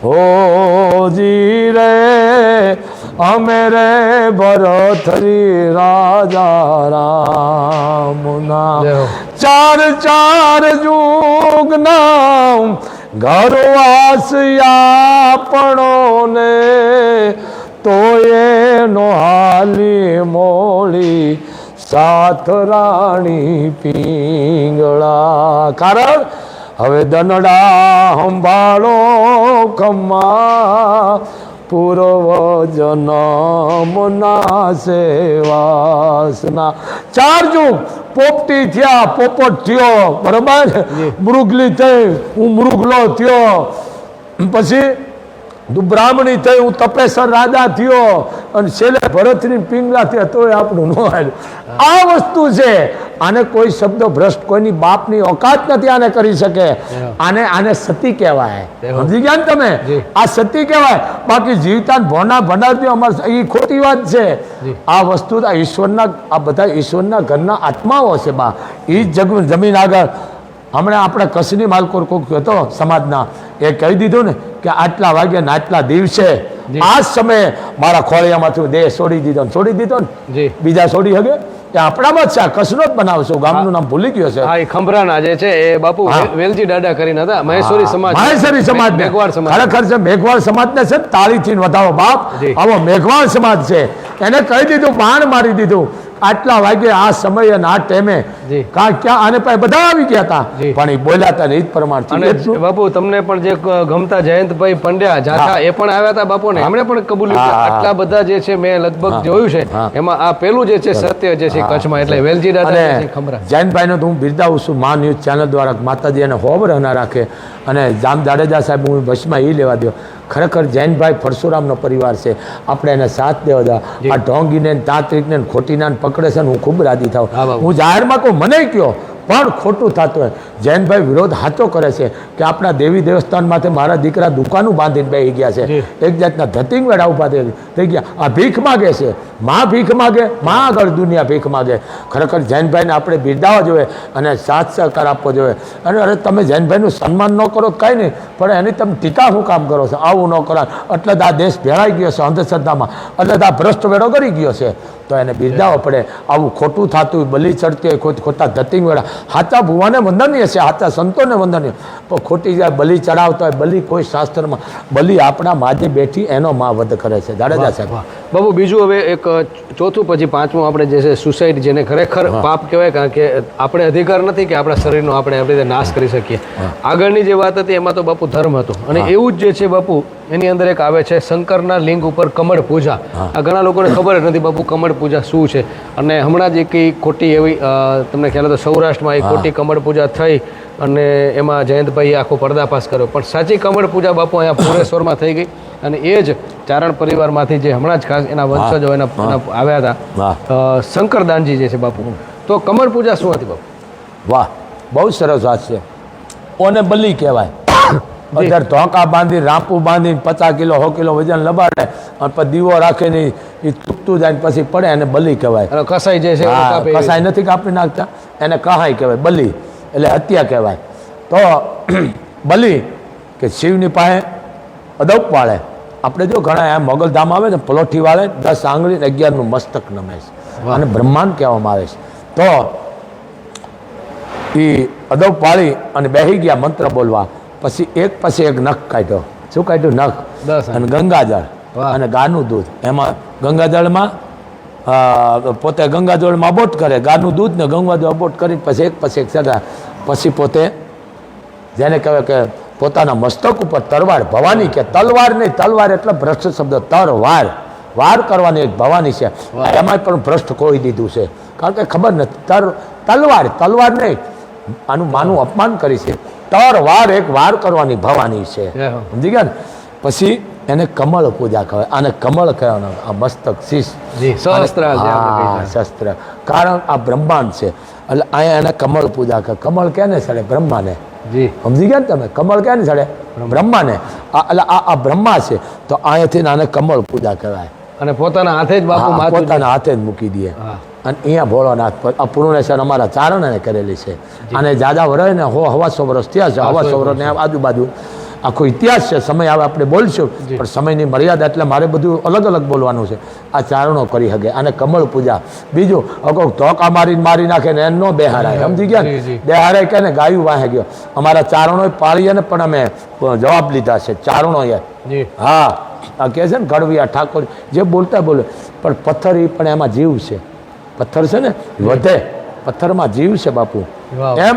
હોજી રે અમે રે ભરતરી રાજા રામના. 4 યુગના ઘરવાસ આપણોને, તો એનો હાલી મોળી સાથ રાણી પિંગળા. કારણ હવે દનડા સંભાળો ખમ્મા, પૂર્વ જન્મના સેવાસના. 4 યુગ પોપટી થયા, પોપટ થયો, બરાબર, મૃગલી થઈ, હું મૃગલો થયો, પછી બ્રાહ્મણી થઈ, હું તપેશ્વર રાજા થયો, અને છેલ્લે ભરતની પિંગલા થયા, તોય આપણું ન હાલ્યું. આ વસ્તુ છે. આને કોઈ શબ્દ ભ્રષ્ટ, કોઈની બાપની ઓકાત નથી આને કરી શકે. આને સતી કહેવાય. સમજી ગયા ને તમે? આ સતી કહેવાય. બાકી જીવતા ભોના ભંડારતી અમારે એ ખોટી વાત છે. આ વસ્તુ આ ઈશ્વરના, આ બધા ઈશ્વરના ઘરના આત્માઓ છે. બા એ જમીન આગળ હમણાં આપણે કચ્છની માલકોર કોક હતો સમાજના, એ કહી દીધું ને કે આટલા વાગ્યા ને આટલા દિવસે આ સમયે મારા ખોળિયામાંથી દેહ છોડી દીધો ને બીજા છોડી શકે? એ આપણામાં જ છે. કચ્છનો જ બનાવશું. ગામનું નામ ભૂલી ગયો છે. હા, એ ખંભરાના જે છે એ બાપુ વેલજી દાદા કરીને હતા, મહેશ્વરી સમાજ, મેઘવાળ સમાજ. ખરેખર છે મેઘવાળ સમાજને છે તાળીથી વધાવો બાપ. આવો મેઘવાળ સમાજ છે, એને કહી દીધું, બાણ મારી દીધું. આટલા વાગે આ સમય અને આ ટાઈમે ક્યાં આને પાસે બધા આવી ગયા હતા, પણ એ બોલ્યા હતા ને એ જ પ્રમાણ. બાપુ તમને પણ જે ગમતા જયંતભાઈ પંડ્યા જાથા એ પણ આવ્યા હતા બાપુ ને, એમણે પણ કબૂલ્યું. આટલા બધા જે છે મેં લગભગ જોયું છે, એમાં આ પેલું જે છે સત્ય જે છે કચ્છમાં. એટલે વેલજી દાદા ખમરા જયંતભાઈ નો હું બિરદાવું છું મા ન્યૂઝ ચેનલ દ્વારા. માતાજી એને હોબર ના રાખે. અને જામ જાડેજા સાહેબ હું વચમાં એ લેવા દો. ખરેખર જૈનભાઈ પરશુરામનો પરિવાર છે, આપણે એને સાથ દેવા દો. આ ઢોંગીને તાંત્રિકને ખોટીના પકડે છે ને હું ખૂબ રાજી થાઉં. હું જાહેરમાં કહું, મને કયો પણ ખોટું થતું હોય. જૈનભાઈ વિરોધ સાચો કરે છે કે આપણા દેવી દેવસ્થાનમાંથી મારા દીકરા દુકાનું બાંધીને બેસી ગયા છે. એક જાતના ધતિંગ વેળા ઉભા થઈ ગયા. આ ભીખ માગે છે, માં ભીખ માગે, માં આગળ દુનિયા ભીખ માગે. ખરેખર જૈનભાઈને આપણે બિરદાવવા જોઈએ અને સાથ સહકાર આપવો જોઈએ. અને અરે તમે જૈનભાઈનું સન્માન ન કરો કાંઈ નહીં, પણ એની તમે ટીકા શું કામ કરો છો? આવું ન કરો. એટલે આ દેશ ભેળાઈ ગયો છે અંધશ્રદ્ધામાં, એટલે આ ભ્રષ્ટ વેળો કરી ગયો છે. તો એને બિરદાવવો પડે. આવું ખોટું થતું હોય, બલી ચડતી હોય, ખોટા ધતિંગ વેળા. સાચા ભુવાને વંદનીય છે, સાચા સંતોને વંદનીય, પણ ખોટી જાય બલી ચડાવતા હોય. બલી કોઈ શાસ્ત્રમાં, બલી આપણા માજે બેઠી એનો માં વધ કરે છે. જાડેજા સાહેબ બાબુ બીજું હવે એક ચોથું પછી પાંચમું આપણે જે છે સુસાઇડ, જેને ખરેખર પાપ કહેવાય, કારણ કે આપણે અધિકાર નથી કે આપણા શરીરનો આપણે આપણી રીતે નાશ કરી શકીએ. આગળની જે વાત હતી એમાં તો બાપુ ધર્મ હતો, અને એવું જ જે છે બાપુ એની અંદર એક આવે છે શંકરના લિંગ ઉપર કમળ પૂજા. આ ઘણા લોકોને ખબર જ નથી બાપુ કમળ પૂજા શું છે. અને હમણાં જ એક ખોટી એવી તમને ખ્યાલ હતો સૌરાષ્ટ્રમાં એક ખોટી કમળ પૂજા થઈ અને એમાં જયંતભાઈએ આખો પર્દાફાશ કર્યો. પણ સાચી કમળ પૂજા બાપુ અહીંયા પુરેશ્વરમાં થઈ ગઈ. અને એ જ ચારણ પરિવારમાંથી જે હમણાં જ ખાસ એના વંશજો એના આવ્યા હતા શંકરદાનજી જે છે બાપુ, તો કમળ પૂજા શું હતી બાપુ? વાહ, બહુ સરસ વાત છે. ઓને બલી કહેવાય. અત્યારે ધોકા બાંધી, રાંપું બાંધી 50 કિલો 100 કિલો વજન લબાડે અને પછી દીવો રાખે ને એ તૂટતું જાય પછી પડે, એને બલી કહેવાય. કસાઈ જે છે કસાઈ નથી કાપી નાખતા, એને કહાઈ કહેવાય. બલી એટલે હત્યા કહેવાય. તો બલી કે શિવની પાસે અદપ વાળે. આપણે જો ઘણા એમ મોગલધામ આવે ને પલોઠી વાળે 10 આંગળી 11નું મસ્તક નમે છે અને બ્રહ્માંડ કહેવામાં આવે છે. તો એ અદબ પાળી અને બેસી ગયા મંત્ર બોલવા. પછી એક નખ કાઢ્યો. શું કાઢ્યું? નખ. 10 અને ગંગાજળ વાહ. અને ગાનું દૂધ. એમાં ગંગાજળમાં પોતે ગંગાજળમાં અબોટ કરે, ગાનું દૂધ ને ગંગાજળ અબોટ કરી પછી એક સગા. પછી પોતે જેને કહેવાય કે પોતાના મસ્તક ઉપર તરવાર, ભવાની કે તલવાર નહીં, તલવાર એટલે ભ્રષ્ટ શબ્દ, તરવાર, વાર કરવાની એક ભવાની છે. એમાં પણ ભ્રષ્ટ ખોઈ દીધું છે, કારણ કે ખબર નથી. તલવાર નહીં, આનું માનું અપમાન કરી છે. તરવાર એક વાર કરવાની ભવાની છે, સમજી ગયા ને? પછી એને કમળ પૂજા કહેવાય. આને કમળ કહેવાનું, આ મસ્તક શીશ, સહસ્ત્ર, શસ્ત્ર. કારણ આ બ્રહ્માંડ છે એટલે અહીંયા એને કમળ પૂજા કહે. કમળ ક્યાંને ચડે? બ્રહ્માને. જી, સમજી ગયા ને તમે? કમળ ક્યાંને ચડે? બ્રહ્માને. એટલે આ બ્રહ્મા છે, તો અહીંયાથી આને કમળ પૂજા કહેવાય. અને પોતાના હાથે જ બાપુ હા, માથું પોતાના હાથે જ મૂકી દે. હા. અને અહીંયા ભોળાનાથ પર આ પૂર્ણેશ્વર અમારા ચારણે કરેલી છે. અને જાદા વરસ ને હવાસો વર્ષ થયા છે. હવાસો વર્ષ ને આજુબાજુ આખો ઇતિહાસ છે. સમય આવે આપણે બોલશું, પણ સમયની મર્યાદા એટલે મારે બધું અલગ અલગ બોલવાનું છે. આ ચારણો કરી શકે. અને કમળ પૂજા. બીજું અગો ધોકા મારી નાખે ને એનો બેહારાય, સમજી ગયા ને? બેહારાય કે ને ગાયું વાહે ગયો. અમારા ચારણોએ પાળીએ ને પણ અમે જવાબ લીધા છે ચારણોએ. હા, આ કહે છે ને ગઢવિયા ઠાકોર જે બોલતા બોલે, પણ પથ્થર એ પણ એમાં જીવ છે. પથ્થર છે ને વધે, પથ્થરમાં જીવ છે બાપુ. એમ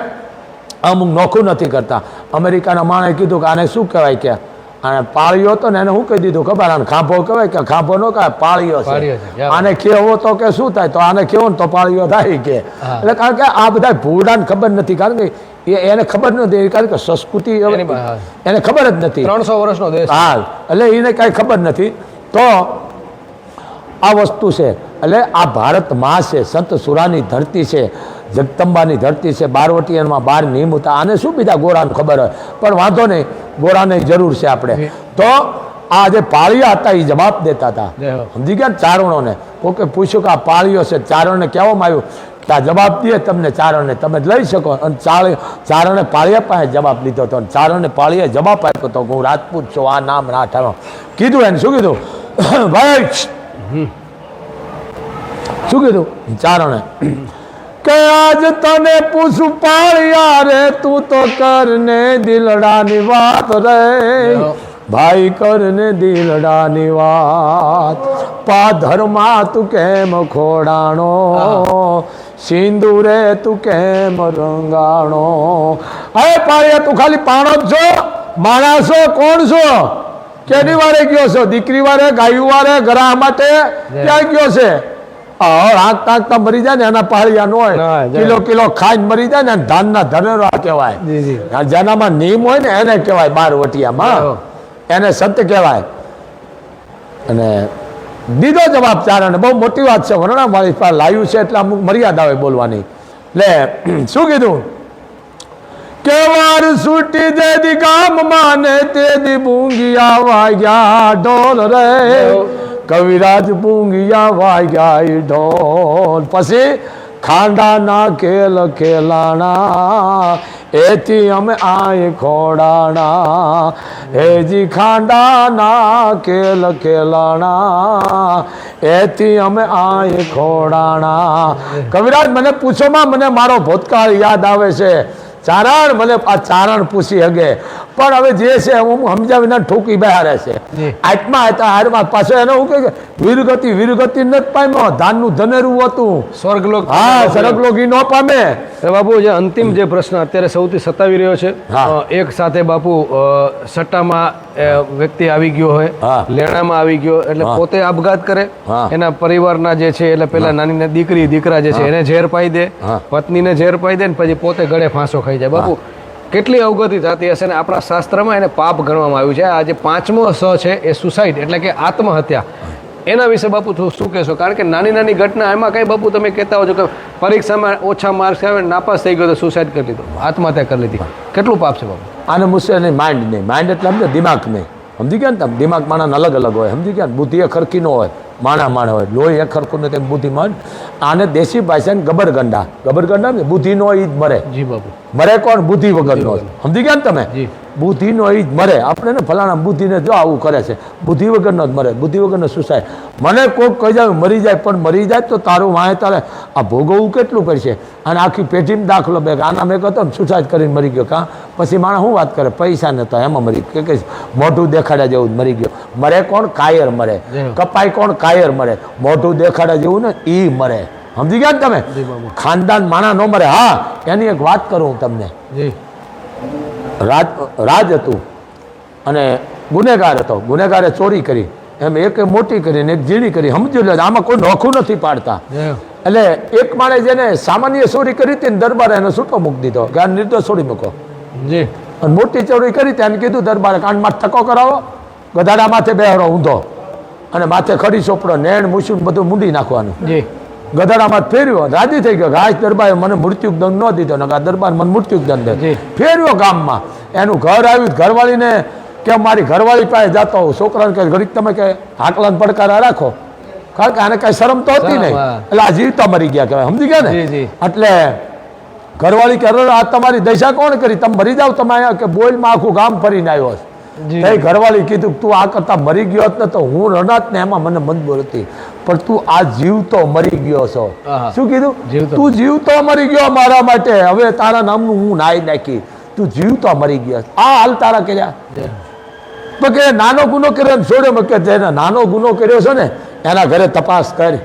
અમુક નોખું નથી કરતા. અમેરિકાના માણસે કીધું કે આને શું કહેવાય કે આને પાળીઓ હતો ને એને શું કહી દીધું ખબર? આને ખાંભો કહેવાય કે ખાંભો ન કહેવાય, પાળીઓ છે. આને કેવો તો કે શું થાય? તો આને કેવો ને તો પાળીઓ થાય કે. એટલે કારણ કે આ બધા ભૂડાને ખબર નથી, કારણ કે એને ખબર નથી, કારણ કે સંસ્કૃતિ એને ખબર જ નથી. 300 વર્ષનો દેશ. હા, એટલે એને કાંઈ ખબર નથી. તો આ વસ્તુ છે. એટલે આ ભારત માં છે, સંત સુરાની ધરતી છે, જગદંબાની ધરતી છે. બારવટીયામાં 12 નિયમ હતા. આને શું બીજા ગોરાને ખબર હોય? પણ વાંધો નહીં, ગોરાને જરૂર છે આપણે. તો આ જે પાળિયા હતા એ જવાબ દેતા હતા, સમજી ગયા ને? ચારણોને કોકે પૂછ્યું કે આ પાળીઓ છે, ચારણને કહેવામાં આવ્યું કે આ જવાબ દે તમને ચારણને, તમે લઈ શકો. અને ચારણે પાળિયા પાસે જવાબ લીધો હતો. ચારણે પાળિયા જવાબ આપ્યો હતો કે હું રાજપૂત છું, આ નામ રાઠાનો કીધું. એને શું કીધું? ભાઈ શું કીધું ચારણે? કે આજ તને પૂછું પાળિયા રે, તું તો કરને દિલડાની વાત રે, ભાઈ કરને દિલડાની વાત. પાધરમાં તું કેમ ખોડાણો, સિંદુરે તું કેમ રંગાણો. હવે પાળિયા તું ખાલી પાણો જ છો? માણસો કોણ છો? કેની વારે ગયો છો? દીકરી વારે, ગાયું વારે, ઘરા માટે ક્યાં ગયો છે? હાંકતા મરી જાય ને એના પાળિયા ન હોય. કિલો ખાઈને મરી જાય ને ધાનના ધનેરા કહેવાય. જેનામાં નીમ હોય ને એને કહેવાય બારવટિયામાં, એને સત્ય કહેવાય. અને દીધો જવાબ ચારણે. બહુ મોટી વાત છે, વર્ણના મારી પાસે લાવ્યું છે એટલે અમુક મર્યાદા હોય બોલવાની. લે શું કીધું? કે વાર છૂટી દે દી ગામમાં ને તે દી બૂંગિયા વાગ્યા ઢોલ રે, કવિરાજ પૂંગિયા વાગ્યા ઢોલ. પછી ખાંડાના ખેલ ખેલાણા, એથી અમે આય ખોડાણા. એજી ખાંડાના ખેલ ખેલાણા, એથી અમે આય ખોડાણા. કવિરાજ મને પૂછોમાં મને મારો ભૂતકાળ યાદ આવે છે. ચારણ મને આ ચારણ પૂછી હગે, પણ હવે જે છે હું સમજાવીને ઠોકી બહારે છે. આત્મા હતા હારમાં પાછો એને હું કહે વીરગતિ નથી પામ્યો. ધાનનું ધનેરું હતું, સ્વર્ગલોક. હા, સ્વર્ગલોક ઈ ન પામે. બાપુ જે અંતિમ જે પ્રશ્ન અત્યારે સૌથી સતાવી રહ્યો છે, એક સાથે બાપુ સટ્ટામાં વ્યક્તિ આવી ગયો હોય, લેણામાં આવી ગયો એટલે પોતે આપઘાત કરે, એના પરિવારના જે છે એટલે પેલા નાની દીકરા જે છે એને ઝેર પાઈ દે, પત્નીને ઝેર પાઈ દે ને પછી પોતે ગળે ફાંસો ખાઈ જાય. બાપુ કેટલી અવગતિ થતી હશે ને? આપણા શાસ્ત્રમાં એને પાપ ગણવામાં આવ્યું છે. આ જે 5મો સ છે એ સુસાઇડ એટલે કે આત્મહત્યા. એના વિશે બાપુ શું કહેશો? કારણ કે નાની નાની ઘટના એમાં કઈ બાપુ તમે કહેતા હો છો કે પરીક્ષામાં ઓછા માર્ક્સ આવે, નાપાસ થઈ ગયો તો સુસાઇડ કરી લીધો, આત્મહત્યા કરી લીધી. કેટલું પાપ છે બાપુ? આને મુશ્કેલ નહીં, માઇન્ડ નહીં. માઇન્ડ એટલે સમજો દિમાગ નહીં, સમજી ગયા ને તમે? દિમાગ માણસ અલગ અલગ હોય, સમજી ગયા ને? બુદ્ધિ એ ખરખી ન હોય, માણા હોય. લોહી એ ખરખું નથી, બુદ્ધિમાન. આને દેશી ભાષાને ગબરગંડા ને બુદ્ધિ નો ઈ જ મરે. જી બાપુ. મરે કોણ? બુદ્ધિ વગરનો. સમજી ગયા ને તમે? જી. બુદ્ધિનો એ જ મરે. આપણે ને ફલાણા બુદ્ધિને જો આવું કરે છે, બુદ્ધિ વગરનો જ મરે. બુદ્ધિ વગરનો સુસાય. મને કોક કહી જાય મરી જાય, પણ મરી જાય તો તારું વાંહે તારે આ ભોગવવું કેટલું પડશે. અને આખી પેઢીમાં દાખલો બે આના મેં કહતો ને સુસાઇડ કરીને મરી ગયો. કાં પછી માણસ શું વાત કરે? પૈસા નતા એમાં મરી ગયો, કે મોઢું દેખાડ્યા જેવું મરી ગયો. મરે કોણ? કાયર મરે. કપાય કોણ? કાયર મરે. મોઢું દેખાડ્યા જેવું ને એ મરે. સમજી ગયા ને તમે? ખાનદાન માણા ન મરે. હા, એની એક વાત કરું હું તમને. જી. રાજ હતું અને ગુનેગાર હતો. ગુનેગારે ચોરી કરી, એમ એક મોટી કરી ને એક ઝીણી કરી. સમજી લો, આમાં કોઈ નોખું નથી પાડતા. એટલે એક માણસ જેને સામાન્ય ચોરી કરી હતી ને દરબારે એને છૂટો મૂકી દીધો કે આ નિર્દોષ છોડી મૂકો. જી. અને મોટી ચોરી કરી તેને કીધું દરબારે કાંડમાં ટકો કરાવો, ગધાડા માથે બેહરો ઊંધો, અને માથે ખડી ચોપડો, નેણ મૂછું બધું મૂંડી નાખવાનું. જી. ગધાડામાં ફેરવ્યો, રાજી થઈ ગયો. ગાય દરબારે મને મૃત્યુદંડ ન દીધો ને દરબાર મને મૃત્યુદંડ દે. ફેરવ્યો ગામમાં. એનું ઘર આવ્યું, ઘરવાળીને કે મારી ઘરવાળી પાસે જતો હોઉં. છોકરાને કહે ઘડીક તમે કે હાકલાને પડકારા રાખો, કારણ કે આને કઈ શરમ તો હતી નહીં. એટલે આ જીવતા મરી ગયા કહેવાય. સમજી ગયા ને? એટલે ઘરવાળી કે આ તમારી દશા કોણ કરી? તમે મરી જાવ. તમે અહીંયા કે બોલમાં આખું ગામ ફરીને આવ્યો છે. ઘરવાળી કીધું તું આ કરતા મરી ગયો હોત ને તો હું રણાત ને એમાં મને મંજૂર હતી, પણ તું આ જીવતો મરી ગયો છો. શું કીધું? તું જીવતો મરી ગયો મારા માટે. હવે તારા નામનું હું નાઈ નાખી. તું જીવતો મરી ગયો. આ હાલ તારા કર્યા. તો કે નાનો ગુનો કર્યો છોડ્યો. કે જેને નાનો ગુનો કર્યો છે ને એના ઘરે તપાસ કરી.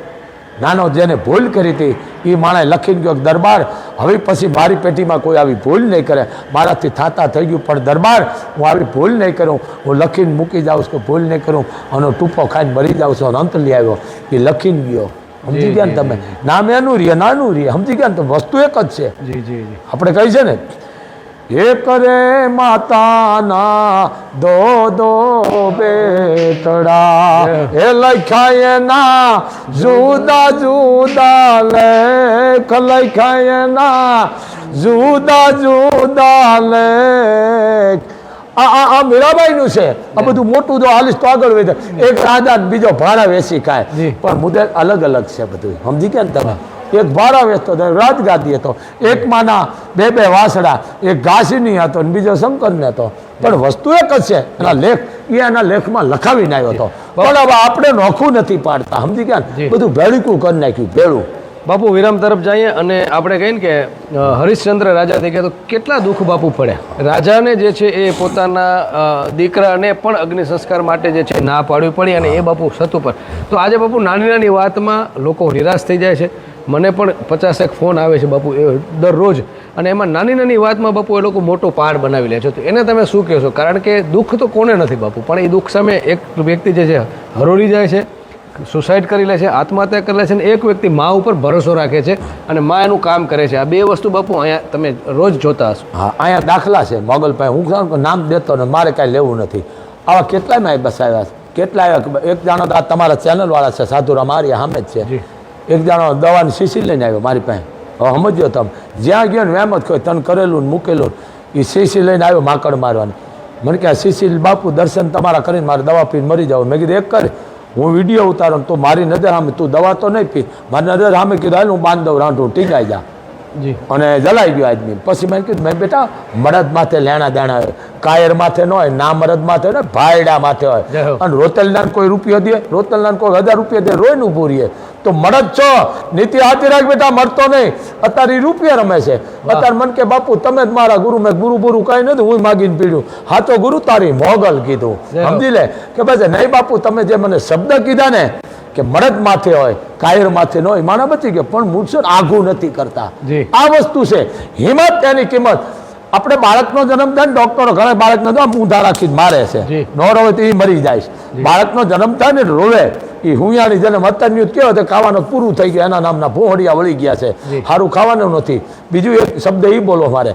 નાનો જેને ભૂલ કરી હતી એ માણસ લખીને ગયો દરબાર હવે પછી મારી પેટીમાં કોઈ આવી ભૂલ નહીં કરે. મારાથી થાતા થઈ ગયું, પણ દરબાર હું આવી ભૂલ નહીં કરું. હું લખીને મૂકી જાઉં કે ભૂલ નહીં કરું, અને ટૂંપો ખાઈને મરી જાઉં છું. અંત લઈ આવ્યો એ લખીને ગયો. સમજી ગયા ને તમે? નામ એનું રીએ, નાનું રીએ. સમજી ગયા ને? તો વસ્તુ એક જ છે. આપણે કહી છે ને, એક રે માતાના દો બેટડા, એ લખાય ના જુદા જુદા લેખ, લખાય ના જુદા જુદા લેખ. આ મીરાબાઈ નું છે. આ બધું મોટું જો હાલીશ તો આગળ વધે. એક રાજા બીજો ભાડા વેચી ખાય, પણ મુદ્દે અલગ અલગ છે બધું. સમજી ગયા ને તમે? એક ભાડા વેચતો હતો, રાજગાદી હતો. એક માના બે વાસડા, એક ઘાસીની હતો ને બીજો શંકરને હતો, પણ વસ્તુ એક જ છે. એના લેખ એ એના લેખમાં લખાવીને આવ્યો હતો. પણ હવે આપણે નોખું નથી પાડતા. સમજી ગયા ને? બધું ભેળીકું કરી નાખ્યું, ભેળું. બાપુ વિરામ તરફ જઈએ અને આપણે કહીએ ને કે હરિશ્ચંદ્ર રાજા થઈ ગયા તો કેટલા દુઃખ બાપુ પડે. રાજાને જે છે એ પોતાના દીકરાને પણ અગ્નિ સંસ્કાર માટે જે છે ના પાડવી પડી, અને એ બાપુ સતુ પર. તો આજે બાપુ નાની નાની વાતમાં લોકો નિરાશ થઈ જાય છે. મને પણ 50 ફોન આવે છે બાપુ એ દરરોજ, અને એમાં નાની નાની વાતમાં બાપુ એ લોકો મોટો પહાડ બનાવી લે છે. તો એને તમે શું કહેશો? કારણ કે દુઃખ તો કોને નથી બાપુ, પણ એ દુઃખ સામે એક વ્યક્તિ જે છે હરોળી જાય છે, સુસાઇડ કરી લે છે, આત્મહત્યા કરી લે છે, અને એક વ્યક્તિ મા ઉપર ભરોસો રાખે છે અને મા એનું કામ કરે છે. આ બે વસ્તુ બાપુ અહીંયા તમે રોજ જોતા હશો. હા, અહીંયા દાખલા છે મોગલભાઈ. હું નામ દેતો ને મારે કાંઈ લેવું નથી. આવા કેટલાય માય બસાવ્યા છે. કેટલાય એક જાણો આ તમારા ચેનલવાળા છે સાધુરામ આર્યા સામે જ છે. એક જાણો દવાની શીશી લઈને આવ્યો મારી પાસે. હવે સમજો તમે, જ્યાં ગયો ને એમ જ કોઈ તન કરેલું ને મૂકેલું એ શીશી લઈને આવ્યો માકડ મારવાની. મને કે આ શીશી બાપુ દર્શન તમારા કરીને મારે દવા પીને મરી જાવ. મેં કીધું એક કરે, હું વિડીયો ઉતારો તું મારી નજર સામે, તું દવા તો નહીં પી, મારી નજર સામે કીધું હાલ હું બાંધ દઉં રાંધું ટીંગાઈ જા. અને જલાઈ ગયો આદમી. પછી મેં કીધું મેં બેટા મરદ માથે લેણા દેણા હોય, કાયર માથે ન હોય, ના મરદ માથે હોય, ભાયડા માથે હોય. અને રોતલનાન કોઈ રૂપિયો દે, રોતલનાન કોઈ 1000 રૂપિયા દે, રોઈને ઊભું રહીએ તો મરદ છો. નીતિ હાથી રાખ બેટા, મરતો નહીં. અત્યારે રૂપિયા રમે છે. અત્યારે મન કે બાપુ તમે જ મારા ગુરુ. મેં ગુરુ બુરુ કાંઈ નથી, હું માગીને પીડ્યું. હા તો ગુરુ તારી મોગલ કીધું. સમજી લે કે પછી નહીં બાપુ તમે જે મને શબ્દ કીધા ને કે મરદ માથે હોય, કાયર માથે ન હોય, માણા બચી ગયો, પણ મૂળસો આઘું નથી કરતા. આ વસ્તુ છે હિંમત, એની કિંમત. આપણે બાળકનો જન્મ થાય ને ડોક્ટરો ઘણા બાળકને તો ઊંધા રાખીને મારે છે, ન રોવે તો એ મરી જાય છે. બાળકનો જન્મ થાય ને રોવે એ હુંયાણી જન્મ અત્યારનું કેવો તો ખાવાનું પૂરું થઈ ગયું, એના નામના ભોહડિયા વળી ગયા છે, સારું ખાવાનું નથી. બીજું એક શબ્દ એ બોલો મારે,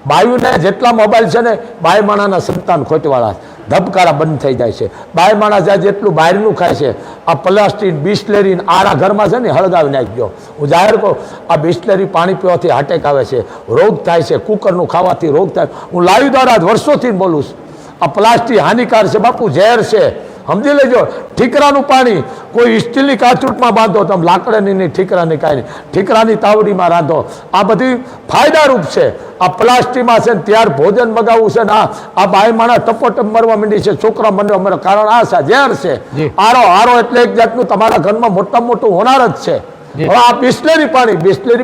બાયુને જેટલા મોબાઈલ છે ને બાય માણાના સંતાન ખોટવાળા ધબકારા બંધ થઈ જાય છે. બાય માણસ જાય જેટલું બહારનું ખાય છે, આ પ્લાસ્ટિક બિસ્લેરી આરા ઘરમાં છે ને હળગાવી નાખજો. હું જાહેર કહું, આ બિસ્લેરી પાણી પીવાથી હાર્ટેક આવે છે, રોગ થાય છે, કુકરનું ખાવાથી રોગ થાય. હું લાઈવ દ્વારા વર્ષોથી બોલું છું, આ પ્લાસ્ટિક હાનિકાર છે બાપુ, ઝેર છે. સમજી લેજો. ઠીકરાનું પાણી કોઈ સ્ટીલની કાચૂટમાં બાંધો, તમે લાકડાની નહીં, ઠીકરાની કાંઈ નહીં, ઠીકરાની તાવડીમાં રાંધો. આ બધી ફાયદારૂપ છે. આ પ્લાસ્ટિકમાં છે ને ત્યાર ભોજન મગાવવું છે ને આ બાય માણસ ટપોટપ મરવા માંડી છે, છોકરા મરવા કારણ આ છે ઝેર છે. આરો એટલે એક જાતનું તમારા ઘરમાં મોટામાં મોટું હોનાર જ છે. હવે આ બિસ્લેરી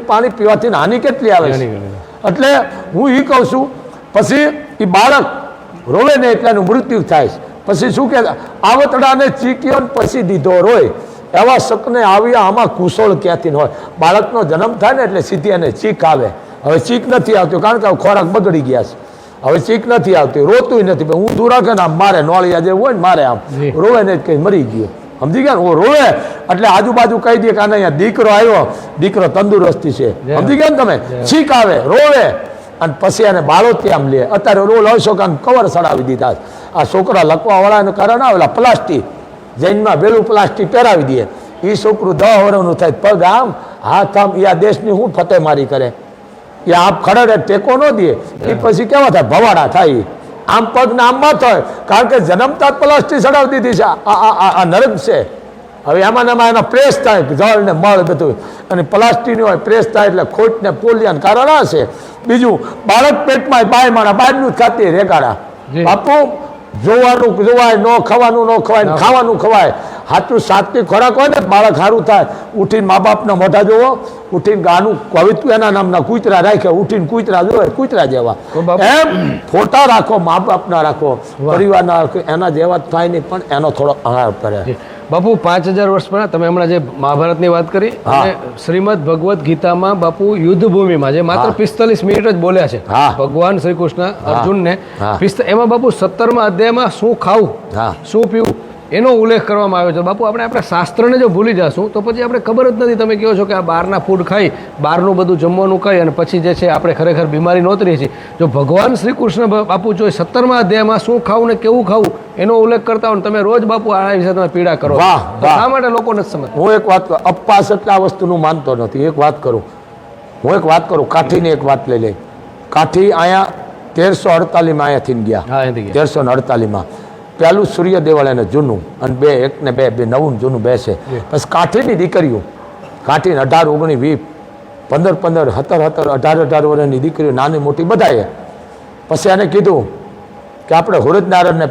પાણી પીવાથી હાનિ કેટલી આવે છે. એટલે હું એ કહું છું, પછી એ બાળક રોવે ને એટલે એનું મૃત્યુ થાય છે. પછી શું કે આવતડાને ચીક્યો ને પછી દીધો રોય, એવા શકને આવ્યા આમાં કુશળ ક્યાંથી હોય. બાળકનો જન્મ થાય ને એટલે સીધી એને ચીક આવે. હવે ચીક નથી આવતી કારણ કે ખોરાક બગડી ગયા છે. હવે ચીક નથી આવતી, રોતું નથી. હું દૂર રાખે ને આમ મારે નોળિયા જેવું હોય ને મારે આમ રોવે ને કઈ મરી ગયો. સમજી ગયા ને? હું રોવે એટલે આજુબાજુ કહી દે કે આને અહીંયા દીકરો આવ્યો, દીકરો તંદુરસ્તી છે. સમજી ગયા ને તમે? છીક આવે, રોવે અને પછી એને બાળોતી આમ લે. અત્યારે રોલ આવશો કે કવર સડાવી દીધા. આ છોકરા લખવા વાળાનું કારણ આવેલા પ્લાસ્ટિક જૈનમાં વેલું પ્લાસ્ટિક પહેરાવી દે. એ છોકરું 10 વર્ષનું થાય પગ આમ હાથ આમ, એ આ દેશની શું ફતેમારી કરે? એ આપ ખડે ટેકો ન દે એ પછી કેવા થાય? ભવાડા થાય. આમ પગ ને આમમાં થાય કારણ કે જન્મતા પ્લાસ્ટિક સડાવી દીધી છે. આ નરક છે. હવે એમાં એના પ્રેસ થાય, જળ ને મળ બધું, અને પ્લાસ્ટિકની હોય પ્રેસ થાય એટલે ખોટ ને પોલિયાનું કારણ આ છે. બીજું બાળક પેટમાં બાય માણા બહારનું જ ખાતી રેગાડા. બાપુ જોવાનું જોવાય, ન ખાવાનું ન ખવાય, ખાવાનું ખવાય. સાચું સાત્વિક ખોરાક હોય ને બાળક સારું થાય. ઉઠીને મા બાપના મોઢા જોવો, ઉઠીને ગાનું કવિત્વ એના નામના કૂતરા રાખ્યા, ઉઠીને કૂતરા જોવે, કૂતરા જેવા. એમ ફોટા રાખો, મા બાપના રાખો, પરિવારના રાખો, એના જેવા જ થાય નહીં પણ એનો થોડો આહાર કરે. બાપુ 5000 વર્ષ પહેલા તમે હમણાં જે મહાભારતની વાત કરી, અને શ્રીમદ ભગવદ્ ગીતામાં બાપુ યુદ્ધ ભૂમિમાં જે માત્ર 45 મિનિટ જ બોલ્યા છે ભગવાન શ્રી કૃષ્ણ અર્જુનને, એમાં બાપુ 17મા અધ્યાયમાં શું ખાવું શું પીવું એનો ઉલ્લેખ કરવામાં આવ્યો છે. બાપુ આપણા શાસ્ત્રને જો ભૂલી જશું તો પછી આપણે ખબર જ નથી. તમે કહો છો કે આ બહારના ફૂડ ખાઈ, બહારનું બધું જમવાનું ખાઈ અને પછી જે છે આપણે ખરેખર બીમારી નોતરીએ છીએ. જો ભગવાન શ્રી કૃષ્ણ બાપુ જો 17મા અધ્યાયમાં શું ખાવું ને કેવું ખાવું એનો ઉલ્લેખ કરતા હોય, તમે રોજ બાપુ આ વિશે તમે પીડા કરો, શા માટે લોકો નથી સમજતા? હું એક વાત કરું, અપવાસ એટલે આ વસ્તુનું માનતો નથી. એક વાત કરું, કાઠીની એક વાત લઈ લઈ. કાઠી અહીંયા 1348માં અહીંયાથી ગયા, 1348માં પહેલું સૂર્ય દેવળ એને જૂનું, અને એક ને બે નવું જૂનું બે છે. પછી કાઠીની દીકરીઓ, કાઠી 18, 19, 20, 15, 17, 18 વર્ષની દીકરીઓ નાની મોટી બધાએ. પછી એને કીધું કે આપણે હુરજનારાયણને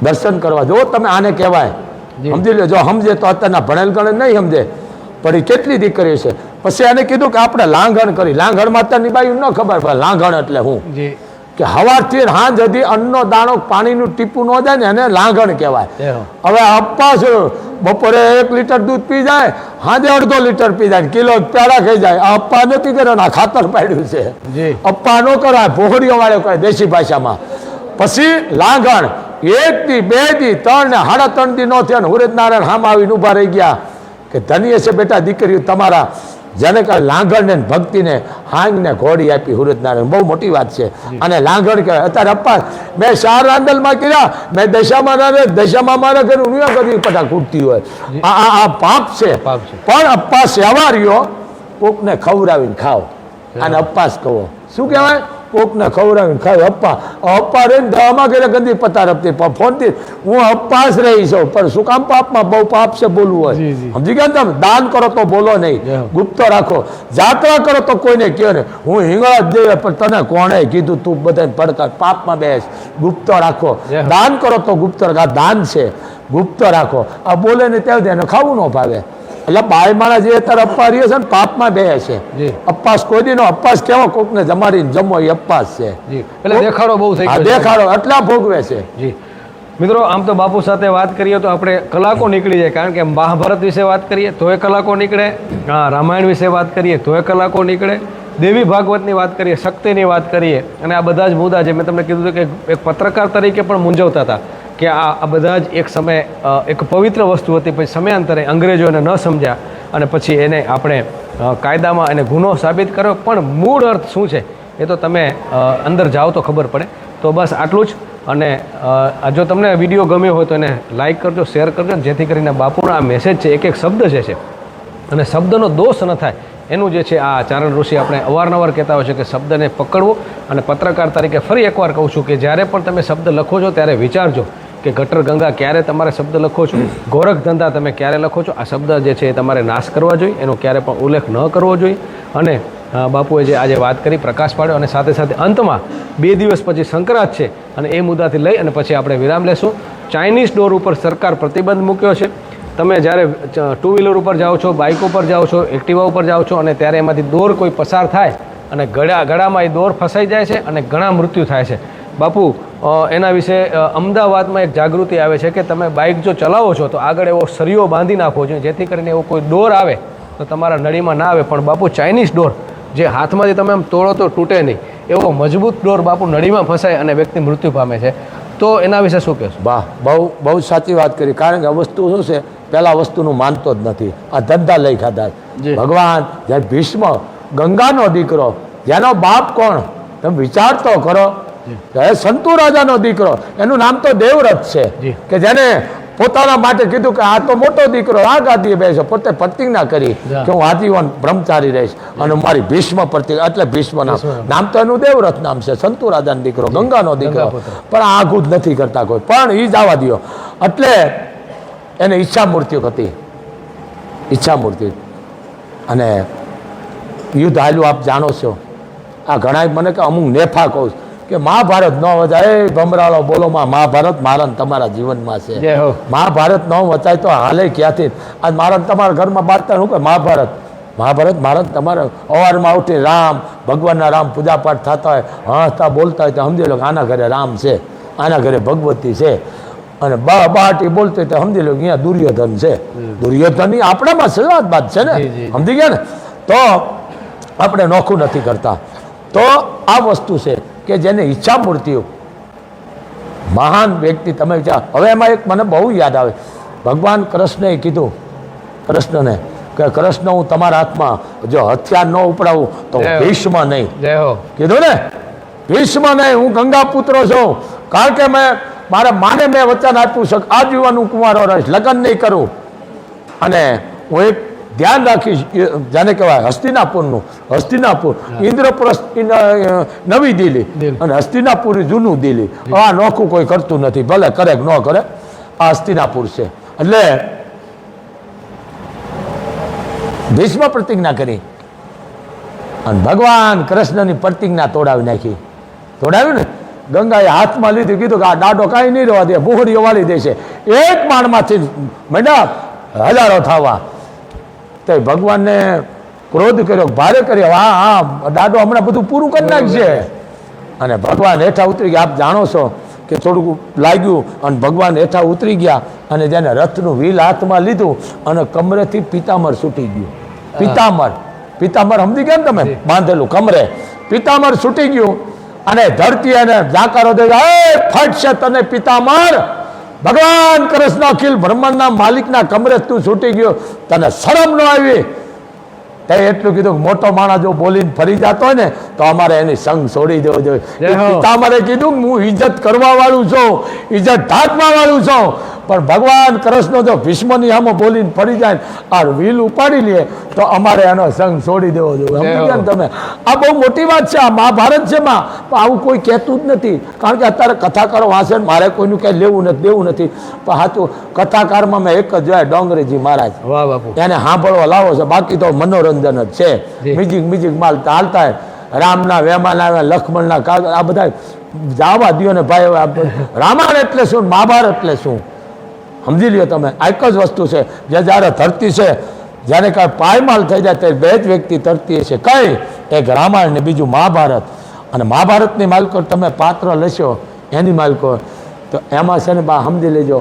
દર્શન કરવા. જો તમે આને કહેવાય, સમજી લો. જો સમજે તો અત્યારના ભણેલ ગણે નહીં સમજે, પણ એ કેટલી દીકરી છે. પછી એને કીધું કે આપણે લાંઘણ કરી. લાંઘણમાં અત્યારની બાયું ન ખબર પડે લાંઘણ એટલે હું, કે સવારથી સાંજ સુધી અન્નનો દાણો પાણીનું ટીપું ન જાય ને એને લાંઘણ કહેવાય. હવે અપ્પાસ બપોરે 1 લીટર દૂધ પી જાય, સાંજે 1/2 લીટર પી જાય, કિલો પેડા ખાઈ જાય. આ અપ્પા નથી કરે, ખાતર પાડ્યું છે. અપ્પા ન કરાય, ભોગડીઓ વાળો કહે દેશી ભાષામાં. પછી લાંઘણ 1 દી 2 દી 3 ને 3.5 દી નો થયો ને હુરજનારાયણ હામ આવીને ઊભા રહી ગયા કે ધન્ય છે બેટા દીકરીઓ તમારા, જેને કહે લાંઘણ ને ભક્તિને હાંગ ને ઘોડી આપી હુરજનારાયણ. બહુ મોટી વાત છે. અને લાંઘણ કહેવાય. અત્યારે અપ્પા મેં 4 રાંદલમાં કર્યા, મેં દશામાં મારા ઘર ઉનિયા કરી પટા કૂટતી હોય. આ પાપ છે. પણ અપ્પા સેવારીઓ કોકને ખવડાવીને ખાઓ, અને અપ્પાસ કહો. શું કહેવાય? કોકને ખવડાવીને ખાય. અપ્પા રહીને દવામાં ઘરે ગંદી પતાર આપતી ફોનથી હું અપ્પાસ રહી છું, પણ શું કામ પાપમાં? બહુ પાપ છે બોલવું હોય. સમજી ગયા તમે? દાન કરો તો બોલો નહીં, ગુપ્ત રાખો. જાત્રા કરો તો કોઈને કહો ને હું હિંગળા જ દે, પણ તને કોણે કીધું? તું બધાને પડકાર પાપમાં બેસ. ગુપ્ત રાખો. દાન કરો તો ગુપ્ત રાખો. દાન છે, ગુપ્ત રાખો. આ બોલે ને ત્યાં એને ખાવું ન ભાવે. એટલે બાય માણા જે અત્યારે અપ્પા રહ્યો છે ને પાપમાં બે છે. અપ્પાસ કોઈ દી નો અપ્પાસ કેવો કોકને જમાડીને જમો એ અપ્પાસ છે. એટલે દેખાડો બહુ થઈ ગયો. દેખાડો એટલા ભોગવે છે. જી મિત્રો, આમ તો બાપુ સાથે વાત કરીએ તો આપણે કલાકો નીકળી જાય, કારણ કે મહાભારત વિશે વાત કરીએ તોય કલાકો નીકળે, રામાયણ વિશે વાત કરીએ તોય કલાકો નીકળે, દેવી ભાગવતની વાત કરીએ, શક્તિની વાત કરીએ, અને આ બધા જ મુદ્દા જે મેં તમને કીધું હતું કે એક પત્રકાર તરીકે પણ મૂંઝવતા હતા કે આ બધા જ એક સમયે એક પવિત્ર વસ્તુ હતી, પછી સમયાંતરે અંગ્રેજો એને ન સમજ્યા અને પછી એને આપણે કાયદામાં એને ગુનો સાબિત કર્યો. પણ મૂળ અર્થ શું છે એ તો તમે અંદર જાઓ તો ખબર પડે. તો બસ આટલું જ. અને જો તમને વિડીયો ગમ્યો હોય તો એને લાઇક કરજો, શેર કરજો, જેથી કરીને બાપુના આ મેસેજ છે, એક શબ્દ છે અને શબ્દનો દોષ ન થાય એનું જે છે આ ચારણ ઋષિ આપણે અવારનવાર કહેતા હોય છે કે શબ્દને પકડવો. અને પત્રકાર તરીકે ફરી એકવાર કહું છું કે જ્યારે પણ તમે શબ્દ લખો છો ત્યારે વિચારજો કે ગટર ગંગા ક્યારે તમારે શબ્દ લખો છો, ગોરખ ધંધા તમે ક્યારે લખો છો, આ શબ્દ જે છે એ તમારે નાશ કરવા જોઈએ, એનો ક્યારે પણ ઉલ્લેખ ન કરવો જોઈએ. અને બાપુએ જે આજે વાત કરી, પ્રકાશ પાડ્યો, અને સાથે સાથે અંતમાં 2 દિવસ પછી સંક્રાંત છે અને એ મુદ્દાથી લઈ અને પછી આપણે વિરામ લેશું. ચાઇનીઝ ડોર ઉપર સરકાર પ્રતિબંધ મૂક્યો છે. તમે જ્યારે 2 વ્હીલર ઉપર જાઓ છો, બાઇક ઉપર જાઓ છો, એક્ટિવા ઉપર જાઓ છો અને ત્યારે એમાંથી દોર કોઈ પસાર થાય અને ગળામાં એ દોર ફસાઈ જાય છે અને ઘણા મૃત્યુ થાય છે. બાપુ એના વિશે અમદાવાદમાં એક જાગૃતિ આવે છે કે તમે બાઇક જો ચલાવો છો તો આગળ એવો સરિયો બાંધી નાખવો જોઈએ જેથી કરીને એવો કોઈ દોર આવે તો તમારા નળીમાં ના આવે. પણ બાપુ ચાઇનીઝ ડોર જે હાથમાંથી તમે આમ તોડો તો તૂટે નહીં, એવો મજબૂત ડોર બાપુ નળીમાં ફસાય અને વ્યક્તિ મૃત્યુ પામે છે. તો એના વિશે શું કહેશો? વાહ, બહુ સાચી વાત કરી. કારણ કે આ વસ્તુ શું છે, પહેલાં વસ્તુનું માનતો જ નથી, આ ધંધા લઈ ખાધા. ભગવાન જ્યારે ભીષ્મ, ગંગાનો દીકરો, જેનો બાપ કોણ તમે વિચાર તો કરો, સંતુ રાજાનો દીકરો, એનું નામ તો દેવવ્રત છે કે જેને પોતાના માટે કીધું કે આ તો મોટો દીકરો આ ગાદીએ બેસે, પોતે પ્રતિજ્ઞા કરી કે હું આજીવન બ્રહ્મચારી રહીશ અને મારી ભીષ્મ પ્રતિજ્ઞા, એટલે ભીષ્મ નામ તો એનું દેવવ્રત નામ છે, સંતુ રાજાનો દીકરો, ગંગાનો દીકરો. પણ આઘું જ નથી કરતા કોઈ, પણ એ જવા દો. એટલે એને ઈચ્છા મૃત્યુ હતી, ઈચ્છા મૃત્યુ. અને યુદ્ધ હાલ્યું આપ જાણો છો. આ ઘણા મને કે અમુક નેફા કહું કે મહાભારત ન વચાય, એ ભમરાળો બોલો માં, મહાભારત મારા ને તમારા જીવનમાં છે. મહાભારત ન વચાય તો હાલે ક્યાંથી? આજ મારા તમારા ઘરમાં બાંધતા શું કે મહાભારત મારા તમારા અવારમાં ઉઠી રામ, ભગવાનના રામ પૂજાપાઠ થતા હોય, હસતા બોલતા હોય તો સમજી લો કે આના ઘરે રામ છે, આના ઘરે ભગવતી છે. અને બહાટી બોલતો હોય તો સમજી લો કે અહીંયા દુર્યોધન છે. દુર્યોધનની આપણામાં સલાદ બાદ છે ને, સમજી ગયા ને? તો આપણે નોખું નથી કરતા. તો આ વસ્તુ છે કે જેને ઈચ્છા મૃત્યુ, મહાન વ્યક્તિ તમે વિચાર. હવે એમાં એક મને બહુ યાદ આવે, ભગવાન કૃષ્ણએ કીધું કૃષ્ણને કે કૃષ્ણ હું તમારા હાથમાં જો હથિયાર ન ઉપડાવું તો ભીષ્મ નહીં, કીધું ને, ભીષ્મ નહીં, હું ગંગા પુત્ર છું. કારણ કે મારા માને મેં વચન આપ્યું છે આજીવન હું કુંવારો રહીશ, લગ્ન નહીં કરું. અને હું એક ધ્યાન રાખીશ, જેને કહેવાય હસ્તિનાપુરનું, હસ્તિનાપુર ઇન્દ્રપ્રસ્થ નવી દિલ્હી અને હસ્તિનાપુર જૂનું દિલ્હી. આ નોખું કોઈ કરતું નથી, ભલે કરે કે ન કરે, આ હસ્તિનાપુર છે. એટલે ભીષ્મ પ્રતિજ્ઞા કરી અને ભગવાન કૃષ્ણની પ્રતિજ્ઞા તોડાવી નાખી. તોડાવ્યું ને, ગંગાએ હાથમાં લીધું, કીધું કે આ દાડો કાંઈ નહીં રહેવા દે, બુહરીઓ વાળી દેશે. એક માણમાંથી મેડમ હજારો થવા. તો ભગવાનને ક્રોધ કર્યો, ભારે કર્યો, હા દાદો હમણાં બધું પૂરું કરી નાખશે. અને ભગવાન હેઠા ઉતરી ગયા. આપ જાણો છો કે થોડુંક લાગ્યું અને ભગવાન હેઠા ઉતરી ગયા અને જેને રથનું વ્હીલ હાથમાં લીધું અને કમરેથી પિતાંબર છૂટી ગયું. પિતાંબર સમજી ગયા ને તમે, બાંધેલું કમરે પિતાંબર છૂટી ગયું. અને ધરતી અને જાકારો દે, ફટશે તને પિતાંબર, ભગવાન કૃષ્ણ અખિલ બ્રહ્માંડના માલિકના કમરે તું છૂટી ગયો, તને શરમ ન આવી? તે એટલું કીધું કે મોટો માણસ જો બોલીને ફરી જતો હોય ને તો અમારે એની સંગ છોડી દેવો જોઈએ. પિતાંબરે કીધું હું ઇજ્જત કરવા વાળું છું, ઇજ્જત ઢાંકવા વાળું છું. પણ ભગવાન કૃષ્ણ જો ભીષ્મની સામે બોલીને ફરી જાય આ વ્હીલ ઉપાડી લે તો અમારે એનો સંગ છોડી દેવો જોઈએ. સમજી ગયા ને તમે? આ બહુ મોટી વાત છે, આ મહાભારત છે. માં આવું કોઈ કહેતું જ નથી. કારણ કે અત્યારે કથાકારો વાંચે, મારે કોઈનું કંઈ લેવું નથી દેવું નથી. પણ સાચું કથાકારમાં મેં એક જ જોયા, ડોંગરેજી મહારાજ. વાહ બાપુ, એને સાંભળવા લાવો છે, બાકી તો મનોરંજન જ છે. મ્યુઝિક માલ હાલતા રામના વેમાન આવ્યા, લક્ષ્મણના કાગળ, આ બધા જાવા દો ને ભાઈ. રામાયણ એટલે શું, મહાભારત એટલે શું, સમજી લ્યો તમે. આ એક જ વસ્તુ છે જે જ્યારે ધરતી છે, જ્યારે કાંઈ પાયમાલ થઈ જાય ત્યારે બે જ વ્યક્તિ તરતી છે. કઈ? એક રામાયણ ને બીજું મહાભારત. અને મહાભારતની માલિકો તમે પાત્ર લેશો એની માલિકો તો એમાં છે ને બા સમજી લેજો,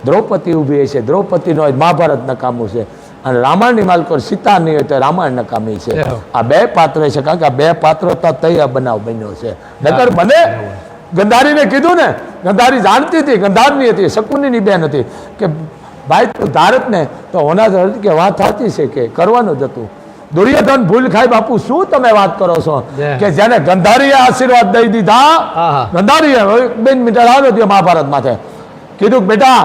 દ્રૌપદી ઊભી છે, દ્રૌપદીનો મહાભારત નકામું છે. અને રામાયણની માલિકો સીતા નહીં હોય તો રામાયણ નકામી છે. આ બે પાત્ર છે, કારણ કે આ બે પાત્રો તો તૈયાર બનાવ બન્યો છે. નકર બને ગંધારીને કીધું ને, ગંધારી જાણતી હતી, ગંધારની હતી, શકુનીની બેન હતી કે ભાઈ તું ધારત ને તો હોના કે વાત સાચી છે કે કરવાનું જ હતું. દુર્યોધન ભૂલ ખાય બાપુ, શું તમે વાત કરો છો કે જેને ગંધારીએ આશીર્વાદ દઈ દીધા, ગંધારીએ 2 મિનિટ આવ્યો હતો મહાભારતમાં, કીધું બેટા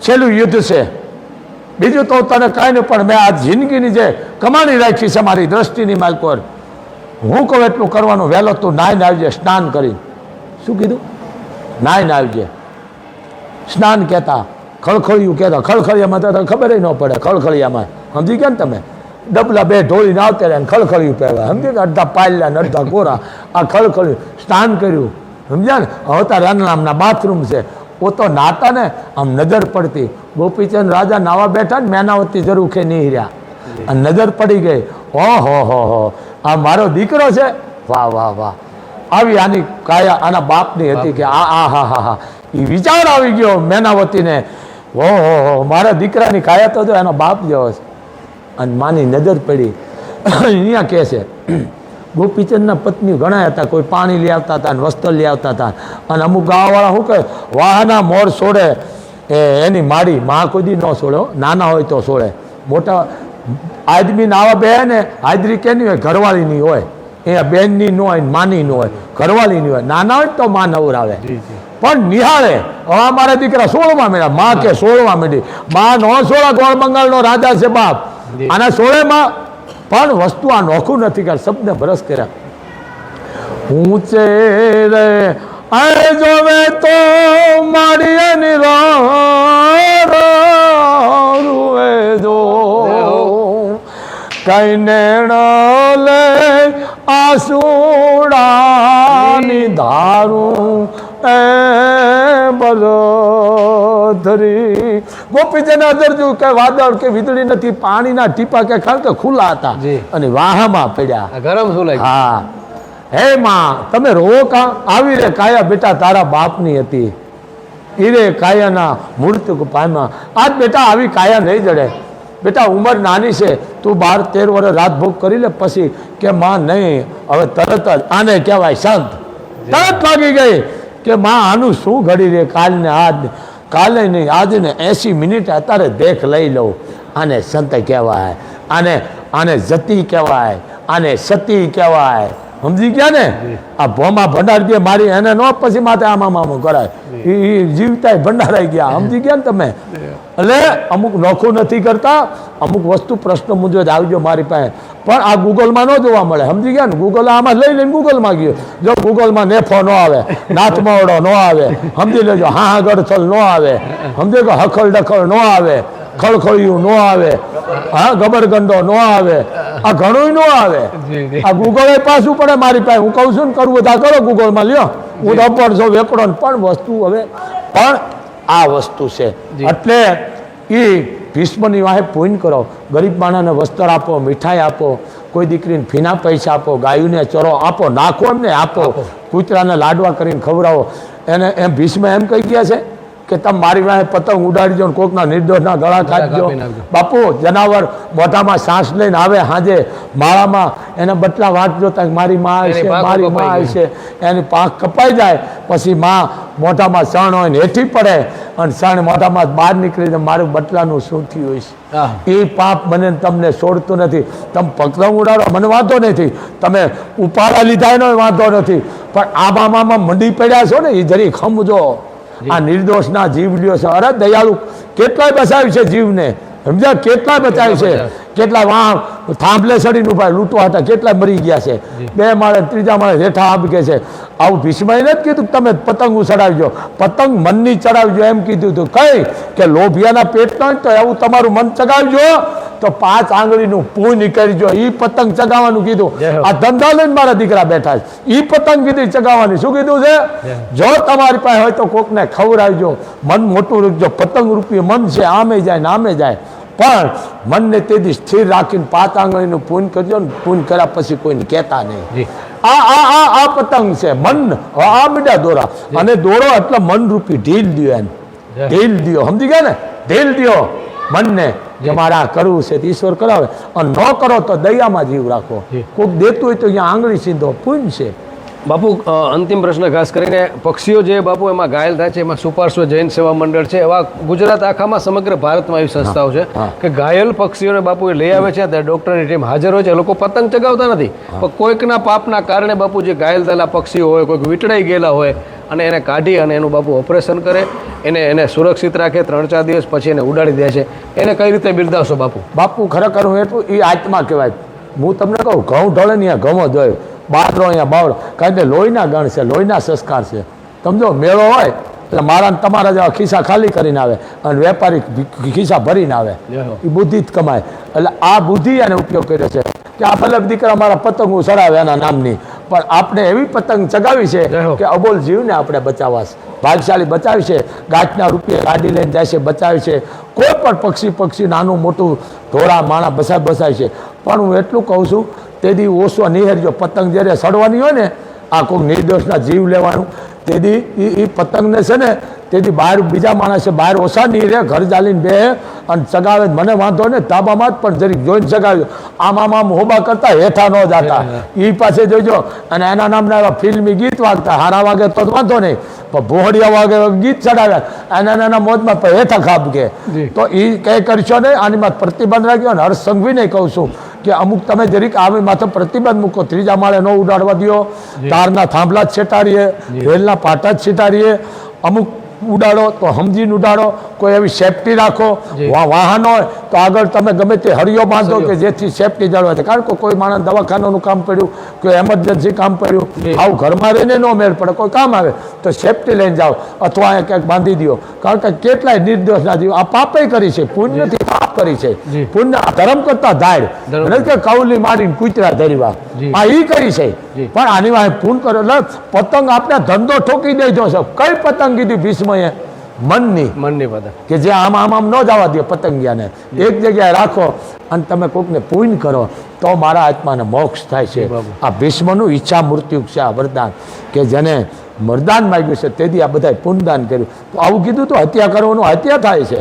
છેલ્લું યુદ્ધ છે, બીજું તો તને કાંઈ નહીં, પણ મેં આ જિંદગીની જે કમાણી રાખી છે મારી દ્રષ્ટિની માલકોર, હું કહું એટલું કરવાનું. વહેલો તું નાઈને આવજે સ્નાન કરી. શું કીધું? નાઈને આવજે સ્નાન કહેતા, ખળખળિયું કહેતા. ખળખળિયામાં તો ખબર ન પડે. ખળખળિયામાં સમજી ગયા ને તમે, ડબલા બે ઢોળીને આવતા રહ્યા ને ખળખળિયું પહેરવા, સમજી ગયા? અડધા પાયલા ને અડધા કોરા. આ ખળખળિયું સ્નાન કર્યું, સમજ્યા ને? હવે તો રામના બાથરૂમ છે. ઓ તો નાતા ને આમ નજર પડતી. ગોપીચંદ રાજા નાવા બેઠા ને મેનાવતી જરૂખે નહીં રહ્યા અને નજર પડી ગઈ. ઓહો, આ મારો દીકરો છે, વાહ વાહ વાહ. આવી આની કાયા આના બાપની હતી કે આ એ વિચાર આવી ગયો મેનાવતીને, ઓહો મારા દીકરાની કાયા તો જો એનો બાપ જેવો છે. અને માની નજર પડી. અહીંયા કહે છે ગોપીચંદના પત્ની ઘણા હતા, કોઈ પાણી લઈ આવતા હતા, વસ્ત્ર લઈ આવતા હતા. અને અમુક ગામવાળા શું કહે, વાહના મોર છોડે એની માડી માં કોઈ દી ન છોડે, નાના હોય તો છોડે. મોટા આદમી નાવા બે ને હાજરી કેની હોય, ઘરવાળીની હોય. એ બેનની ન હોય, માની ન હોય, ઘરવાળીની હોય. નાના હોય તો માં નવરાવે. પણ નિહાળે હવે મારા દીકરા 16માં મેળા, માં કે 16માં મેળી. માં નો 16 ગોળ બંગાળનો રાજા છે બાપ, આના 16માં. પણ વસ્તુ આ નોખું નથી કે શબ્દ ભરસ કર્યા. ઊંચે રે આય જોવે તો મારી એની રૂવે જો કઈ નેણ લે આસુડાની ધારું એ બરોધરી. ગોપીચંદ અદરજુ કે વાદળ કે વીજળી નથી, પાણીના ટીપા કે કારણ કે ખુલ્લા હતા અને વાહમાં પડ્યા. ગરમ શું લાગ્યું? હા, હે માં તમે રોવો કા? આવી રે કાયા બેટા તારા બાપની હતી, ઈરે કાયાના મૂર્ત પામ્યા. આજ બેટા આવી કાયા નહીં જડે. બેટા ઉંમર નાની છે, તું 12-13 વર્ષ રાત ભોગ કરી લે પછી કે માં નહીં. હવે તરત જ આને કહેવાય સંત. તરત લાગી ગઈ કે માં આનું શું ઘડી રે, કાલને આજ, કાલે નહીં આજને 80 મિનિટ અત્યારે દેખ લઈ લઉં. આને સંત કહેવાય, આને જતી કહેવાય, આને સતી કહેવાય. સમજી ગયા ને? આ ભોમા ભંડાર દે મારી એને નો પછી માથે આમાં કરાય. એ જીવતા ભંડારાઈ ગયા. સમજી ગયા ને તમે? એટલે અમુક નોખું નથી કરતા. અમુક વસ્તુ પ્રશ્ન મુજબ આવજો મારી પાસે, પણ આ ગૂગલમાં ન જોવા મળે. સમજી ગયા ને? ગૂગલ આમાં લઈ લઈને ગૂગલમાં ગયો. જો ગૂગલમાં નેફો ન આવે, નાથમોડો ન આવે, સમજી લેજો. હા ગડથલ ન આવે, સમજો કે હખલ ડખલ ન આવે, ખળખળિયું ન આવે, હા ગબરગંડો ન આવે, આ ઘણું ન આવે. આ ગૂગલ પાછું પડે મારી પાસે. હું કહું છું ને કરવું બધા કરો ગૂગલમાં લ્યો. હું તો અપર છો વેકડો પણ વસ્તુ હવે પણ આ વસ્તુ છે. એટલે એ ભીષ્મની વાહે પૂન કરો. ગરીબ માણસને વસ્ત્ર આપો, મીઠાઈ આપો, કોઈ દીકરીને ફીના પૈસા આપો, ગાયોને ચરો આપો, નાખો એમને આપો, કૂતરાને લાડવા કરીને ખવડાવો. એને એમ ભીષ્મ એમ કહી ગયા છે કે તમે મારી વાહે પતંગ ઉડાડીજો ને કોકના નિર્દોષના ગળા કાઢજો. બાપુ જનાવર મોઢામાં શ્વાસ લઈને આવે સાંજે માળામાં, એને બટલા વાંચજો ત્યાં મારી માં આવશે, મારી માં આવશે. એની પાંખ કપાઈ જાય પછી માં મોઢામાં સણ હોય ને હેઠી પડે અને સણ મોઢામાં બહાર નીકળીને મારું બટલાનું શું થયું હોય છે. એ પાપ મને તમને છોડતું નથી. તમે પતંગ ઉડાડો મને વાંધો નથી, તમે ઉપાડા લીધા એનો વાંધો નથી, પણ આ મામામાં મંડી પડ્યા છો ને એ જરી ખમજો. આ નિર્દોષના જીવ લ્યો છે. અરે દયાળુ કેટલાય બચાવ્યું છે જીવને, સમજ્યા? કેટલાય બચાવ્યું છે. કેટલાય વાહ થાંભલે ચડીને ઉભા લૂંટવા હતા, કેટલાય મરી ગયા છે. 2 માળે 3જા માળે રેઠા આપકે છે. આવું ભીષ્મએ નથી કીધું તમે પતંગ ચડાવજો, પતંગ મનની ચડાવજો એમ કીધું હતું. કઈ કે લોભિયાના પેટ ન તો એવું તમારું મન ચગાવજો તો 5 આંગળીનું પૂન કરજો. એ પતંગ ચગાવવાનું કીધું. આ ધંધા લઈને મારા દીકરા બેઠા છે. એ પતંગ કીધી ચગાવવાની. શું કીધું છે? જો તમારી પાસે હોય તો કોકને ખવડાવજો, મન મોટું રાખજો. પતંગ રૂપિયે મન છે, આમે જાય ને આમે જાય, પણ મનને તેથી સ્થિર રાખીને 5 આંગળીનું પૂન કરજો ને પૂન કર્યા પછી કોઈને કહેતા નહીં. આ પતંગ છે મન. આ મીઠા દોરા અને દોરો એટલે મન રૂપી ઢીલ દો. એને ઢીલ દો. સમજી ગયા ને? ઢીલ દો મનને કે મારે આ કરવું છે. ઈશ્વર કરાવે. અને ન કરો તો દયામાં જીવ રાખો. કોઈક દેતું હોય તો અહીંયા આંગળી સીધો પૂન છે. બાપુ અંતિમ પ્રશ્ન ખાસ કરીને પક્ષીઓ જે બાપુ એમાં ઘાયલ થાય છે, એમાં સુપાર્શ્વ જૈન સેવા મંડળ છે, એવા ગુજરાત આખામાં સમગ્ર ભારતમાં એવી સંસ્થાઓ છે કે ઘાયલ પક્ષીઓને બાપુ એ લઈ આવે છે. ત્યાં ડૉક્ટરની ટીમ હાજર હોય છે. લોકો પતંગ ચગાવતા નથી, પણ કોઈકના પાપના કારણે બાપુ જે ઘાયલ થયેલા પક્ષીઓ હોય, કોઈક વીંટળાઈ ગયેલા હોય અને એને કાઢી અને એનું બાપુ ઓપરેશન કરે, એને સુરક્ષિત રાખે. 3-4 દિવસ પછી એને ઉડાડી દે છે. એને કઈ રીતે બિરદાવશો બાપુ? બાપુ ખરેખર હું એટલું એ આત્મા કહેવાય. હું તમને કહું ઘઉં ઢળે ને ઘઉં જ હોય, બારડો અહીંયા બાવડો, કારણ કે લોહીના ગણ છે, લોહીના સંસ્કાર છે. સમજો મેળો હોય એટલે મારા ને તમારા જેવા ખિસ્સા ખાલી કરીને આવે અને વેપારી ખિસ્સા ભરીને આવે, એ બુદ્ધિ જ કમાય. એટલે આ બુદ્ધિ એને ઉપયોગ કર્યો છે કે આ ભલે દીકરા મારા પતંગો ચડાવે એના નામની, પણ આપણે એવી પતંગ ચગાવી છે કે અબોલ જીવને આપણે બચાવવા છે. ભાગશાળી બચાવી છે, ગાંઠના રૂપિયા ગાડી લઈને જાય છે, બચાવી છે. કોઈ પણ પક્ષી નાનું મોટું ઢોળા માણા બસાય છે. પણ હું એટલું કહું છું, તેથી ઓછો નિહેરજો. પતંગ જ્યારે સડવાની હોય ને, આ કોઈ નિર્દોષના જીવ લેવાનું, તેથી એ પતંગને છે ને તેથી બહાર બીજા માણસે બહાર ઓછા નહીં રહે, ઘર ચાલીને બે અને ચગાવે. મને વાંધો ને ધાબામાં જ પણ જરીક જોઈને ચગાવ્યો. આમ હોબા કરતા હેઠા ન જતા, એ પાસે જોઈજો. અને એના નામના એવા ફિલ્મી ગીત વાગતા, હારા વાગે તો વાંધો નહીં, પણ ભોળિયા વાગે ગીત ચડાવ્યા એના નાના મોજમાં હેઠા ખાપ કે. તો એ કંઈ કરશો નહીં, આની પ્રતિબંધ રાખ્યો. અને હર્ષ સંઘવીને કહું છું કે અમુક તમે જરીક આવી માથે પ્રતિબંધ મૂકો, ત્રીજા માળે ન ઉડાડવા દો, તારના થાંભલા જ છેટાડીએ, રેલના પાટા જ છેટાડીએ, અમુક ઉડાડો તો સમજીને ઉડાડો. કોઈ એવી સેફટી રાખો. વાહન હોય તો આગળ તમે ગમે તે હરિયો બાંધો કે જેથી સેફટી જળવાય છે. કારણ કે કોઈ માણસ દવાખાનાનું કામ પડ્યું, કોઈ એમરજન્સી કામ પડ્યું, આવું ઘરમાં રહીને ન મેળ પડે, કોઈ કામ આવે તો સેફટી લઈને જાઓ, અથવા અહીંયા ક્યાંક બાંધી દો. કારણ કે કેટલાય નિર્દોષના જીવ આ પાપે કરી છે, પુણ્ય નથી પાપ કરી છે. પુણ્ય ધર્મ કરતા ધાડ એટલે કે કૌલી મારીને કૂતરા ધરવા, આ ઈ કરી છે. પણ આની વાંહે પૂન કરો એટલે પતંગ આપણે ધંધો ઠોકી દેજો છે. કઈ પતંગ કીધી ભીષ્મએ? મનની પતંગ, કે જે આમ ન જવા દે પતંગિયાને, એક જગ્યાએ રાખો અને તમે કોઈકને પૂન કરો તો મારા આત્માને મોક્ષ થાય છે. આ ભીષ્મનું ઈચ્છા મૃત્યુ છે આ વરદાન, કે જેને મરદાન માગ્યું છે તેથી આ બધાએ પુનદાન કર્યું. તો આવું કીધું તો હત્યા કરવાનું, હત્યા થાય છે.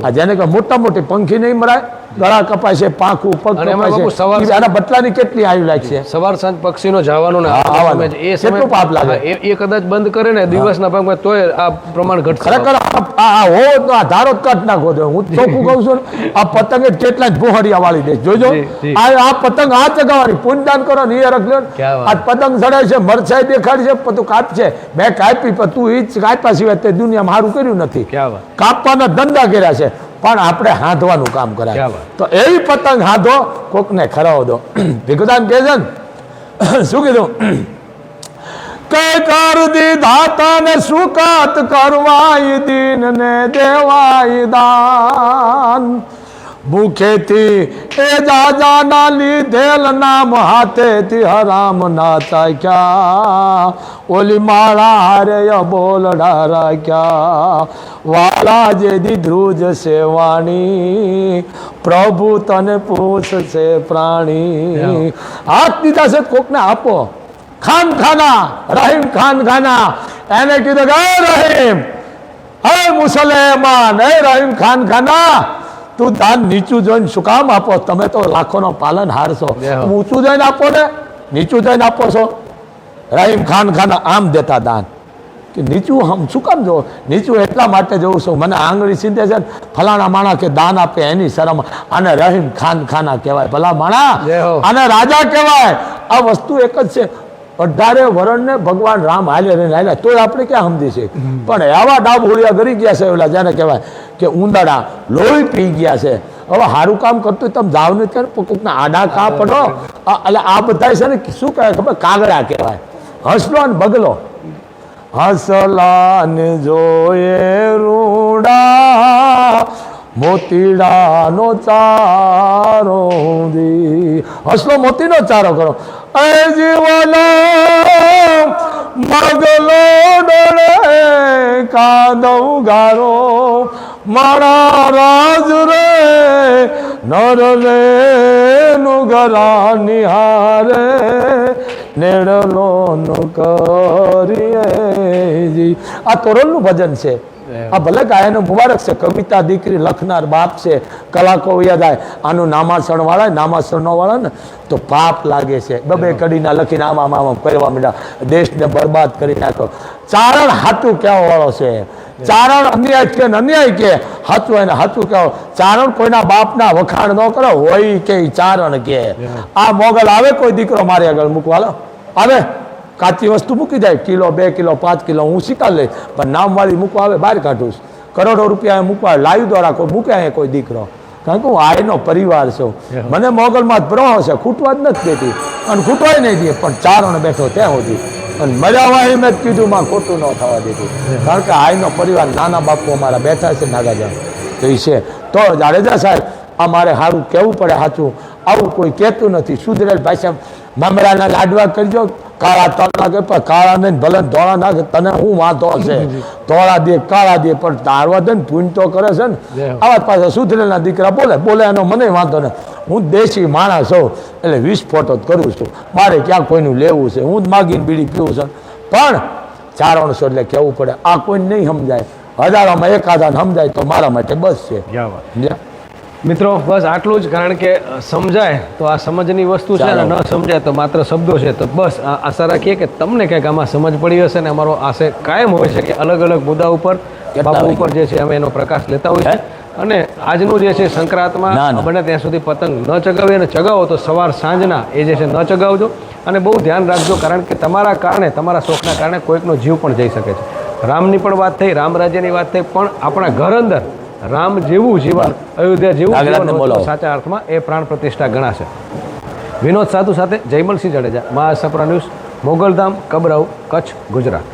આ જેને કે મોટા મોટી પંખી નહીં મરાય, ગળા કપાય છે, પાંખું પગ કપાય છે, આના બટલાની કેટલી આયુ લાગશે. સવાર સાંજ પક્ષીનો જવાનું એ સમય પાપ લાગે. એ કદાચ બંધ કરે ને દિવસના ભાગમાં તોય આ પ્રમાણ ઘટશે. ખરેખર આ ધારો કટ નાખો દો. હું ચોખ્ખું કહું છું, આ પતંગ કેટલા જ ભોહરિયા વાળી દે. જોજો આ પતંગ આ ચગાવવાની, પુનદાન કરો ને એ રખ લો. આ પતંગ ચડાય છે, મરચાઈ દેખાડી છે, તું કાપશે, મેં કાપી, તું ઈ જ કાપ્યા સિવાય તે દુનિયામાં સારું કર્યું નથી. કાપવાના ધંધા કર્યા છે, પણ આપણે હાંધવાનું કામ કરાય. તો એવી પતંગ હાંધો, કોકને ખરાવો દો. ભીખુદાન કહે છે ને, શું કીધું? કે કર દીધા તને સુકાત કરવાય, દીન ને દેવાય દાન. ભૂખેથી એ જાજાના લીધેલ નામ, હાથેથી હરામ ના ચાખ્યા. ઓલી માળા હારે બોલડા રાખ્યા, વાલા જે દીધ્રુજ છે વાણી, પ્રભુ તને પૂછશે પ્રાણી. હાથ દીધા છે કોકને આપો. ખાન ખાના, રહીમ ખાન ખાના, એને કીધું કે રહીમ, હે મુસલમાન, હે રહીમ ખાન ખાના, તું દાન નીચું જોઈને શું કામ આપો? તમે તો લાખોનો પાલન હારશો. ઊંચું જોઈને આપો ને, નીચું જોઈને આપો છો. રહીમ ખાન ખાના આમ દેતા દાન, કે નીચું હમ શું કામ જો? નીચું એટલા માટે જોઉં છું, મને આંગળી સીધે છે ફલાણા માણા કે દાન આપે એની શરમ. આને રહીમ ખાન ખાના કહેવાય, ભલા માણા, આને રાજા કહેવાય. આ વસ્તુ એક જ છે. 18 વરણને ભગવાન રામ હાલ્યા તોય આપણે ક્યાં સમજી છે. પણ આવા ડાબ હોળિયા ગરી ગયા છે, ઓલા જેને કહેવાય કે ઉંદાડા લોહી પી ગયા છે. હવે સારું કામ કરતું તમે જાવ ને ત્યારે કોકના આડા કા પડો. એટલે આ બધા છે ને શું કહેવાય ખબર? કાગડા કહેવાય. હસલો ને બગલો. હસલા ને જોયે રૂડા, મોતીડાનો ચારો દી. હસલો મોતીનો ચારો કરો. એ જીવનો મગલો ડોળે કાદવ ગારો, મારા રાજ રે નર રે નુગરા નિહારે, નેડલો નો કરીએ જી. આ તોરલનું ભજન છે. આ ભલે ગાયનો મુબારક છે, કવિતા દીકરી લખનાર બાપ છે, કલાકો યાદ આવે. આનું નામાસણ વાળા, નામાસણ નો વાળા ને તો પાપ લાગે છે. બબે કડીના લખીને આમ કરવા માંડ્યા, દેશને બરબાદ કરી નાખો. ચારણ હાચું કહેવા વાળો છે. ચારણ અન્યાય કે અન્યાય કે હાચું એને હાચું કહેવો. ચારણ કોઈના બાપના વખાણ ન કરો, હોય કે ચારણ કે. આ મોગલ આવે કોઈ દીકરો મારી આગળ મૂકવાલો આવે, કાચી વસ્તુ મૂકી જાય, કિલો 2 કિલો 5 કિલો હું શીખા લઈશ, પણ નામવાળી મૂકવા આવે બહાર કાઢું. કરોડો રૂપિયા મૂકવા લાવી દ્વારા કોઈ મૂકે અહીં કોઈ દીકરો. કારણ કે હું આયનો પરિવાર છું, મને મોગલમાં જ પ્રવાહ છે, ખૂટવા જ નથી દેતી અને ખૂટવાય નહીં દે. પણ ચારણ બેઠો ત્યાં સુધી અને મજા આવે મેં જ કીધું માં ખોટું ન થવા દીધું કારણ કે આઈનો પરિવાર નાના બાપુ અમારા બેઠા છે નાગાજા તો એ છે તો જાડેજા સાહેબ આ મારે સારું કહેવું પડે સાચું આવું કોઈ કહેતું નથી સુધરેલ ભાષા મમરાના લાડવા કરજો કાળા તળ નાખે પણ કાળા નહીં ભલે ધોળા નાખે તને શું વાંધો છે ધોળા દે કાળા દે પણ તારવા દે ને પૂન તો કરે છે ને આવા પાછા સુધરેલના દીકરા બોલે એનો મને વાંધો નહીં હું દેશી માણસ છું એટલે વિસ્ફોટો જ કરું છું મારે ક્યાં કોઈનું લેવું છે હું જ માગીને બીડી પીવું છું પણ ચારણસો એટલે કહેવું પડે આ કોઈને નહીં સમજાય હજારોમાં એકાદાને સમજાય તો મારા માટે બસ છે સમજ્યા મિત્રો બસ આટલું જ કારણ કે સમજાય તો આ સમજની વસ્તુ છે ને ન સમજાય તો માત્ર શબ્દો છે તો બસ આશા રાખીએ કે તમને કંઈક આમાં સમજ પડી હશે ને અમારો આશય કાયમ હોય છે કે અલગ અલગ મુદ્દા ઉપર બાપુ ઉપર જે છે અમે એનો પ્રકાશ લેતા હોય છે અને આજનું જે છે સંક્રાંતમાં બને ત્યાં સુધી પતંગ ન ચગાવીએ અને ચગાવો તો સવાર સાંજના એ જે છે ન ચગાવજો અને બહુ ધ્યાન રાખજો કારણ કે તમારા કારણે તમારા શોખના કારણે કોઈકનો જીવ પણ જઈ શકે છે રામની પણ વાત થઈ રામ રાજ્યની વાત થઈ પણ આપણા ઘર અંદર રામ જેવું જીવન અયોધ્યા જેવું જીવન સાચા અર્થમાં એ પ્રાણ પ્રતિષ્ઠા ગણાશે વિનોદ સાધુ સાથે જયમલસિંહ જાડેજા મહાસપરા ન્યૂઝ મોગલધામ કબરાઉ કચ્છ ગુજરાત